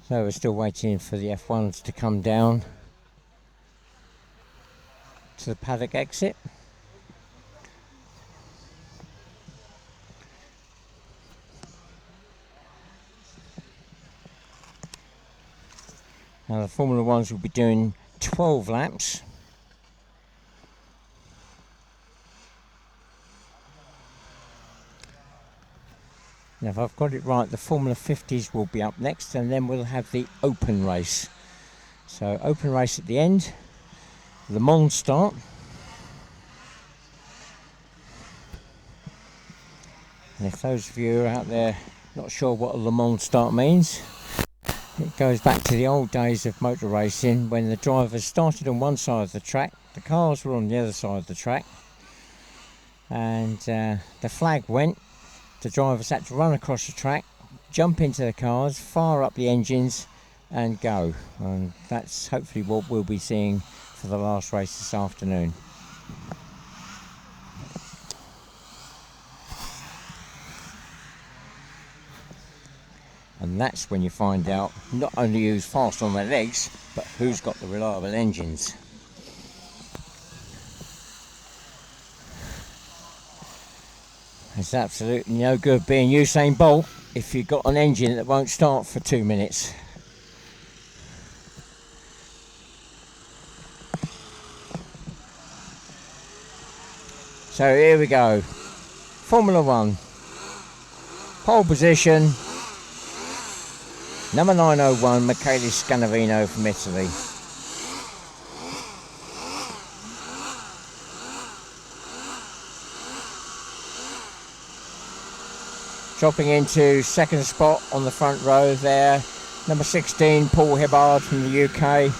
So we're still waiting for the F1s to come down to the paddock exit. Now the Formula Ones will be doing 12 laps. Now if I've got it right, the Formula 50s will be up next, and then we'll have the open race. So open race at the end, Le Mans start. And if those of you out there not sure what a Le Mans start means, it goes back to the old days of motor racing when the drivers started on one side of the track, the cars were on the other side of the track, and the flag went. The drivers had to run across the track, jump into the cars, fire up the engines and go. And that's hopefully what we'll be seeing for the last race this afternoon. And that's when you find out not only who's fast on their legs, but who's got the reliable engines. It's absolutely no good being Usain Bolt if you've got an engine that won't start for 2 minutes. So here we go. Formula One. Pole position. Number 901, Michele Scanavino from Italy. Dropping into second spot on the front row there, number 16, Paul Hibbard from the UK.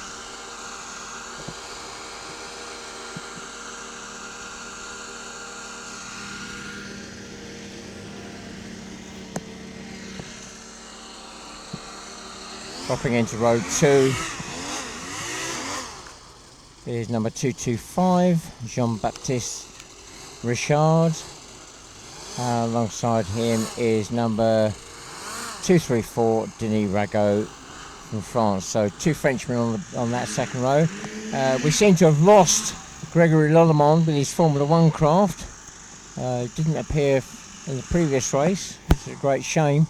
Dropping into row 2 is number 225, Jean-Baptiste Richard. Alongside him is number 234, Denis Rago from France. So 2 Frenchmen on that second row. We seem to have lost Gregory Lollemond with his Formula One craft. Didn't appear in the previous race. It's a great shame.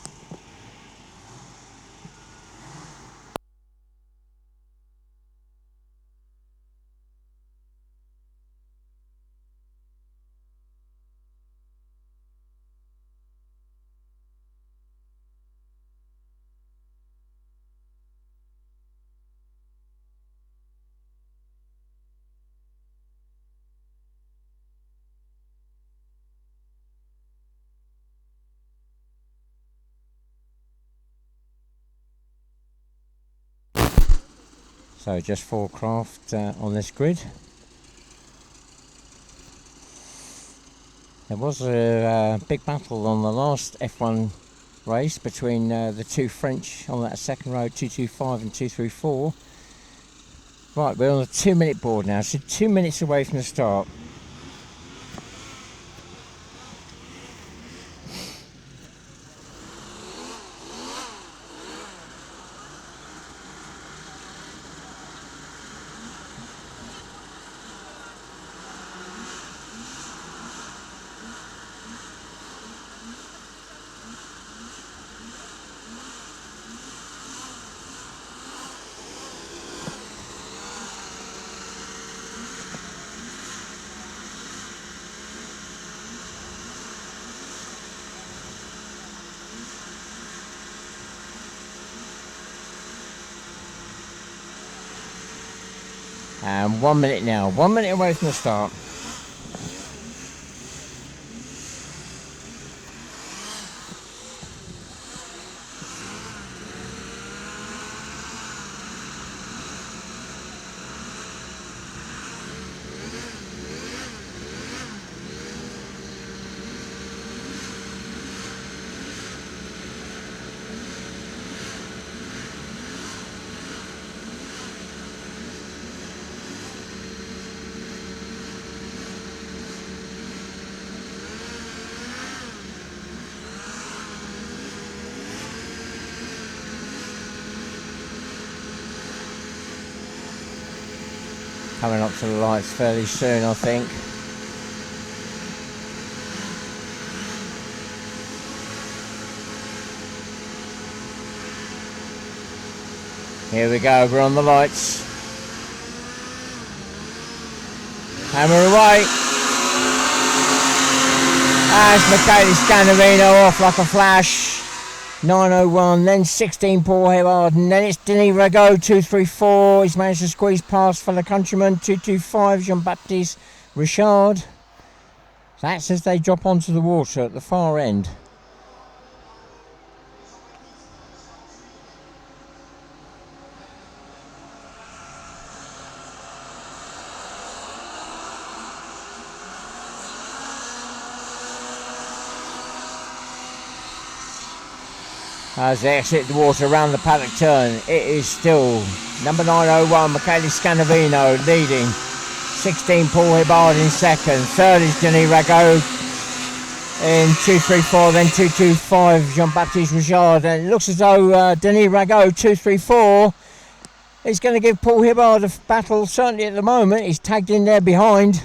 So just 4 craft on this grid. There was a big battle on the last F1 race between the two French on that second row, 225 and 234. Right, we're on the 2-minute board now, so 2 minutes away from the start. And 1 minute now, 1 minute away from the start. Coming up to the lights fairly soon, I think. Here we go, we're on the lights. Hammer away. As Michele Scanavino off like a flash. 9:01, then 16 Paul Hillard, and then it's Denis Rago, 234. He's managed to squeeze past for the countryman, 225 Jean-Baptiste Richard. That's as they drop onto the water at the far end. As they exit the water around the paddock turn, it is still number 901 Michele Scanavino leading, 16 Paul Hibbard in second, third is Denis Rago in 234, then 225 Jean-Baptiste Richard, and it looks as though Denis Rago 234 is going to give Paul Hibbard a battle, certainly at the moment. He's tagged in there behind.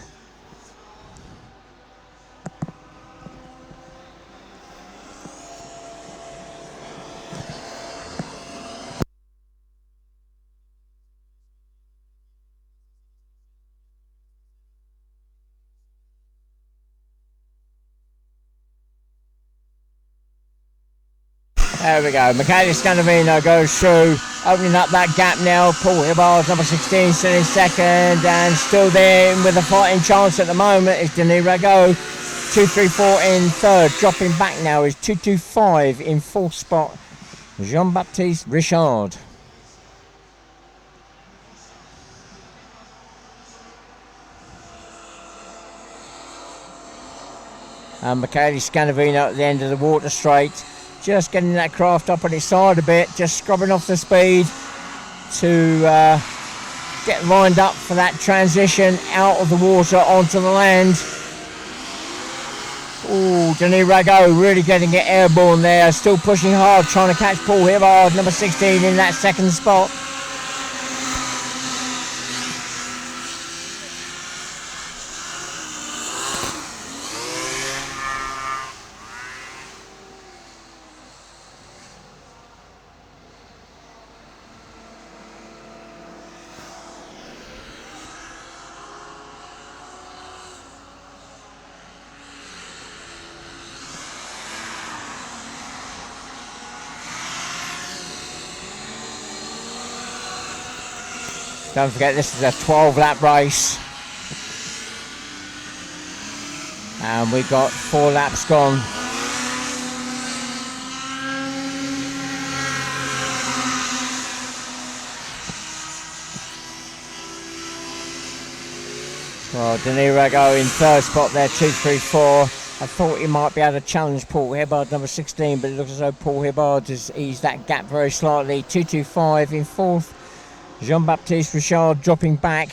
There we go, Michele Scanavino goes through, opening up that gap now. Paul Hibbard, number 16, still in second, and still there with a fighting chance at the moment is Denis Rago. 234 in third, dropping back now is 225 in fourth spot, Jean-Baptiste Richard. And Michele Scanavino at the end of the water straight, just getting that craft up on its side a bit, just scrubbing off the speed to get lined up for that transition out of the water onto the land. Oh, Denis Rago really getting it airborne there, still pushing hard, trying to catch Paul Hibbard, number 16 in that second spot. Don't forget, this is a 12-lap race, and we've got 4 laps gone. Well, Denis Rago in third spot there, 2-3-4. I thought he might be able to challenge Paul Hibbard, number 16, but it looks as though Paul Hibbard has eased that gap very slightly. 2-2-5 in fourth. Jean-Baptiste Richard dropping back.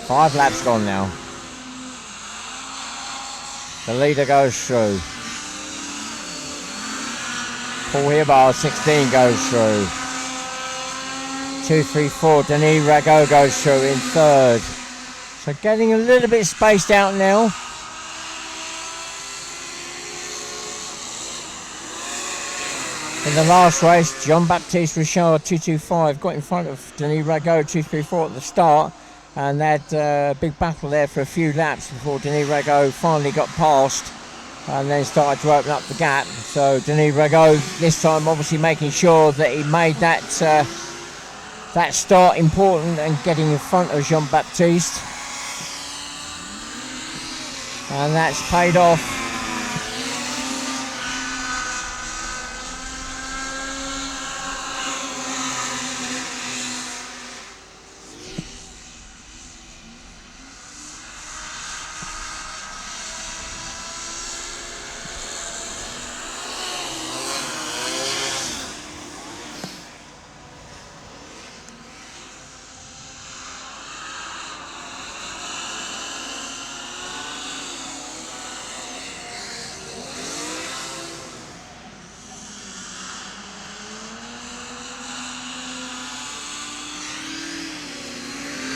Five laps gone now. The leader goes through. Paul Hibbard, 16, goes through. 2-3-4, Denis Rago goes through in third. So getting a little bit spaced out now. In the last race, Jean-Baptiste Richard, 2-2-5, got in front of Denis Rago, 2-3-4 at the start. And they had a big battle there for a few laps before Denis Rago finally got past and then started to open up the gap. So Denis Rago this time obviously making sure that he made that that start important and getting in front of Jean-Baptiste. And that's paid off.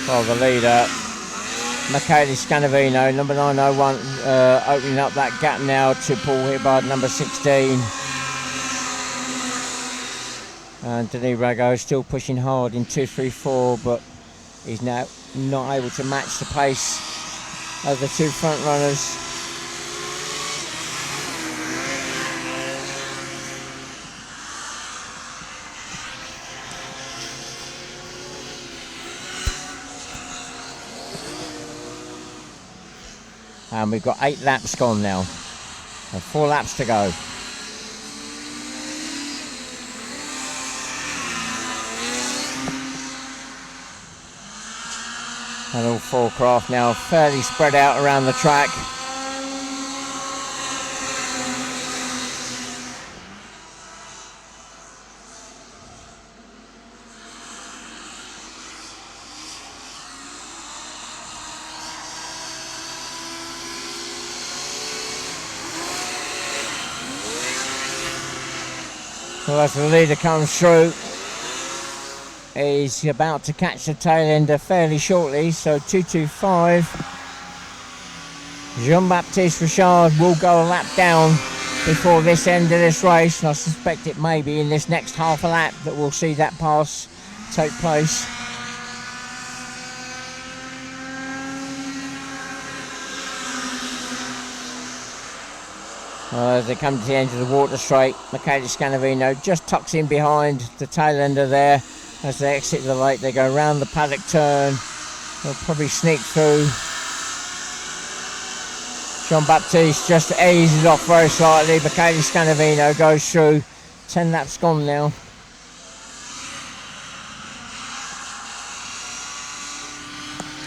Well, the leader, Michele Scanavino, number 901, opening up that gap now to Paul Hibbard, number 16. And Denis Rago still pushing hard in 2-3-4, but he's now not able to match the pace of the two front runners. And we've got 8 laps gone now, and 4 laps to go. And all 4 craft now fairly spread out around the track. Well, as the leader comes through, he's about to catch the tail ender fairly shortly, so 2-2-5. Jean-Baptiste Richard will go a lap down before this end of this race, and I suspect it may be in this next half a lap that we'll see that pass take place. As they come to the end of the water straight, Michele Scanavino just tucks in behind the tail ender there. As they exit the lake, they go around the paddock turn. They'll probably sneak through. Jean-Baptiste just eases off very slightly. Michele Scanavino goes through. 10 laps gone now.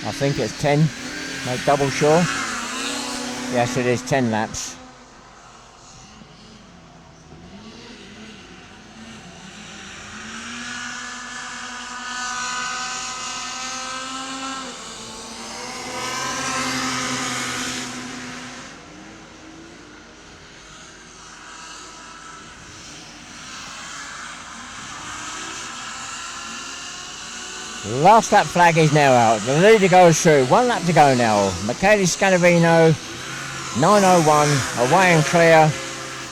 I think it's 10. Make double sure. Yes, it is 10 laps. Last lap flag is now out. The leader goes through. 1 lap to go now. Michele Scanavino, 901, away and clear.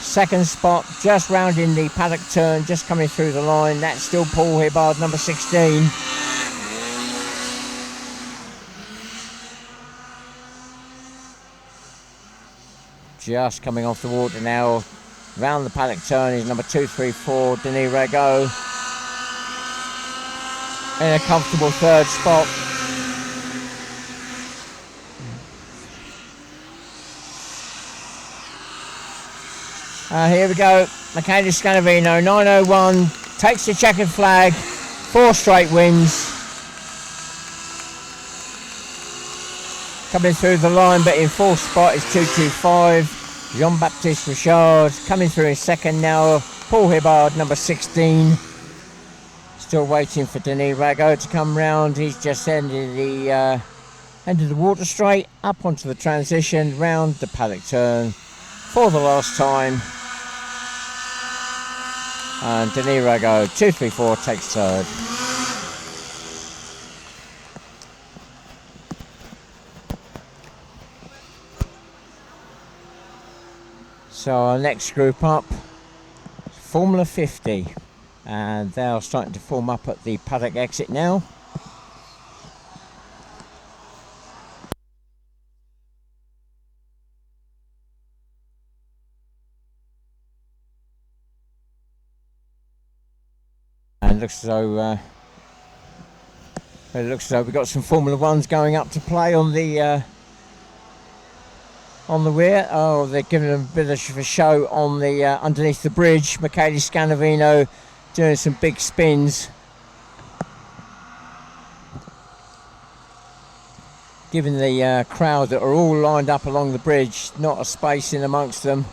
Second spot, just rounding the paddock turn, just coming through the line. That's still Paul Hibbard, number 16. Just coming off the water now. Round the paddock turn is number 234, Denis Rago. In a comfortable third spot. Here we go. Michele Scanavino, 901, takes the checkered flag, 4 straight wins. Coming through the line, but in 4th spot is 225. Jean-Baptiste Richard coming through in 2nd now. Paul Hibbard, number 16. Still waiting for Denis Rago to come round. He's just ended the water straight, up onto the transition, round the paddock turn for the last time. And Denis Rago, 234, takes 3rd. So our next group up, Formula 50, and they are starting to form up at the paddock exit now. And looks as though we've got some Formula 1s going up to play on the rear. Oh, they're giving them a bit of a show on the underneath the bridge. Michele Scanavino doing some big spins, giving the crowd that are all lined up along the bridge not a space in amongst them.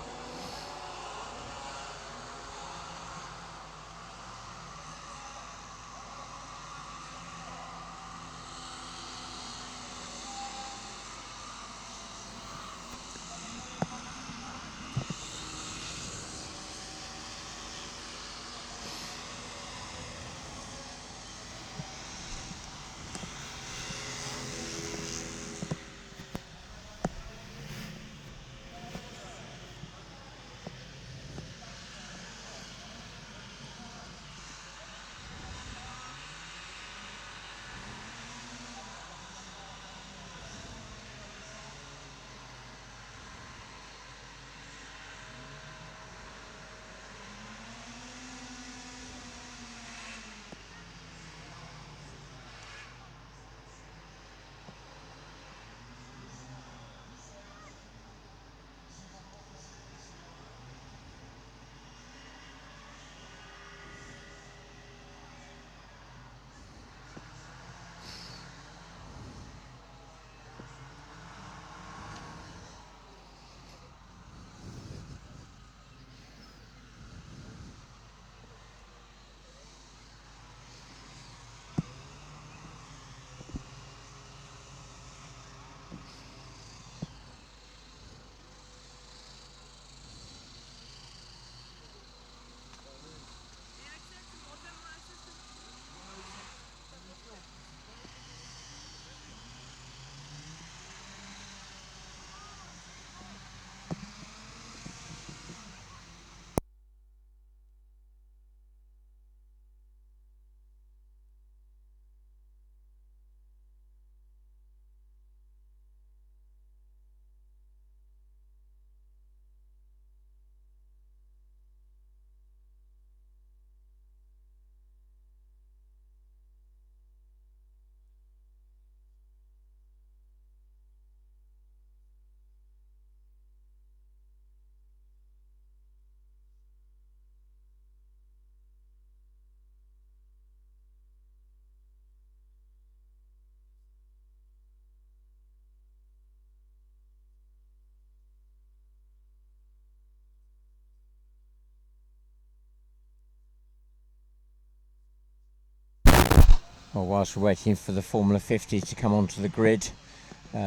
Well, whilst we're waiting for the Formula 50 to come onto the grid,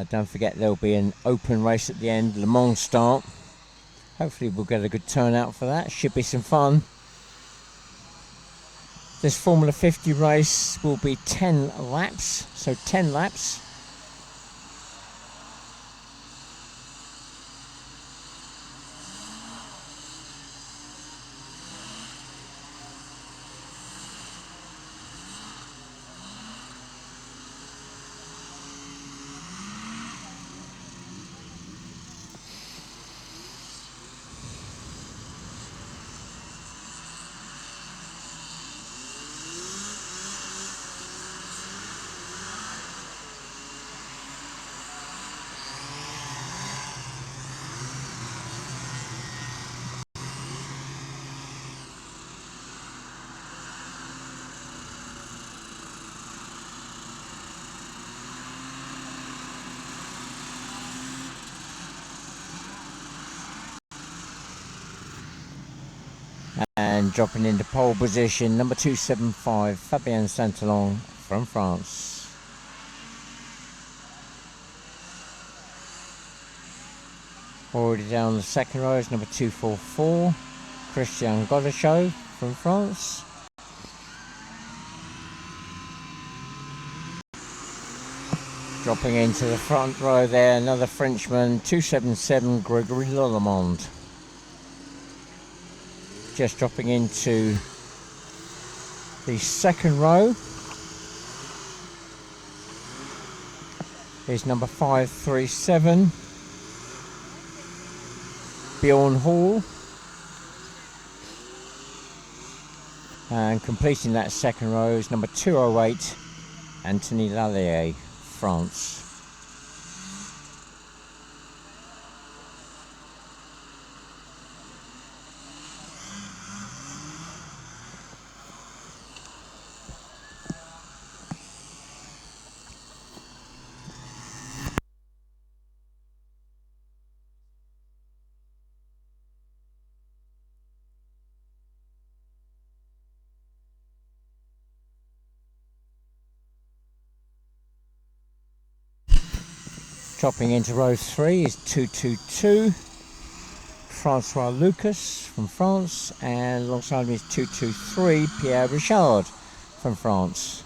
don't forget there'll be an open race at the end, Le Mans start. Hopefully we'll get a good turnout for that. Should be some fun. This Formula 50 race will be 10 laps, so 10 laps. And dropping into pole position, number 275, Fabien Santalon from France. Already down the second row is number 244, Christian Godechot from France. Dropping into the front row there, another Frenchman, 277, Gregory Lollemond. Just dropping into the second row is number 537, Bjorn Hall. And completing that second row is number 208, Anthony Lallier, France. Dropping into row 3 is 222, Francois Lucas from France, and alongside him is 223, Pierre Richard from France.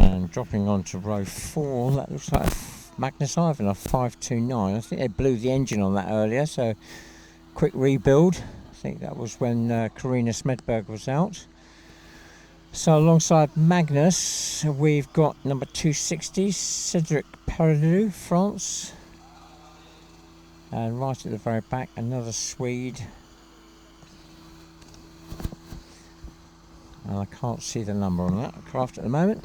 And dropping onto row 4, that looks like Magnus Ivanov 529. I think they blew the engine on that earlier, so quick rebuild. I think that was when Karina Smedberg was out. So alongside Magnus, we've got number 260, Cedric Peridou, France. And right at the very back, another Swede. And I can't see the number on that craft at the moment.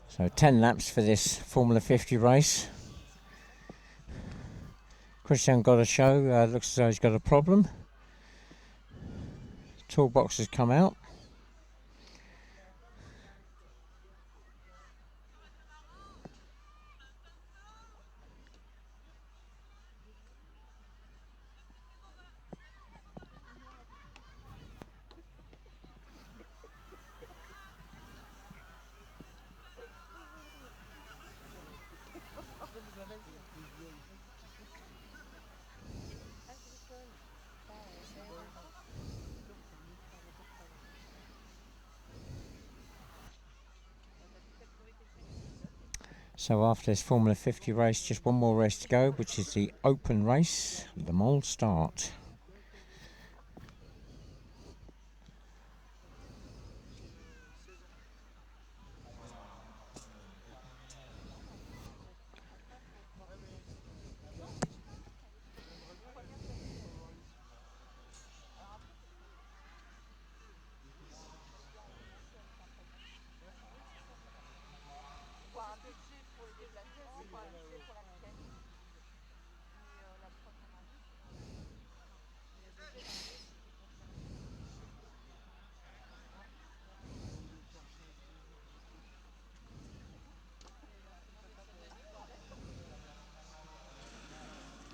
So 10 laps for this Formula 50 race. Christian Godechot looks as though he's got a problem. Toolbox has come out. So after this Formula 50 race, just one more race to go, which is the open race, Le Mans Start.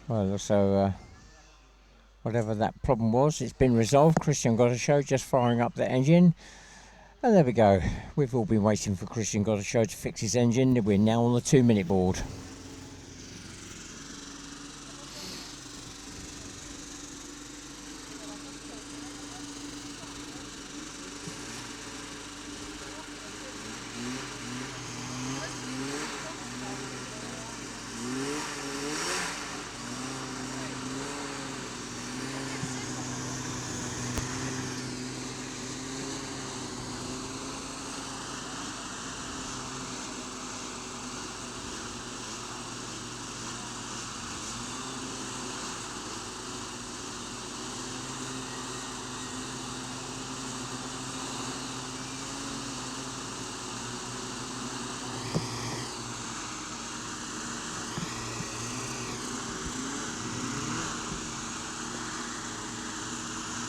Well, so whatever that problem was, it's been resolved. Christian Godechot just firing up the engine. And there we go. We've all been waiting for Christian Godechot to fix his engine. We're now on the 2-minute board.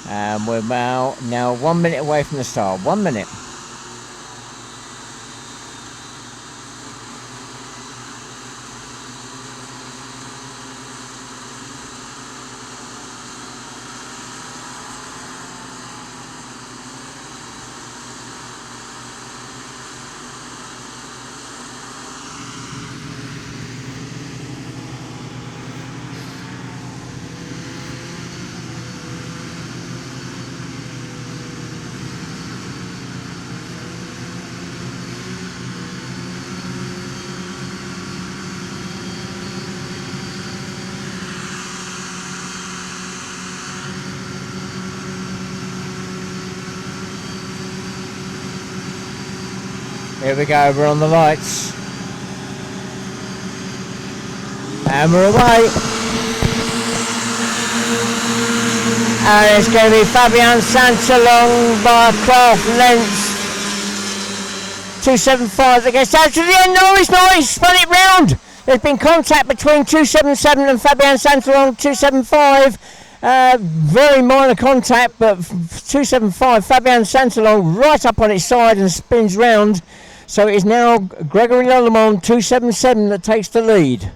And we're now 1 minute away from the start. 1 minute. Here we go, we're on the lights. And we're away. And it's going to be Fabian Santalong by a craft length. 275 that gets down to the end. No, it's not, he's spun it round. There's been contact between 277 and Fabian Santalong 275. Very minor contact, but 275, Fabian Santalong right up on its side and spins round. So it is now Gregory Lollemont 277 that takes the lead.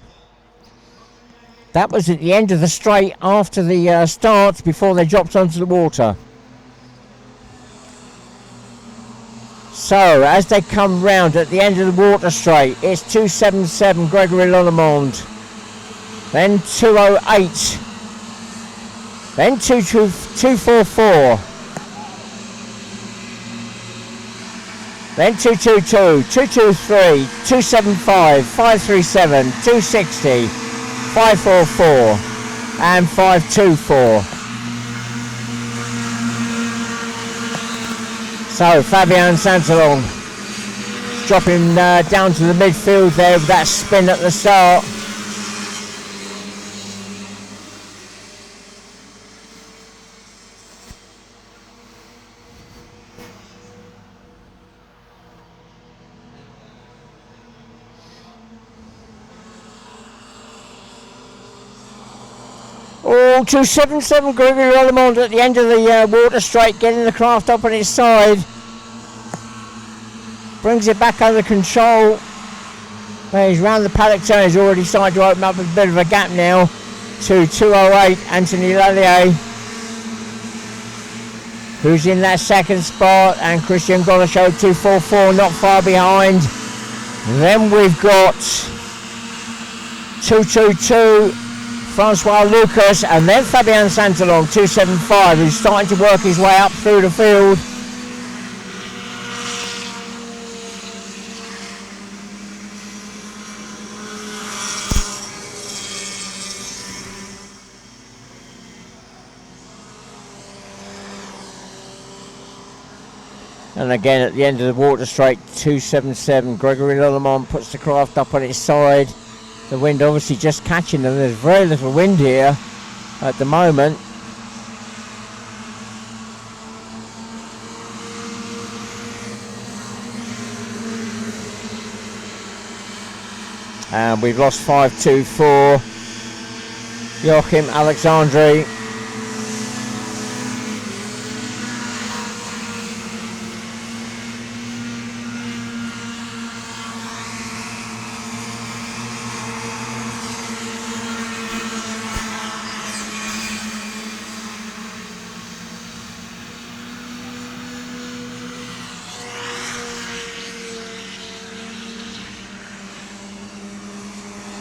That was at the end of the straight after the start before they dropped onto the water. So as they come round at the end of the water straight, it's 277 Gregory Lollemont, then 208, then 244, then 222, 223, 275, 537, 260, 544 and 524. So Fabian Santalong dropping down to the midfield there with that spin at the start. Oh, 277 Gregory Lollemont at the end of the water straight, getting the craft up on its side. Brings it back under control. Well, he's round the paddock turn, he's already started to open up a bit of a gap now to 208 Anthony Lallier, who's in that second spot, and Christian Golashow 244 not far behind. Then we've got 222 Francois Lucas, and then Fabian Santalong 275, who's starting to work his way up through the field. And again at the end of the water straight, 277 Gregory Lollemont puts the craft up on its side. The wind obviously just catching them. There's very little wind here at the moment. And we've lost 524 Joachim Alexandri.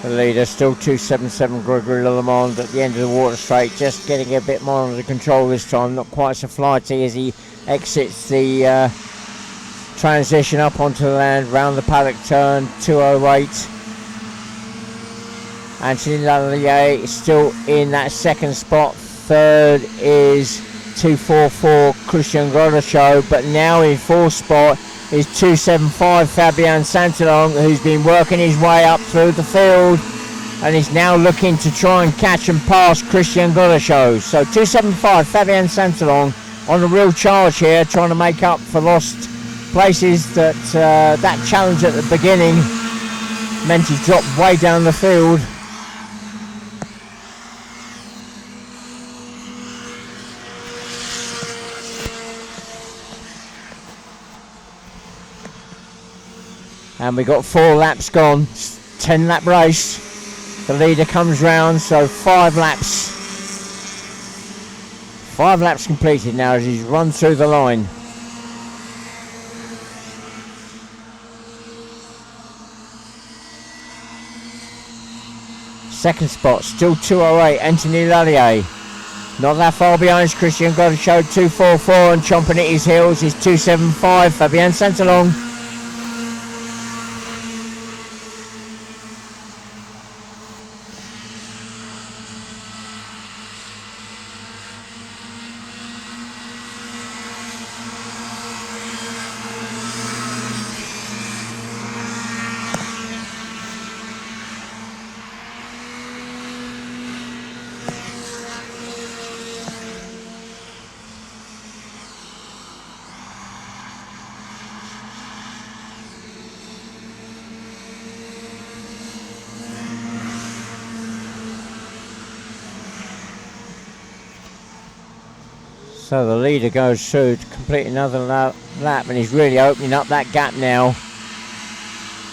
The leader still 277 Gregory Lollemont at the end of the water straight, just getting a bit more under control this time, not quite so flighty as he exits the transition up onto the land, round the paddock turn, 208. Anthony Lallier is still in that second spot. Third is 244 Christian Golashow, but now in fourth spot is 275 Fabian Santalong, who's been working his way up through the field and is now looking to try and catch and pass Christian Golashow. So 275 Fabian Santalong on a real charge here, trying to make up for lost places that that challenge at the beginning meant he dropped way down the field. And we got 4 laps gone. 10 lap race. The leader comes round, so 5 laps. 5 laps completed now as he's run through the line. Second spot, still 2:08, Anthony Lallier. Not that far behind Christian Goddeau, 2:44, and chomping at his heels is 2:75, Fabien Santalong. So the leader goes through to complete another lap, and he's really opening up that gap now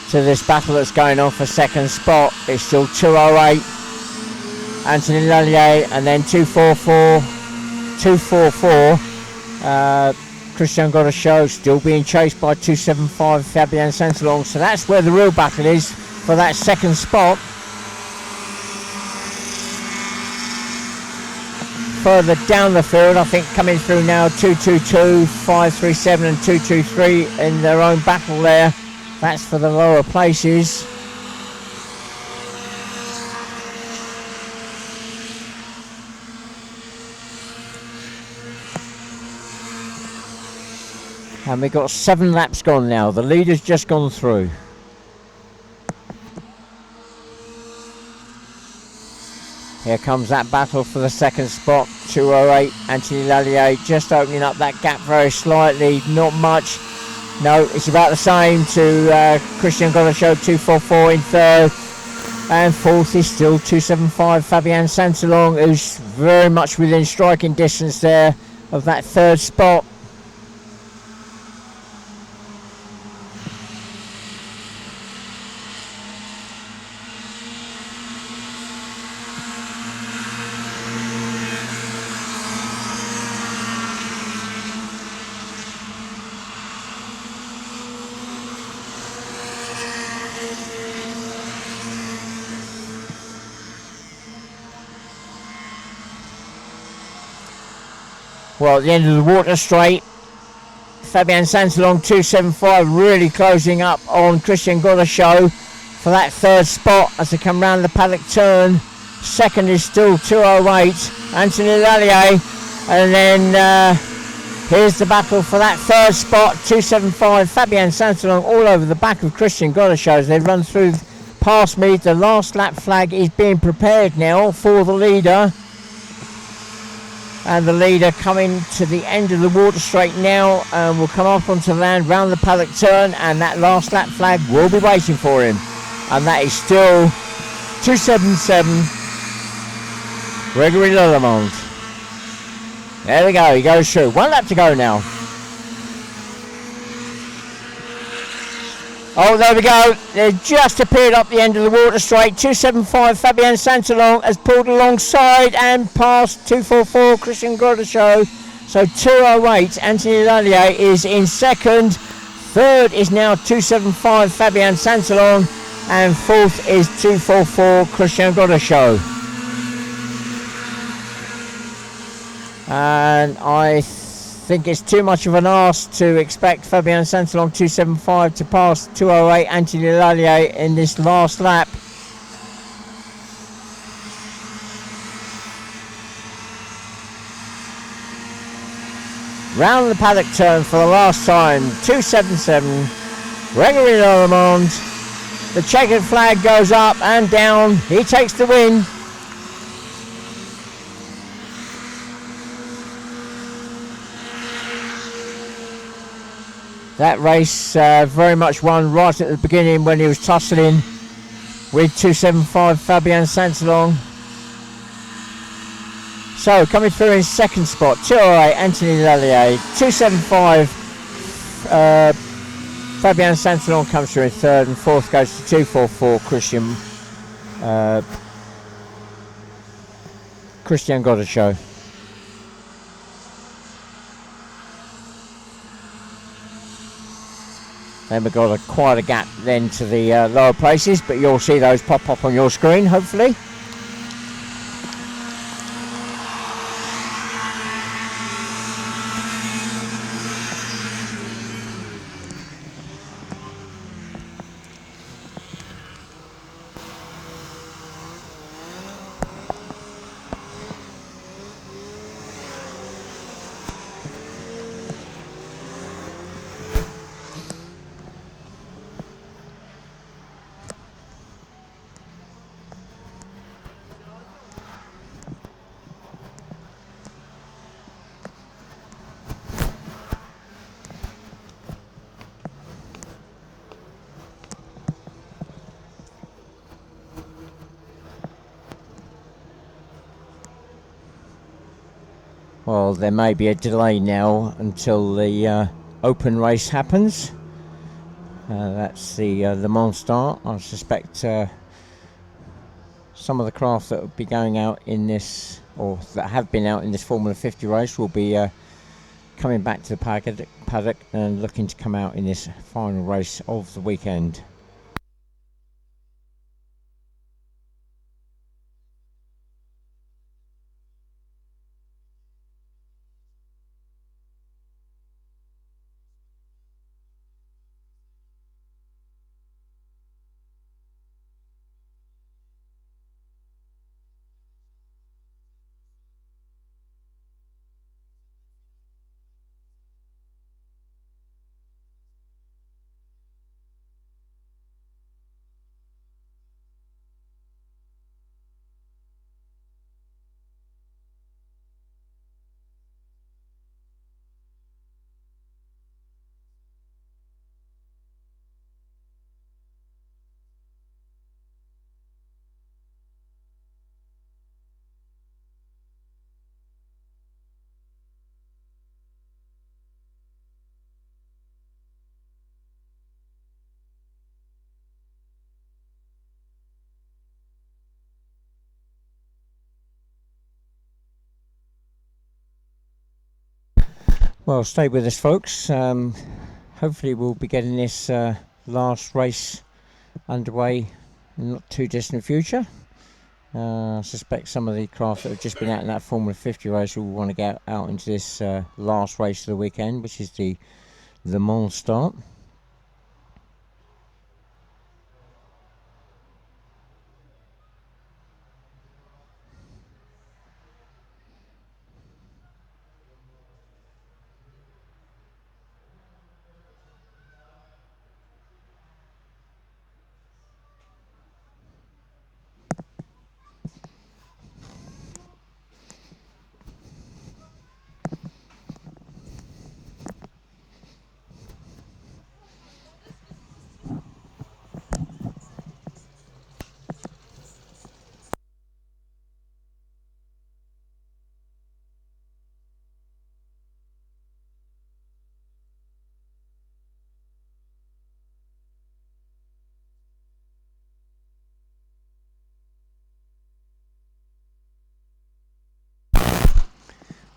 to this battle that's going on for second spot. It's still 2:08, Anthony Lallier, and then 2:44, Christian Goddeau, still being chased by 2:75, Fabien Santalong. So that's where the real battle is for that second spot. Further down the field, I think coming through now, 222, 537 and 223 in their own battle there. That's for the lower places. And we've got 7 laps gone now. The leader's just gone through. Here comes that battle for the second spot. 2:08, Anthony Lallier just opening up that gap very slightly, not much. No, it's about the same to Christian Goddeau, 2:44 in third. And fourth is still 2:75, Fabien Santalong, who's very much within striking distance there of that third spot. Well, at the end of the water straight, Fabien Santalong 2:75 really closing up on Christian Goddeau for that third spot as they come round the paddock turn. Second is still 2:08, Anthony Lallier, and then here's the battle for that third spot, 2:75, Fabien Santalong all over the back of Christian Goddeau as they run through past me. The last lap flag is being prepared now for the leader. And the leader coming to the end of the water straight now, and will come up onto land round the paddock turn, and that last lap flag will be waiting for him. And that is still 2:77, Gregory Lelemond. There we go, he goes through. 1 lap to go now. Oh, there we go. They just appeared up the end of the water straight. 2:75, Fabien Santalong has pulled alongside and past 2:44, Christian Goddeau. So 2:08, Anthony Lallier is in second. Third is now 2:75, Fabien Santalong. And fourth is 2:44, Christian Goddeau. And I think it's too much of an ask to expect Fabien Santalong 2:75 to pass 2:08 Anthony Lallier in this last lap. Round the paddock turn for the last time, 2:77, Gregory Lelemond. The checkered flag goes up and down. He takes the win. That race very much won right at the beginning when he was tussling with 2:75 Fabien Santalong. So coming through in second spot, 2:08 Anthony Lallier, 2:75 Fabian Santalon comes through in third, and fourth goes to 244 Christian Goddershow. Then we've got quite a gap then to the lower places, but you'll see those pop up on your screen, hopefully. Well, there may be a delay now until the open race happens. That's the Le Mans start. I suspect some of the craft that will be going out in this, or that have been out in this Formula 50 race, will be coming back to the paddock and looking to come out in this final race of the weekend. Well, stay with us, folks. Hopefully we'll be getting this last race underway in the not too distant future. I suspect some of the craft that have just been out in that Formula 50 race will want to get out into this last race of the weekend, which is the Le Mans start.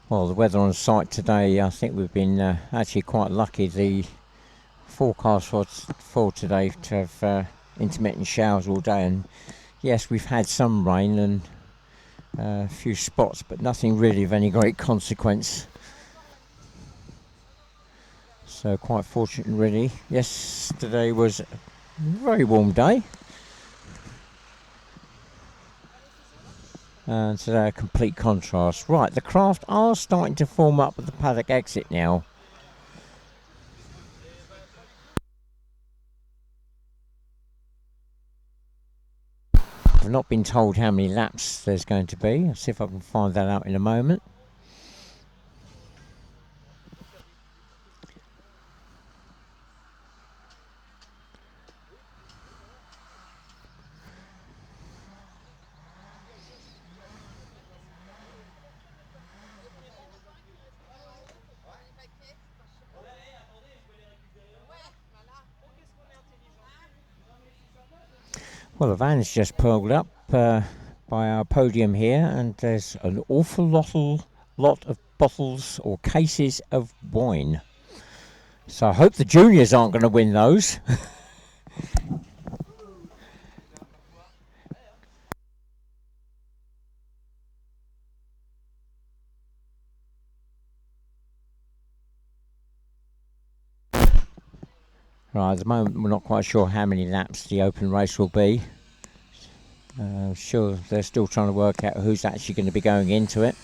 Well, the weather on site today, I think we've been actually quite lucky. The forecast for today to have intermittent showers all day, and yes, we've had some rain and a few spots, but nothing really of any great consequence. So quite fortunate, really. Yesterday was a very warm day, and today a complete contrast. Right, the craft are starting to form up at the paddock exit now. I've not been told how many laps there's going to be. I'll see if I can find that out in a moment. Well, the van's just pulled up by our podium here, and there's an awful lot of bottles or cases of wine. So I hope the juniors aren't going to win those. Right, at the moment we're not quite sure how many laps the open race will be. Sure, they're still trying to work out who's actually going to be going into it.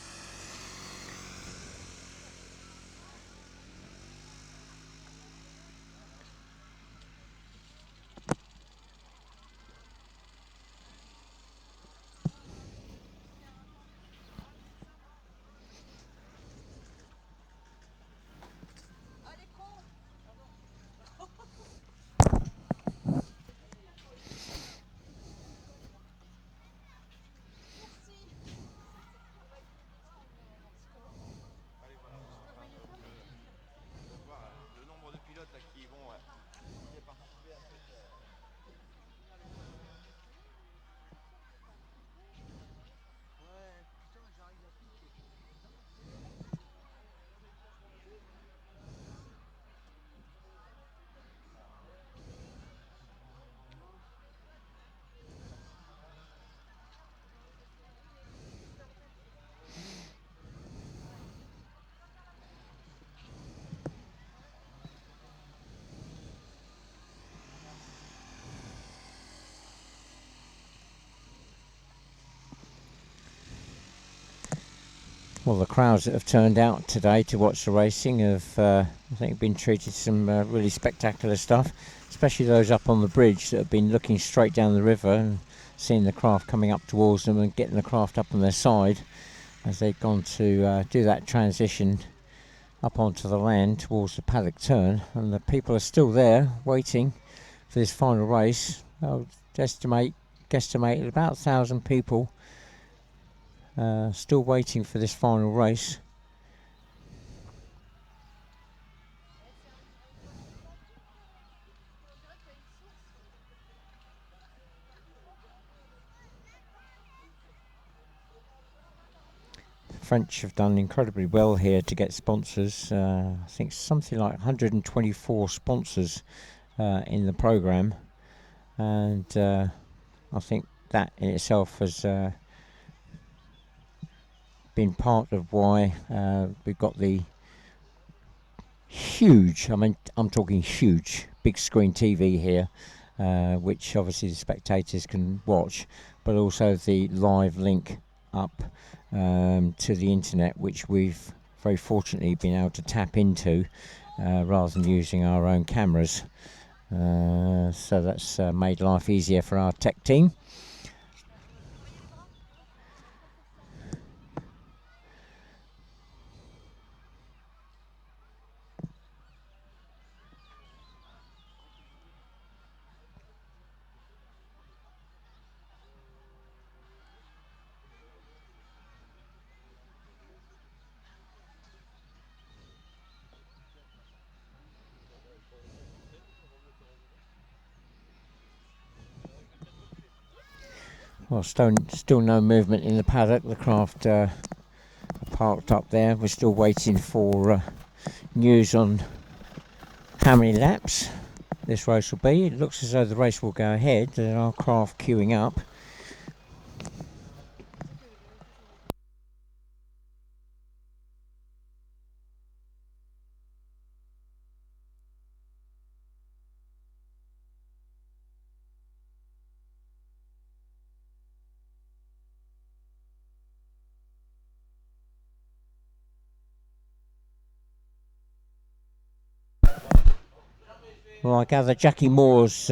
Well, the crowds that have turned out today to watch the racing have, I think, been treated to some really spectacular stuff, especially those up on the bridge that have been looking straight down the river and seeing the craft coming up towards them and getting the craft up on their side as they've gone to do that transition up onto the land towards the paddock turn. And the people are still there waiting for this final race. I'll guesstimate about 1,000 people still waiting for this final race. The French have done incredibly well here to get sponsors. I think something like 124 sponsors in the programme, and I think that in itself has been part of why we've got the huge, I'm talking huge, big screen TV here, which obviously the spectators can watch, but also the live link up to the internet, which we've very fortunately been able to tap into rather than using our own cameras. So that's made life easier for our tech team. Well, still no movement in the paddock. The craft are parked up there. We're still waiting for news on how many laps this race will be. It looks as though the race will go ahead. There are craft queuing up. Well, I gather Jackie Moore's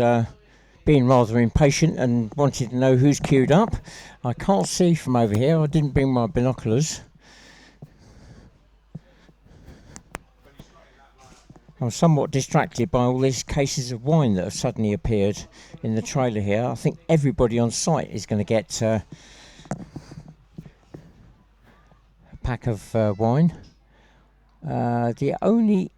being rather impatient and wanted to know who's queued up. I can't see from over here. I didn't bring my binoculars. I'm somewhat distracted by all these cases of wine that have suddenly appeared in the trailer here. I think everybody on site is going to get a pack of wine. The only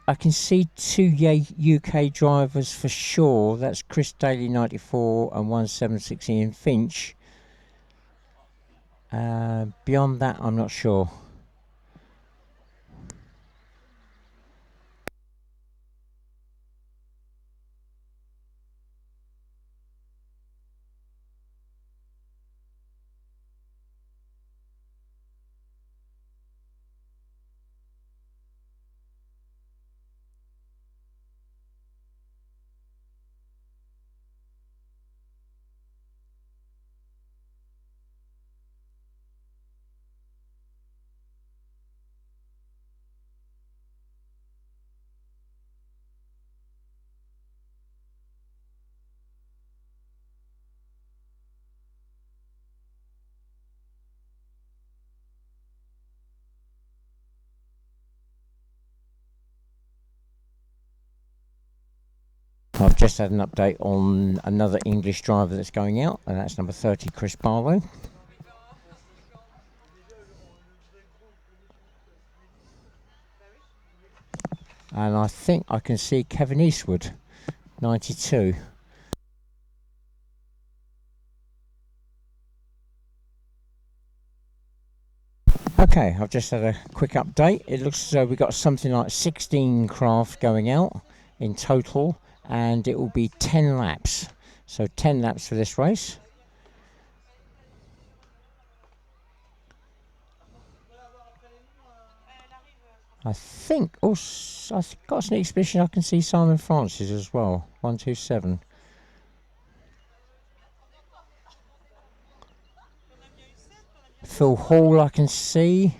I can see two UK drivers for sure. That's Chris Daly 94 and 176 Ian Finch. Beyond that, I'm not sure. I've just had an update on another English driver that's going out, and that's number 30, Chris Barlow. And I think I can see Kevin Eastwood, 92. Okay, I've just had a quick update. It looks as though we've got something like 16 craft going out in total, and it will be 10 laps. So 10 laps for this race. I think also I've got a sneak suspicion I can see Simon Francis as well, 127. Phil Hall I can see.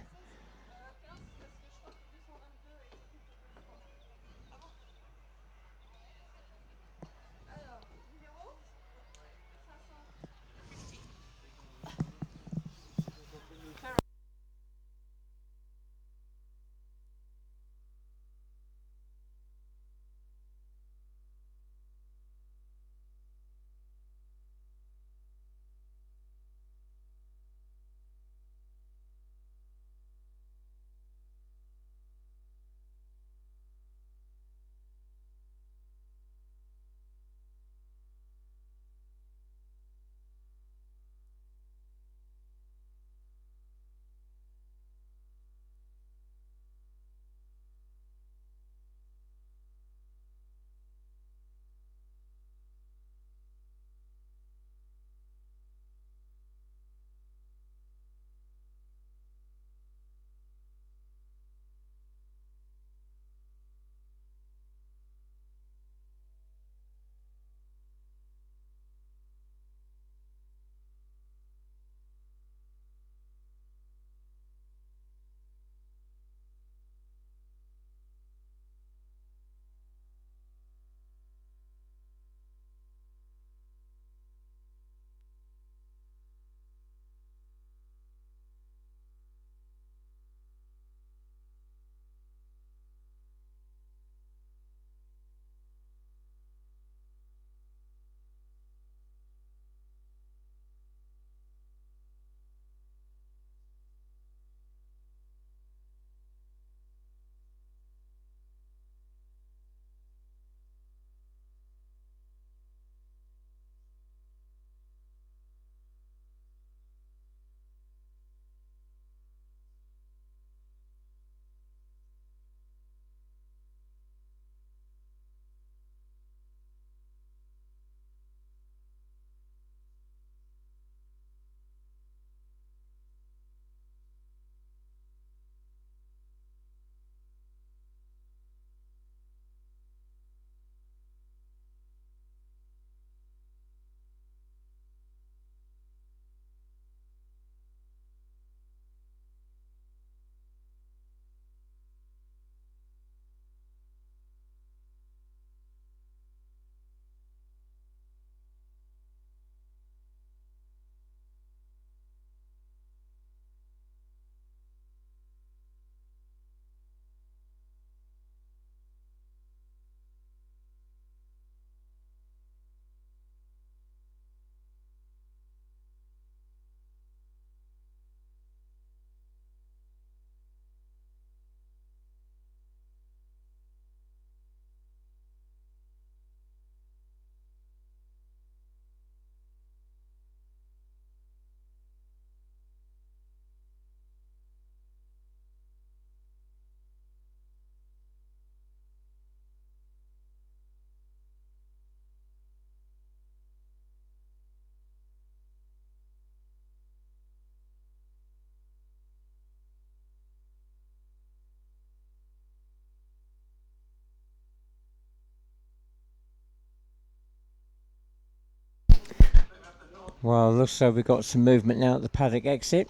Well, looks like we've got some movement now at the paddock exit.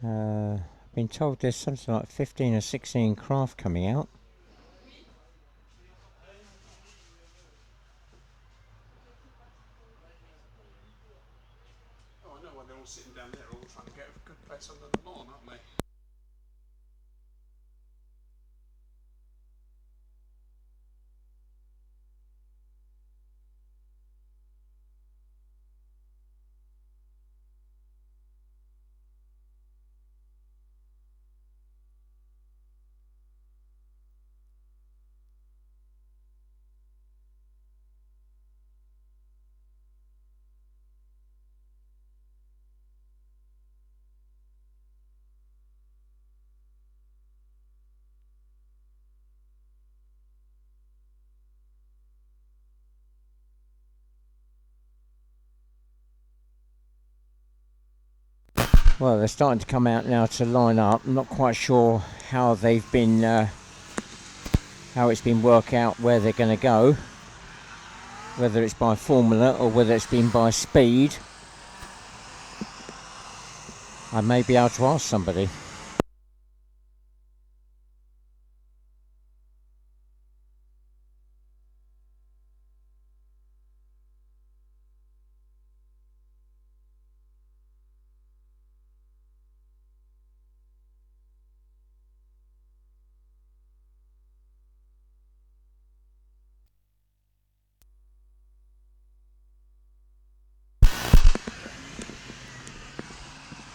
I've been told there's something like 15 or 16 craft coming out.
Oh, I know why they're all sitting down there, all trying to get a good place under the lawn, aren't they?
Well, they're starting to come out now to line up. I'm not quite sure how they've been, how it's been worked out where they're going to go. Whether it's by formula or whether it's been by speed. I may be able to ask somebody.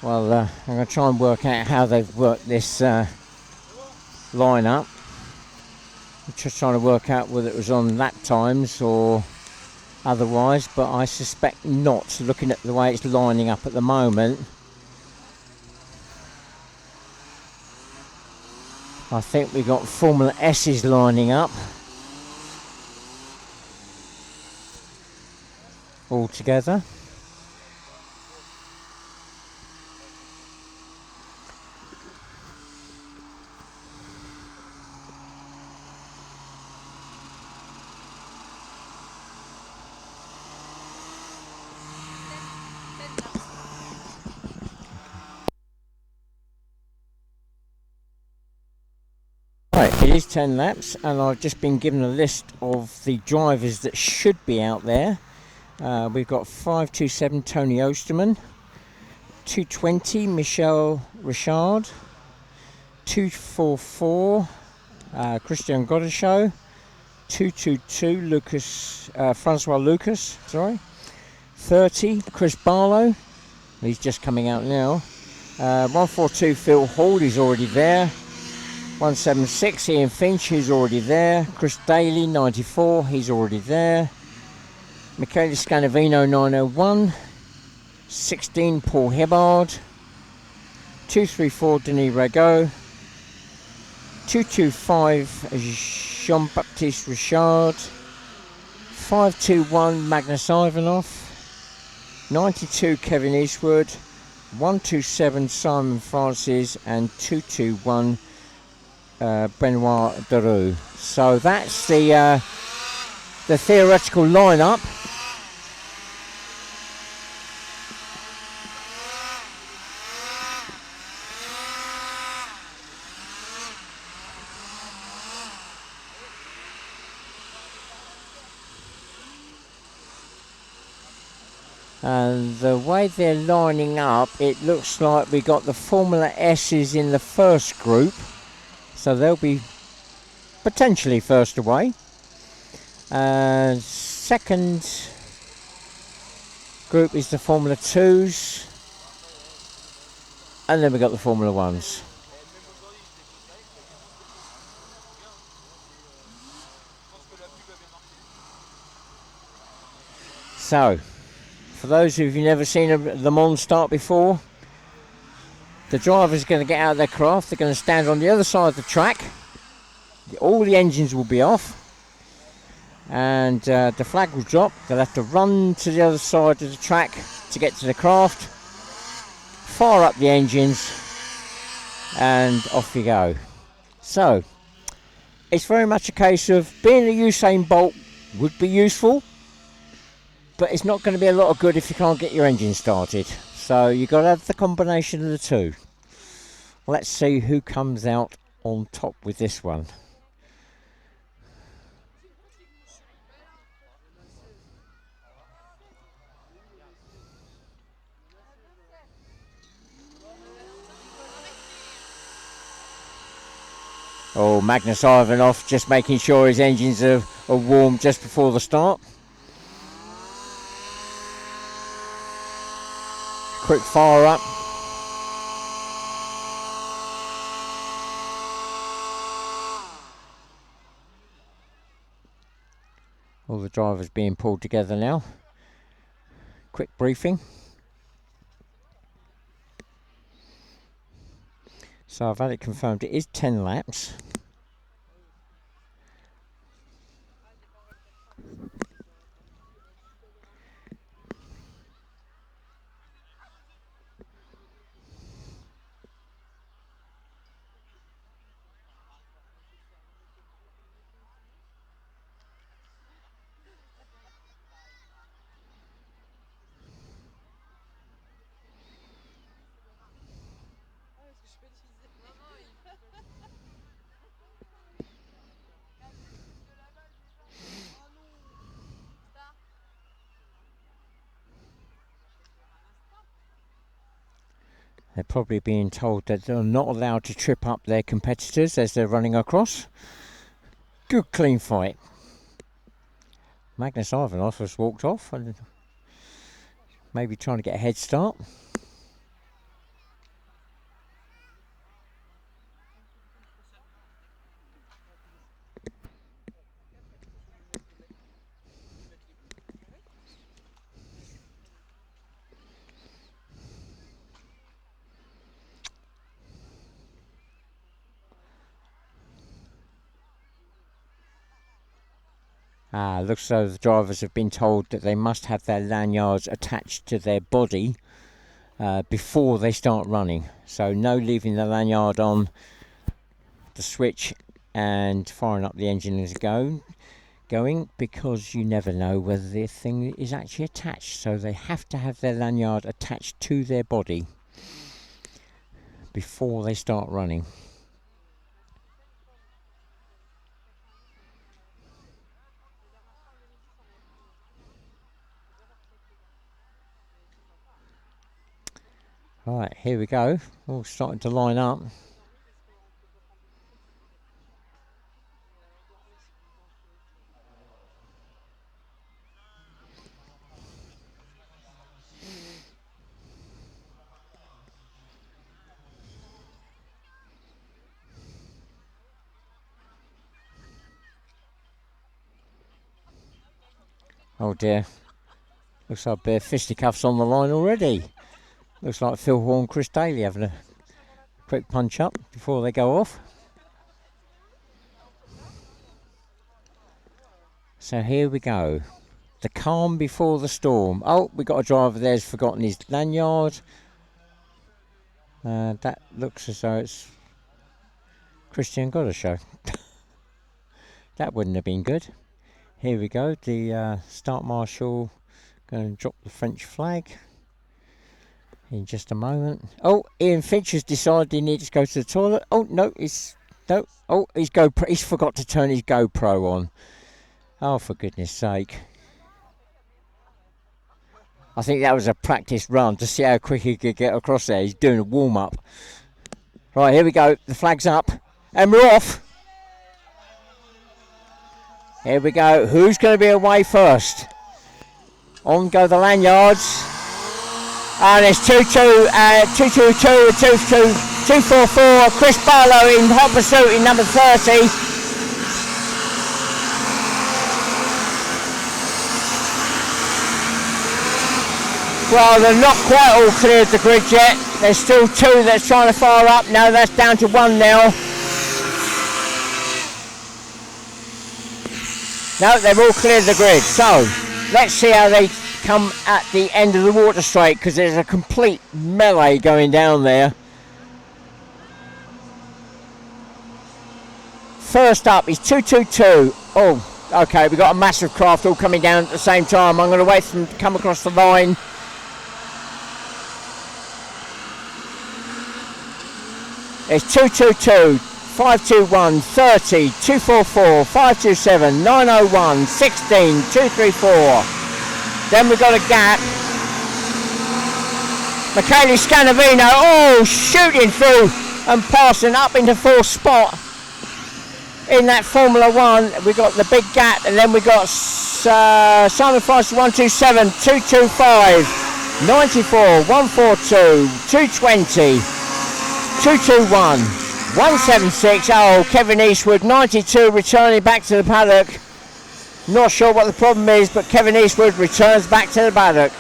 Well, I'm going to try and work out how they've worked this line-up. I'm just trying to work out whether it was on lap times or otherwise, but I suspect not, looking at the way it's lining up at the moment. I think we've got Formula S's lining up all together. Right, it is 10 laps, and I've just been given a list of the drivers that should be out there. We've got 527 Tony Osterman, 220 Michel Richard, 244 Christian Godechaux, 222 Lucas Francois Lucas, 30 Chris Barlow, he's just coming out now. 142 Phil Hall, he's already there. 176 Ian Finch, he's already there. Chris Daly 94, he's already there. Michele Scanavino 901, 16 Paul Hebard, 234 Denis Rago, 225 Jean-Baptiste Richard, 521 Magnus Ivanov, 92 Kevin Eastwood, 127 Simon Francis, and 221 Benoit Deroux. So that's the theoretical lineup. And the way they're lining up, it looks like we got the Formula S's in the first group. So they'll be potentially first away. Second group is the Formula 2s. And then we got the Formula 1s. So, for those of you who've never seen a Le Mans start before, the driver's going to get out of their craft. They're going to stand on the other side of the track. All the engines will be off. And the flag will drop. They'll have to run to the other side of the track to get to the craft. Fire up the engines. And off you go. So, it's very much a case of being a Usain Bolt would be useful. but it's not going to be a lot of good if you can't get your engine started. So you've got to have the combination of the two. Let's see who comes out on top with this one. Oh, Magnus Ivanov just making sure his engines are warm just before the start. Quick fire up. All the drivers being pulled together now. Quick briefing. So I've had it confirmed it is 10 laps. They're probably being told that they're not allowed to trip up their competitors as they're running across. Good clean fight. Magnus Ivanov has walked off and maybe trying to get a head start. Looks as though the drivers have been told that they must have their lanyards attached to their body before they start running. So no leaving the lanyard on the switch and firing up the engine as going, because you never know whether the thing is actually attached. So they have to have their lanyard attached to their body before they start running. Right, here we go. All starting to line up. Oh dear. Looks like bare fisticuffs on the line already. Looks like Phil Horn and Chris Daly having a quick punch up before they go off. So here we go. The calm before the storm. Oh, we got a driver there who's forgotten his lanyard. That looks as though it's Christian Goddershow. That wouldn't have been good. Here we go. The start marshal going to drop the French flag in just a moment. Oh, Ian Finch has decided he needs to go to the toilet. Oh no, he's forgot to turn his GoPro on. Oh, for goodness sake. I think that was a practice run to see how quick he could get across there. He's doing a warm-up. Right, here we go. The flag's up. And we're off. Here we go. Who's going to be away first? On go the lanyards. And it's 2-2, 2-2-2, 2-2, 2-4-4. Chris Barlow in hot pursuit in number 30. Well, they're not quite all cleared the grid yet. There's still two that's trying to fire up. No, that's down to one now. No, they've all cleared the grid. So, let's see how they come at the end of the water straight, because there's a complete melee going down there. First up is 2-2-2. Oh, Okay, we've got a massive craft all coming down at the same time. I'm going to wait for them to come across the line. It's 222, 521, 30, 244, 527, 901, 16, 234. Then we've got a gap. Michele Scanavino, oh, shooting through and passing up into fourth spot. In that Formula 1, we got the big gap, and then we got Simon Francis 127, 225, 94, 142, 220, 221, 176. Oh, Kevin Eastwood 92 returning back to the paddock. Not sure what the problem is, but Kevin Eastwood returns back to the paddock.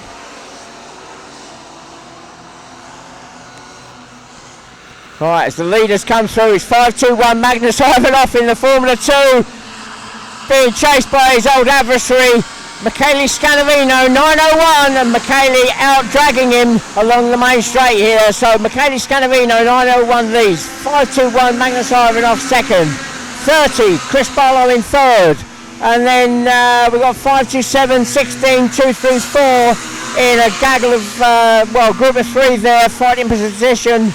Right, as the leaders come through, it's 521 Magnus Ivanov in the Formula 2, being chased by his old adversary, Michele Scanavino, 901, and Michele out dragging him along the main straight here. So Michele Scanavino, 901 leads, 521 Magnus Ivanov second, 30 Chris Barlow in third, and then we've got 527, 16, 2 through 4 in a gaggle of, group of three there, fighting position.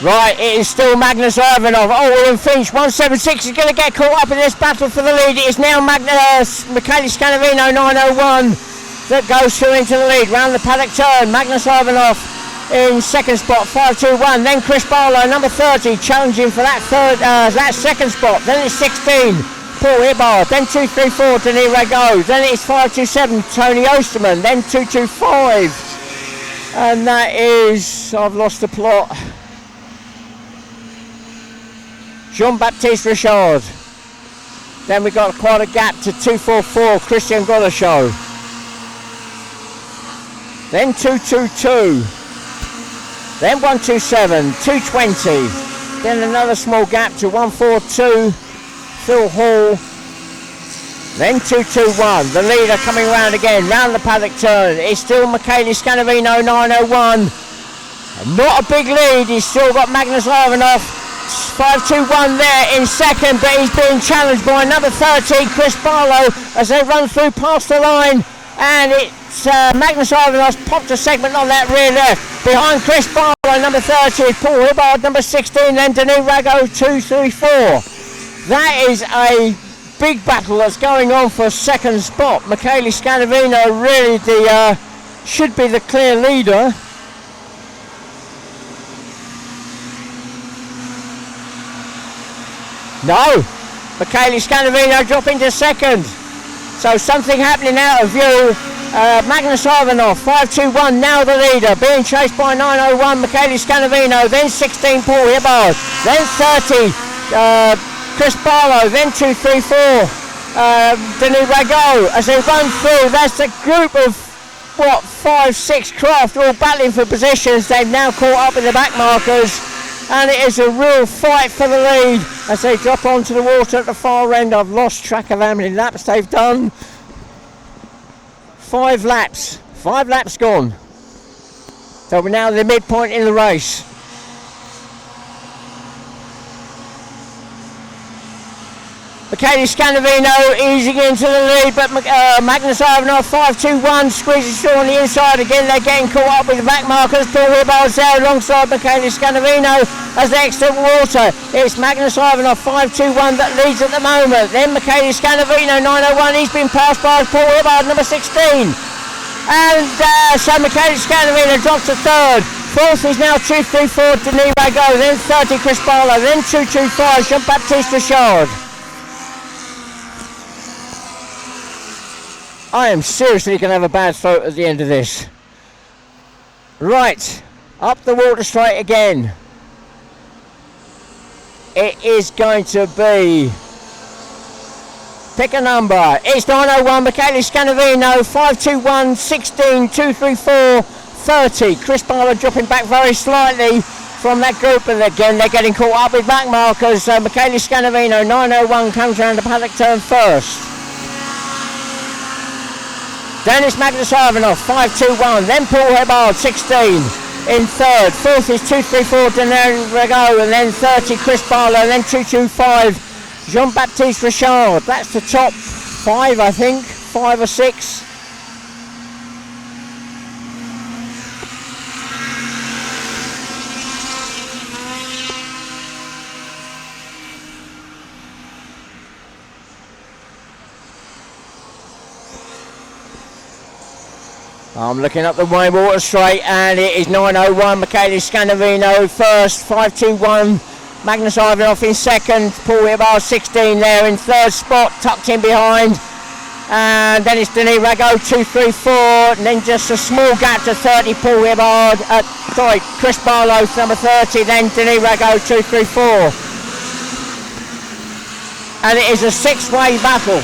Right, it is still Magnus Ivanov. Oh, William Finch, 176 is going to get caught up in this battle for the lead. It is now Michele Scanavino, 901, that goes through into the lead. Round the paddock turn, Magnus Ivanov in second spot, 521. Then Chris Barlow, number 30, challenging for that second spot. Then it's 16, Paul Hibbard. Then 234, Denis Rago. Then it's 527, Tony Osterman. Then 225. And that is, I've lost the plot, Jean-Baptiste Richard. Then we got quite a gap to 244, Christian Golashow. Then 222. Then 127, 220. Then another small gap to 142, Phil Hall. Then 221, the leader coming round again, round the paddock turn. It's still Michele Scanavino, 901. Not a big lead, he's still got Magnus Ivanov. 521 there in second, but he's being challenged by number 30, Chris Barlow, as they run through past the line. And it's Magnus Ivanov popped a segment on that rear left. Behind Chris Barlow, number 30, Paul Hibbard, number 16, then Denis Rago, 234. That is a big battle that's going on for second spot. Michele Scanavino really should be the clear leader. No, Michele Scanavino dropping to second. So something happening out of view. Magnus Ivanov, 521, now the leader, being chased by 901, Michele Scanavino, then 16, Paul Hibbard, then 30, Chris Barlow, then 234, Denis Rago. As they run through, that's a group of, 5-6 craft all battling for positions. They've now caught up with the back markers. And it is a real fight for the lead as they drop onto the water at the far end. I've lost track of how many laps they've done. 5 laps. 5 laps gone. So we're now at the midpoint in the race. Michele Scanavino easing into the lead, but Magnus Ivanov 521 squeezes through on the inside again. They're getting caught up with the back markers. Paul Hibbard's there alongside Michele Scanavino as they exit the water. It's Magnus Ivanov 521 that leads at the moment. Then Michele Scanavino 901. He's been passed by Paul Hibbard, number 16. And so Michele Scanavino drops to third. Fourth is now 234 Denis Rago. Then 30 Chris Barlow. Then 225 Jean-Baptiste Richard. I am seriously going to have a bad throat at the end of this. Right, up the water straight again. It is going to be, pick a number. It's 901, Michele Scanavino, 521, 16, 234, 30. Chris Barlow dropping back very slightly from that group, and again they're getting caught up with back markers. Michele Scanavino, 901, comes around the paddock turn first. Dennis Magnus Ivanov, 5-2-1. Then Paul Hebard, 16. In third. Fourth is 2-3-4, Denis Rago. And then 30, Chris Barlow. And then 2-2-5, Jean-Baptiste Richard. That's the top 5, I think. 5 or 6. I'm looking up the Waywater Straight, and it is 9:01. Michele Scandavino first, 5-2-1. Magnus Ivanov in second. Paul Hebard 16 there in third spot, tucked in behind. And then it's Denis Rago 2-3-4. And then just a small gap to 30. Paul Hebard, Chris Barlow number 30. Then Denis Rago 2-3-4. And it is a 6-way battle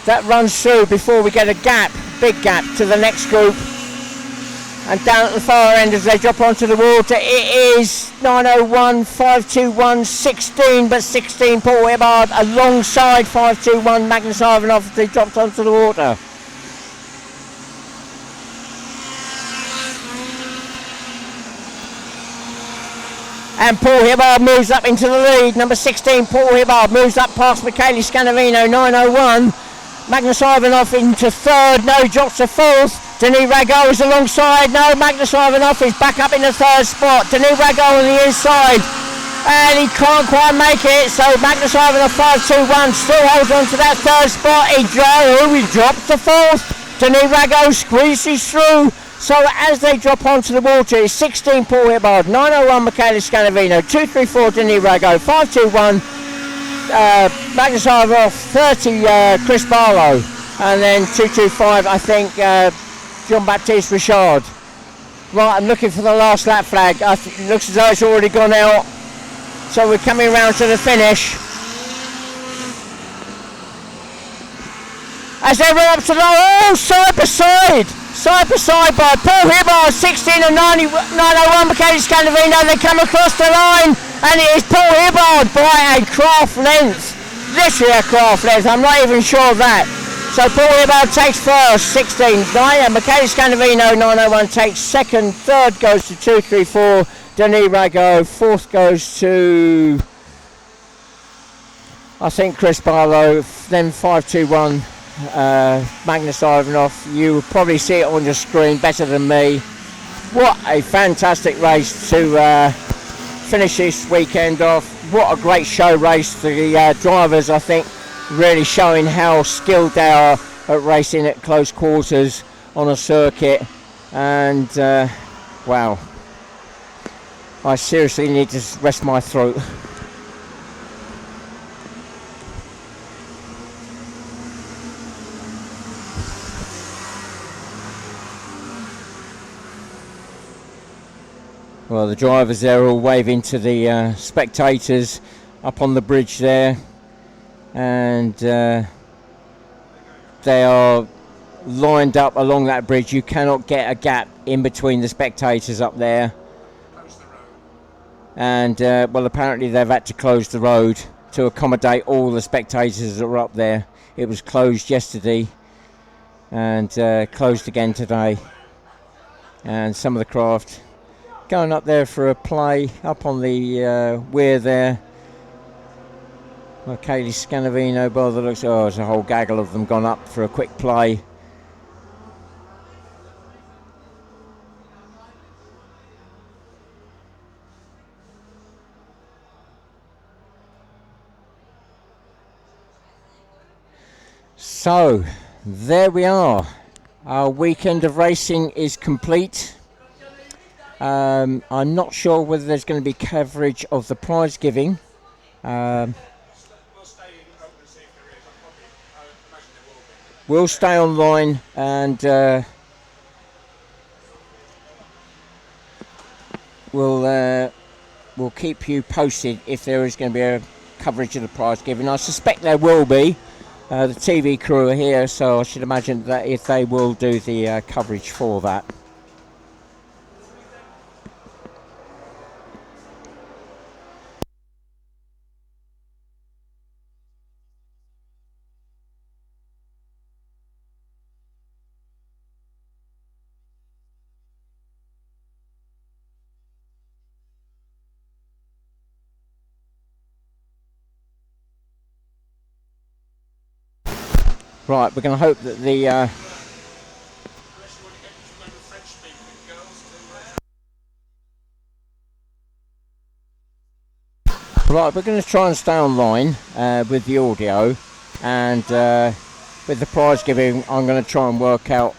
that runs through before we get a gap. Big gap to the next group, and down at the far end as they drop onto the water, it is 9:01, 5-2-1, 16, but 16 Paul Hebard alongside 5-2-1 Magnus Ivanov as they dropped onto the water. And Paul Hebard moves up into the lead. Number 16 Paul Hebard moves up past Michele Scandavino, 9:01. Magnus Ivanov into third, no, drops to fourth. Denis Rago is alongside, no, Magnus Ivanov is back up in the third spot. Denis Rago on the inside, and he can't quite make it, so Magnus Ivanov 5-2-1 still holds on to that third spot. He drops to fourth. Denis Rago squeezes through, so as they drop onto the water, it's 16 Paul Hebard, 9:01 Michele Scandavino, 2-3-4 Denis Rago, 5-2-1 Magnus Ivanov, 30 Chris Barlow, and then 2-2-5 I think Jean-Baptiste Richard. Right, I'm looking for the last lap flag. It looks as though it's already gone out, so we're coming round to the finish. As they run up to the side by side by Paul Hebard, 16 and 9:01 Michele Scandavino. They come across the line, and it is Paul Hebard by a craft length, literally a craft length. I'm not even sure of that. So Paul Hebard takes first, 16. Michele Scandavino, 9:01 takes second. Third goes to 2-3-4 Denis Rago. Fourth goes to, I think, Chris Barlow. Then 5-2-1 Magnus Ivanov. You will probably see it on your screen better than me. What a fantastic race to finish this weekend off. What a great show race. The drivers, I think, really showing how skilled they are at racing at close quarters on a circuit. And wow, I seriously need to rest my throat. Well, the drivers there are all waving to the spectators up on the bridge there, and they are lined up along that bridge. You cannot get a gap in between the spectators up there. And well, apparently they've had to close the road to accommodate all the spectators that were up there. It was closed yesterday and closed again today, and some of the craft going up there for a play up on the weir there. Michele Scandavino, by the looks, there's a whole gaggle of them gone up for a quick play. So there we are. Our weekend of racing is complete. I'm not sure whether there's going to be coverage of the prize giving. We'll stay online and we'll keep you posted if there is going to be a coverage of the prize giving. I suspect there will be. The TV crew are here, so I should imagine that if they will do the coverage for that. Right, we're going to hope that the right, we're going to try and stay online with the audio, and with the prize giving, I'm going to try and work out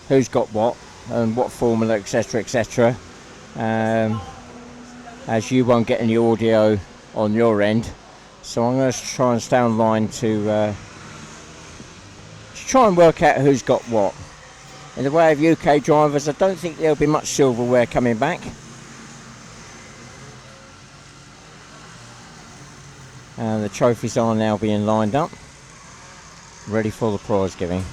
who's got what and what formula, etc., etc. As you won't get any audio on your end, so I'm going to try and stay online to try and work out who's got what. In the way of UK drivers, I don't think there'll be much silverware coming back. And the trophies are now being lined up, ready for the prize giving.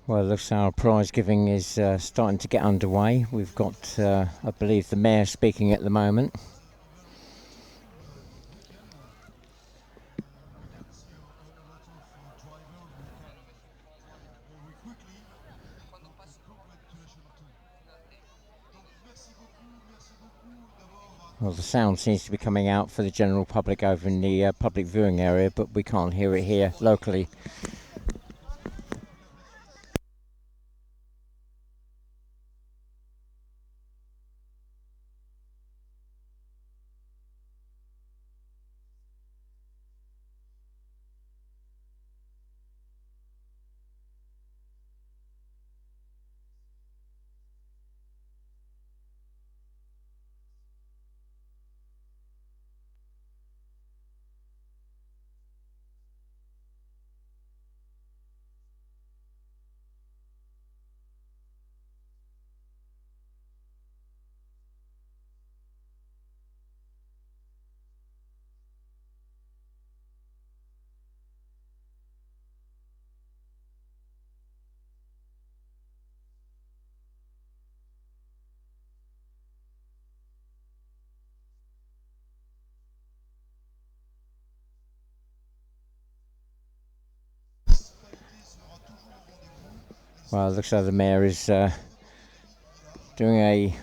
Well, it looks our prize giving is starting to get underway. We've got, I believe, the mayor speaking at the moment. Well, the sound seems to be coming out for the general public over in the public viewing area, but we can't hear it here locally. Well, it looks like the mayor is doing a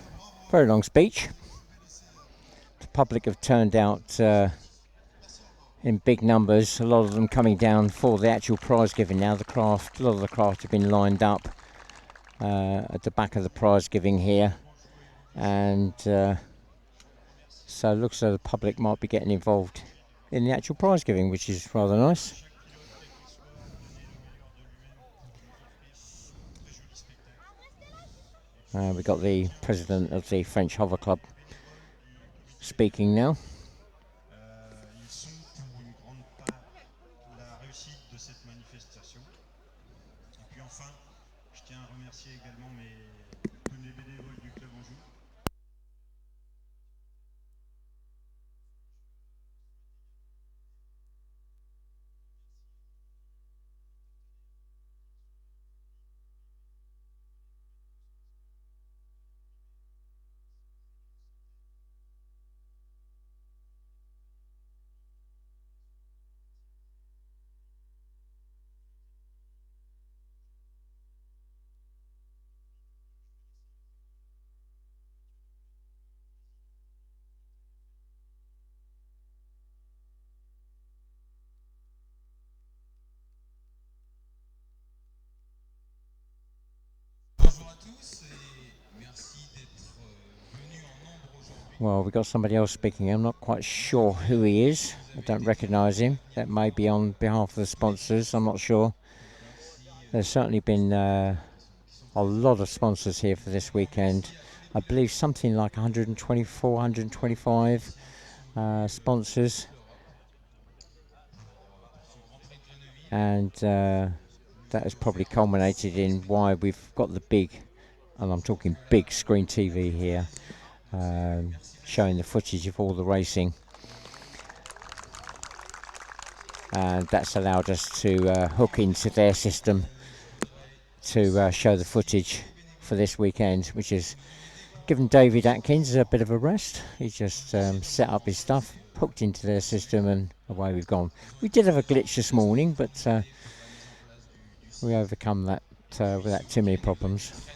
very long speech. The public have turned out in big numbers, a lot of them coming down for the actual prize giving now. A lot of the craft have been lined up at the back of the prize giving here, and so it looks like the public might be getting involved in the actual prize giving, which is rather nice. We've got the president of the French Hover Club speaking now. Well, we've got somebody else speaking. I'm not quite sure who he is. I don't recognise him. That may be on behalf of the sponsors. I'm not sure. There's certainly been a lot of sponsors here for this weekend. I believe something like 124, 125 sponsors. And that has probably culminated in why we've got the big, and I'm talking big screen TV here, showing the footage of all the racing, and that's allowed us to hook into their system to show the footage for this weekend, which has given David Atkins a bit of a rest. He just set up his stuff, hooked into their system, and away we've gone. We did have a glitch this morning, but we overcome that without too many problems.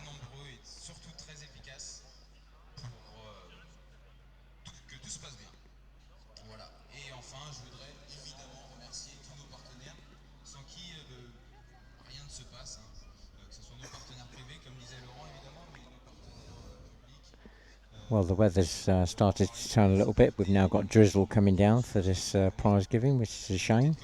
Well, the weather's started to turn a little bit. We've now got drizzle coming down for this prize giving, which is a shame.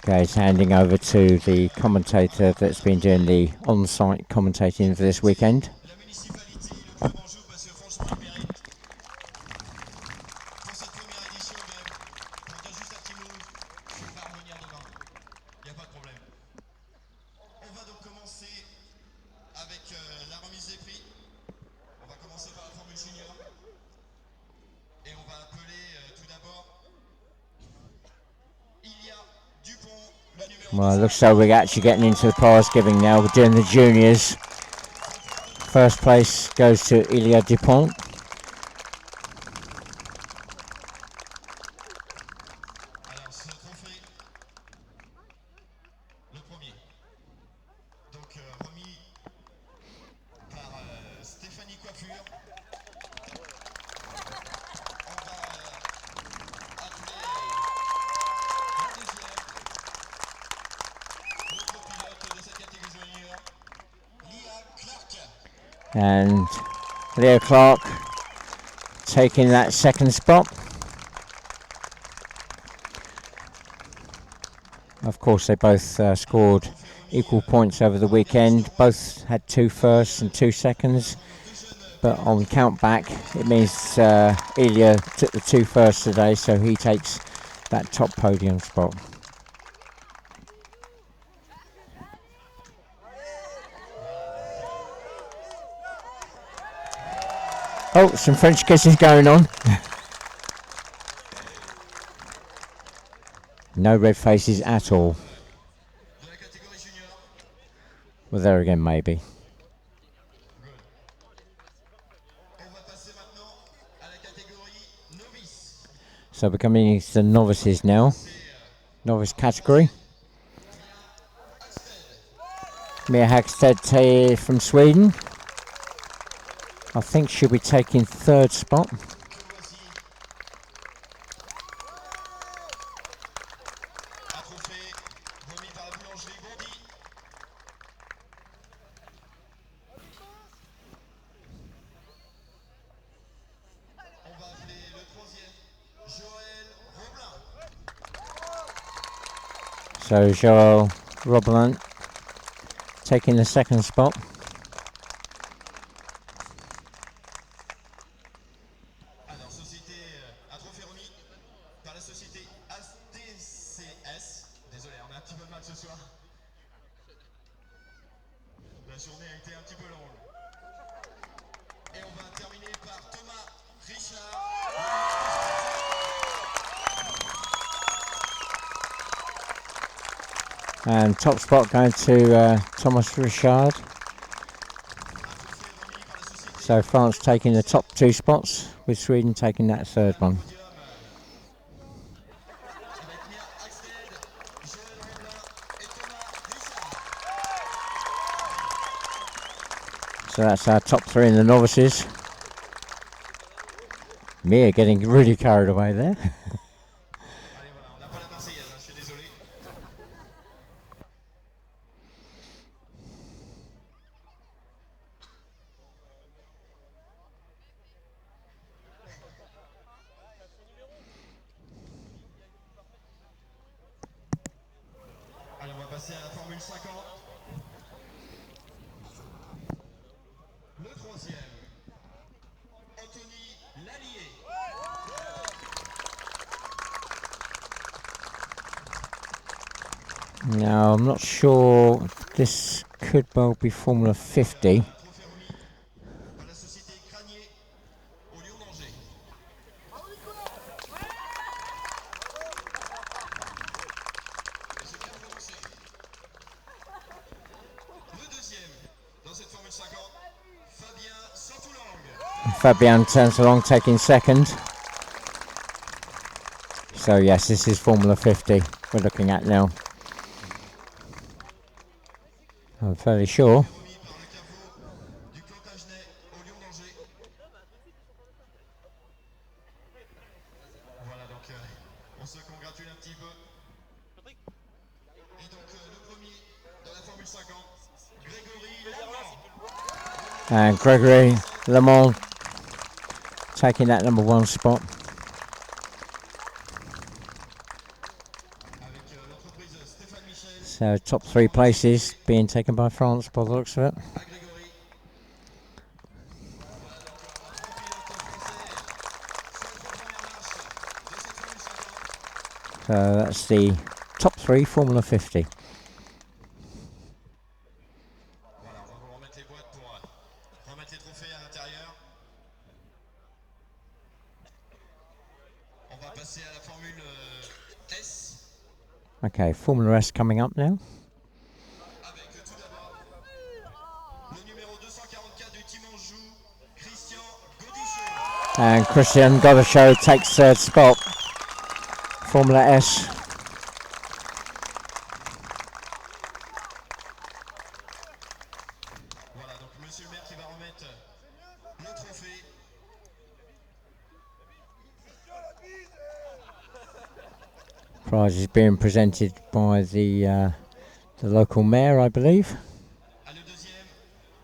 Okay, it's handing over to the commentator that's been doing the on-site commentating for this weekend. Well, it looks like we're actually getting into the prize giving now. We're doing the juniors. First place goes to Ilya Dupont.
Alors, ce trophée, le premier, donc remis par Stéphanie Coiffure. On va appeler le deuxième, l'autre pilote de cette catégorie junior, Leah Clark.
And Leah Clark taking that second spot. Of course, they both scored equal points over the weekend. Both had 2 firsts and 2 seconds. But on count back, it means Ilya took the 2 firsts today, so he takes that top podium spot. Oh, some French kisses going on. No red faces at all.
De la catégorie junior.
Well, there again, maybe.
On va passer maintenant à la catégorie novice.
So we're coming into the novices now. Novice category. Mia Hagstedt from Sweden. I think she'll be taking 3rd spot.
Que voici. Un trophée remis par la boulangerie Bondy. On va appeler le troisième, Joël Roblin.
So Joel Roblant taking the 2nd spot.
Alors, société, un trophée remis par la société ADCS. Désolé, on a un petit peu de mal ce soir. La journée a été un petit peu longue. Et on va terminer par Thomas Richard.
And top spot going to Thomas Richard. So France taking the top 2 spots, with Sweden taking that 3rd one.
Avec Mia Hagstedt, Joël Roblin et Thomas Richard.
So that's our top 3 in the novices. Mia getting really carried away there.
Allez, voilà, on n'a pas la Marseillaise, hein, je suis désolé. Allez, on va passer à la Formule 50. Le troisième, Anthony Lallier.
Now, I'm not sure if this could well be Formula 50.
Trophée remis par la société Cranier au Lyon d'Angers. Et c'est bien prononcé. Le deuxième, dans cette Formule 50, Fabien Santoulang.
Fabian turns along taking 2nd. So yes, this is Formula 50 we're looking at now. I'm fairly sure.
Remis par le caveau du Plantagenet au Lyon d'Angers. Voilà, donc on se congratule un petit peu. Et donc le premier dans la Formule 50, Grégory Lallemand.
And Gregory Lemond taking that number 1 spot.
Avec l'entreprise Stéphane Michel
So top 3 places being taken by France by the looks of it.
à Grégory. Voilà donc un pilote français sur les 3 premières marches de cette Formule 50.
So that's the top 3 Formula 50.
Voilà, on va vous remettre les boîtes pour remettre les trophées à l'intérieur. On va passer à la Formule S.
Okay, Formula S coming up now.
Avec tout d'abord le numéro 244 du Team Anjou, Christian Gaudichaud.
And Christian Godashow takes third spot. Formula S.
Voilà, donc monsieur le maire qui va remettre le trophée.
Prize is being presented by the local mayor, I believe.
À le deuxième,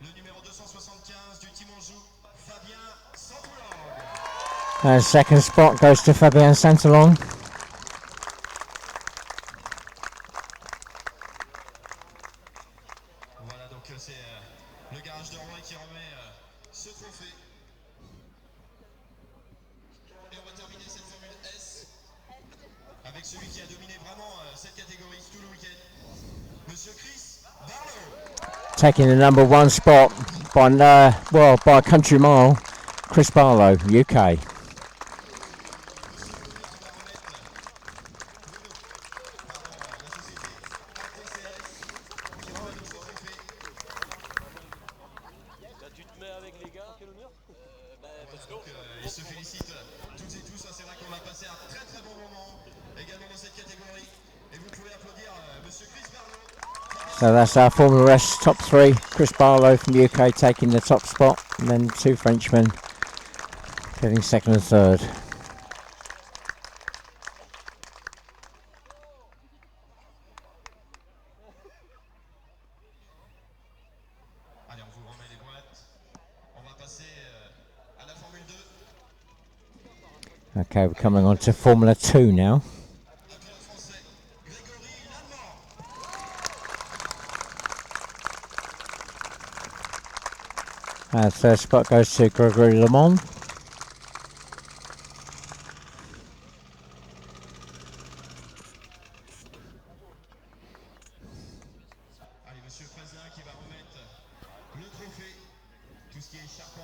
le numéro 275 du Team Anjou, Fabien Santoulang.
And second spot goes to Fabien Santalong.
Voilà, donc c'est le garage de Rouen qui remet ce trophée. Et on va terminer cette Formule S avec celui qui a dominé vraiment cette catégorie tout le week-end, monsieur Chris Barlow.
Taking the number 1 spot by by a country mile, Chris Barlow, UK.
Tu te mets avec les gars, quel honneur.
Ils se félicitent toutes et tous, c'est vrai qu'on a passé un très très bon moment également dans cette catégorie et vous pouvez applaudir monsieur Chris Barlow.
So that's our Formula S top 3. Chris Barlow from the UK taking the top spot, and then 2 Frenchmen getting second and third.
Allez, on vous remet les boîtes. On va passer à la Formule 2.
Okay, we're coming on to Formula 2 now.
Un pilote français, Grégory Lallemand.
Third spot goes to Gregory LeMond.
Allez, monsieur Fazin qui va remettre le trophée, tout ce qui est charpent.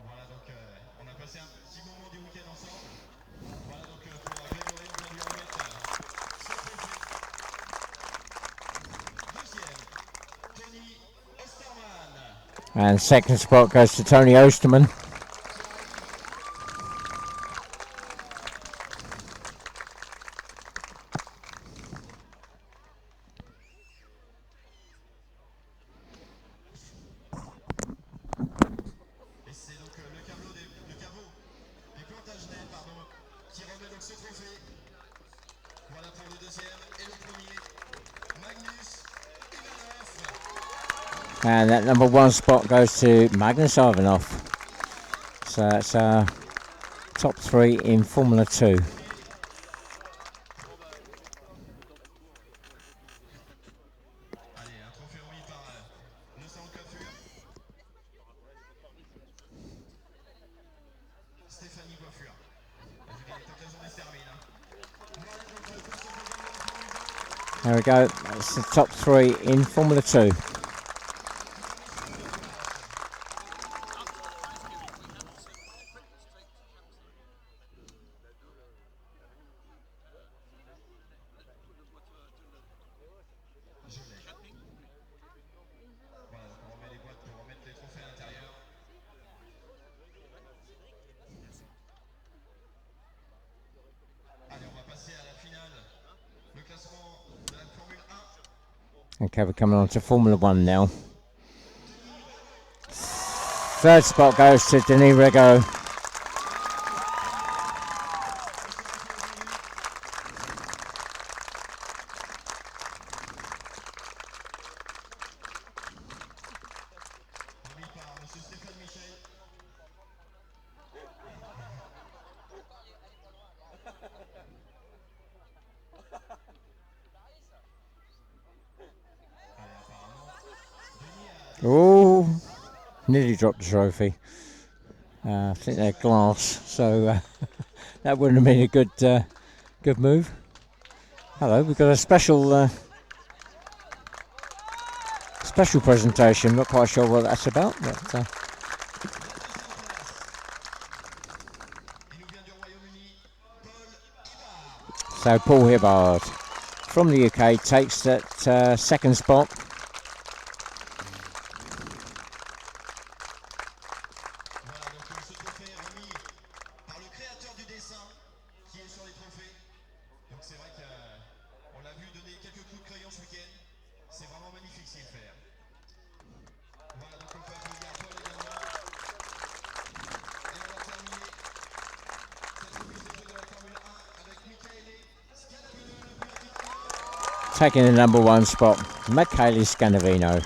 Voilà, donc on a passé un petit moment du week-end ensemble. Voilà, donc pour Grégory, on va lui remettre ce trophée. Deuxième, Tony Osterman.
And second spot goes to Tony Osterman.
Et c'est donc le caveau des plantages nets, pardon, qui remet donc ce trophée. Voilà pour le deuxième et le premier, Magnus Ivanov.
And that number 1 spot goes to Magnus Ivanov. So that's our top 3 in Formula 2.
Allez, un trophée remis par le salon de coiffure. Stéphanie Coiffure. En tout cas, il est occasion de se terminer. Voilà, donc pour ce programme de la Formule 2.
There we go. That's the top 3 in Formula 2.
Voilà, donc on remet les boîtes pour remettre les trophées à l'intérieur. Allez, on va passer à la finale. Le classement de la Formule 1.
Okay, we're coming on to Formula 1 now. Third spot goes to Denis Rego.
Remis par monsieur Stéphane Michel. Allez, apparemment, Denis a
Oh, nearly dropped the trophy. I think they're glass, so that wouldn't have been a good move. Hello, we've got a special presentation. Not quite sure what that's about, but
il nous vient du Royaume-Uni, Paul Ibar.
So Paul Hibbard from the UK takes that second spot.
Voilà, donc ce trophée est remis par le créateur du dessin qui est sur les trophées. Donc c'est vrai qu'on l'a vu donner quelques coups de crayon ce week-end. C'est vraiment magnifique s'il le fait. Voilà, donc on peut applaudir à Paul également. Et on va terminer cette remise des jeux de la Formule 1 avec Michele Scanavino, le pilote italien.
Taking the number 1 spot, Michele Scanavino.
Allez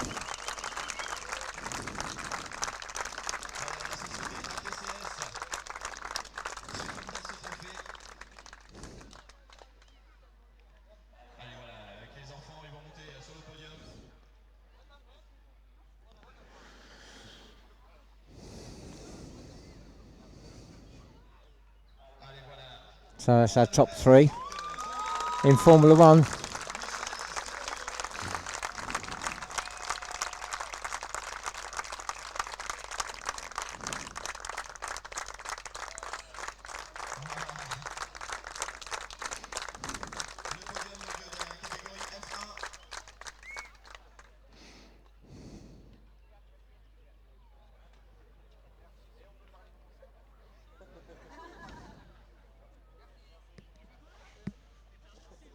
voilà, avec les enfants, ils vont monter sur le podium. Allez voilà.
So that's our top 3 in Formula 1.
Le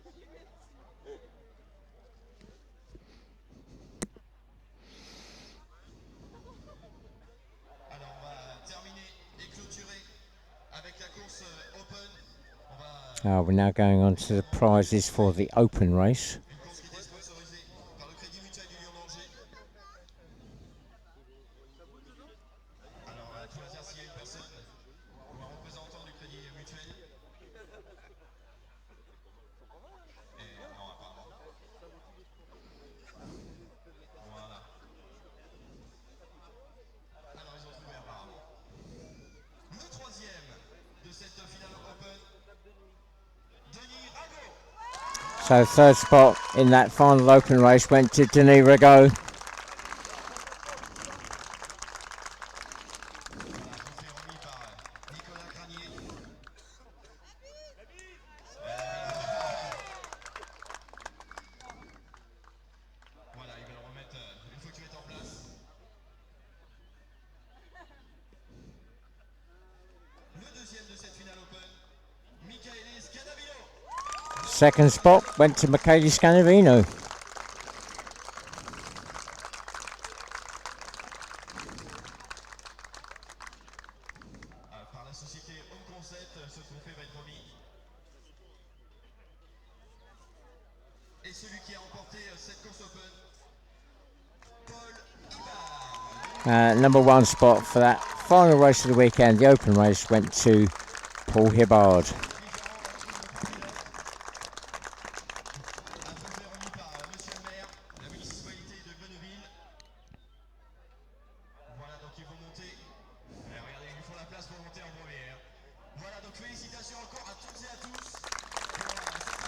podium de la catégorie F1. Alors on va terminer et clôturer avec la course Open. On va
We're now going on to the prizes for the open race.
une course qui était sponsorisée par le Crédit Mutuel du Lyon d'Angers. Alors on va choisir s'il y a une personne ou un représentant du Crédit Mutuel. Et non apparemment. Voilà. Alors ils ont trouvé apparemment. Le troisième de cette finale Open, Denis Rago.
So third spot in that final open race went to Denis Rigaud.
Voilà, trophée remis par Nicolas Granier. Voilà, il va le remettre une fois qu'il est en place. Le deuxième de cette finale Open, Michele Scanavino.
Second spot went to Michele Scanavino.
Par la société Home Concept, ce trophée va être remis. Et celui qui a remporté cette course Open, Paul Hibbard.
Number 1 spot for that final race of the weekend, the open race, went to Paul Hibbard.
Un trophée remis par Monsieur le maire, la municipalité de Neuville. Voilà, donc ils vont monter. Regardez, ils lui font la place pour monter en première. Voilà, donc félicitations encore à toutes et à tous.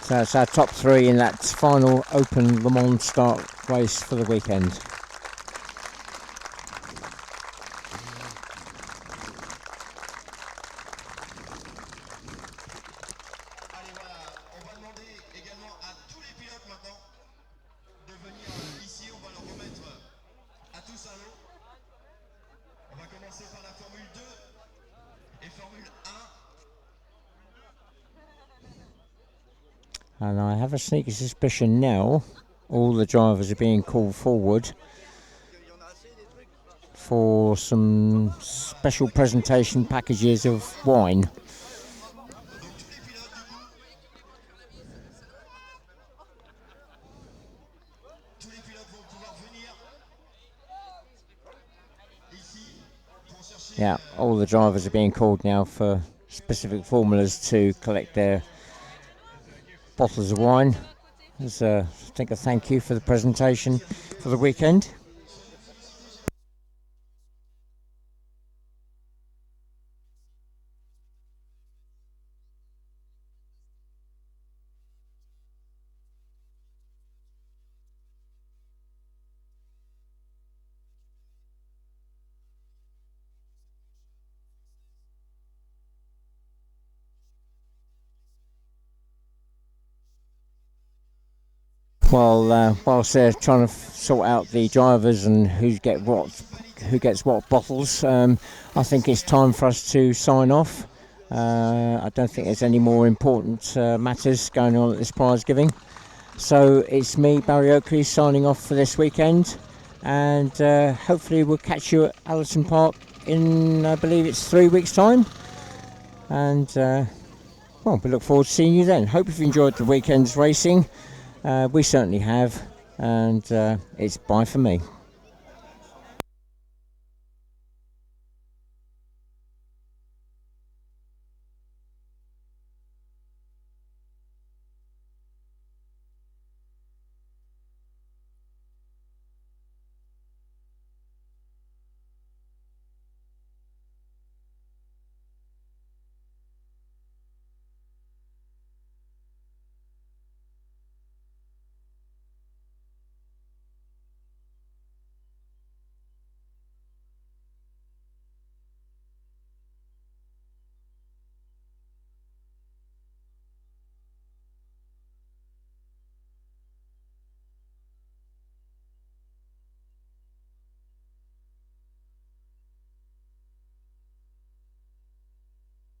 So that's our top 3 in that final open Le Mans start race for the weekend.
Allez, voilà, on va demander également à tous les pilotes maintenant de venir ici. On va leur remettre à tous un lot. On va commencer par la Formule 2 et Formule 1.
And I have a sneaky suspicion now all the drivers are being called forward for some special presentation packages of wine.
Donc tous les pilotes du coup. Tous les pilotes vont pouvoir venir ici pour chercher.
Yeah, all the drivers are being called now for specific formulas to collect their bottles of wine. As I think a thank you for the presentation for the weekend. whilst they're trying to sort out the drivers and who gets what bottles, I think it's time for us to sign off. I don't think there's any more important matters going on at this prize giving. So it's me, Barry Oakley, signing off for this weekend, and hopefully we'll catch you at Allerton Park in, I believe it's 3 weeks' time. And well, we look forward to seeing you then. Hope you've enjoyed the weekend's racing. We certainly have, and it's bye for me.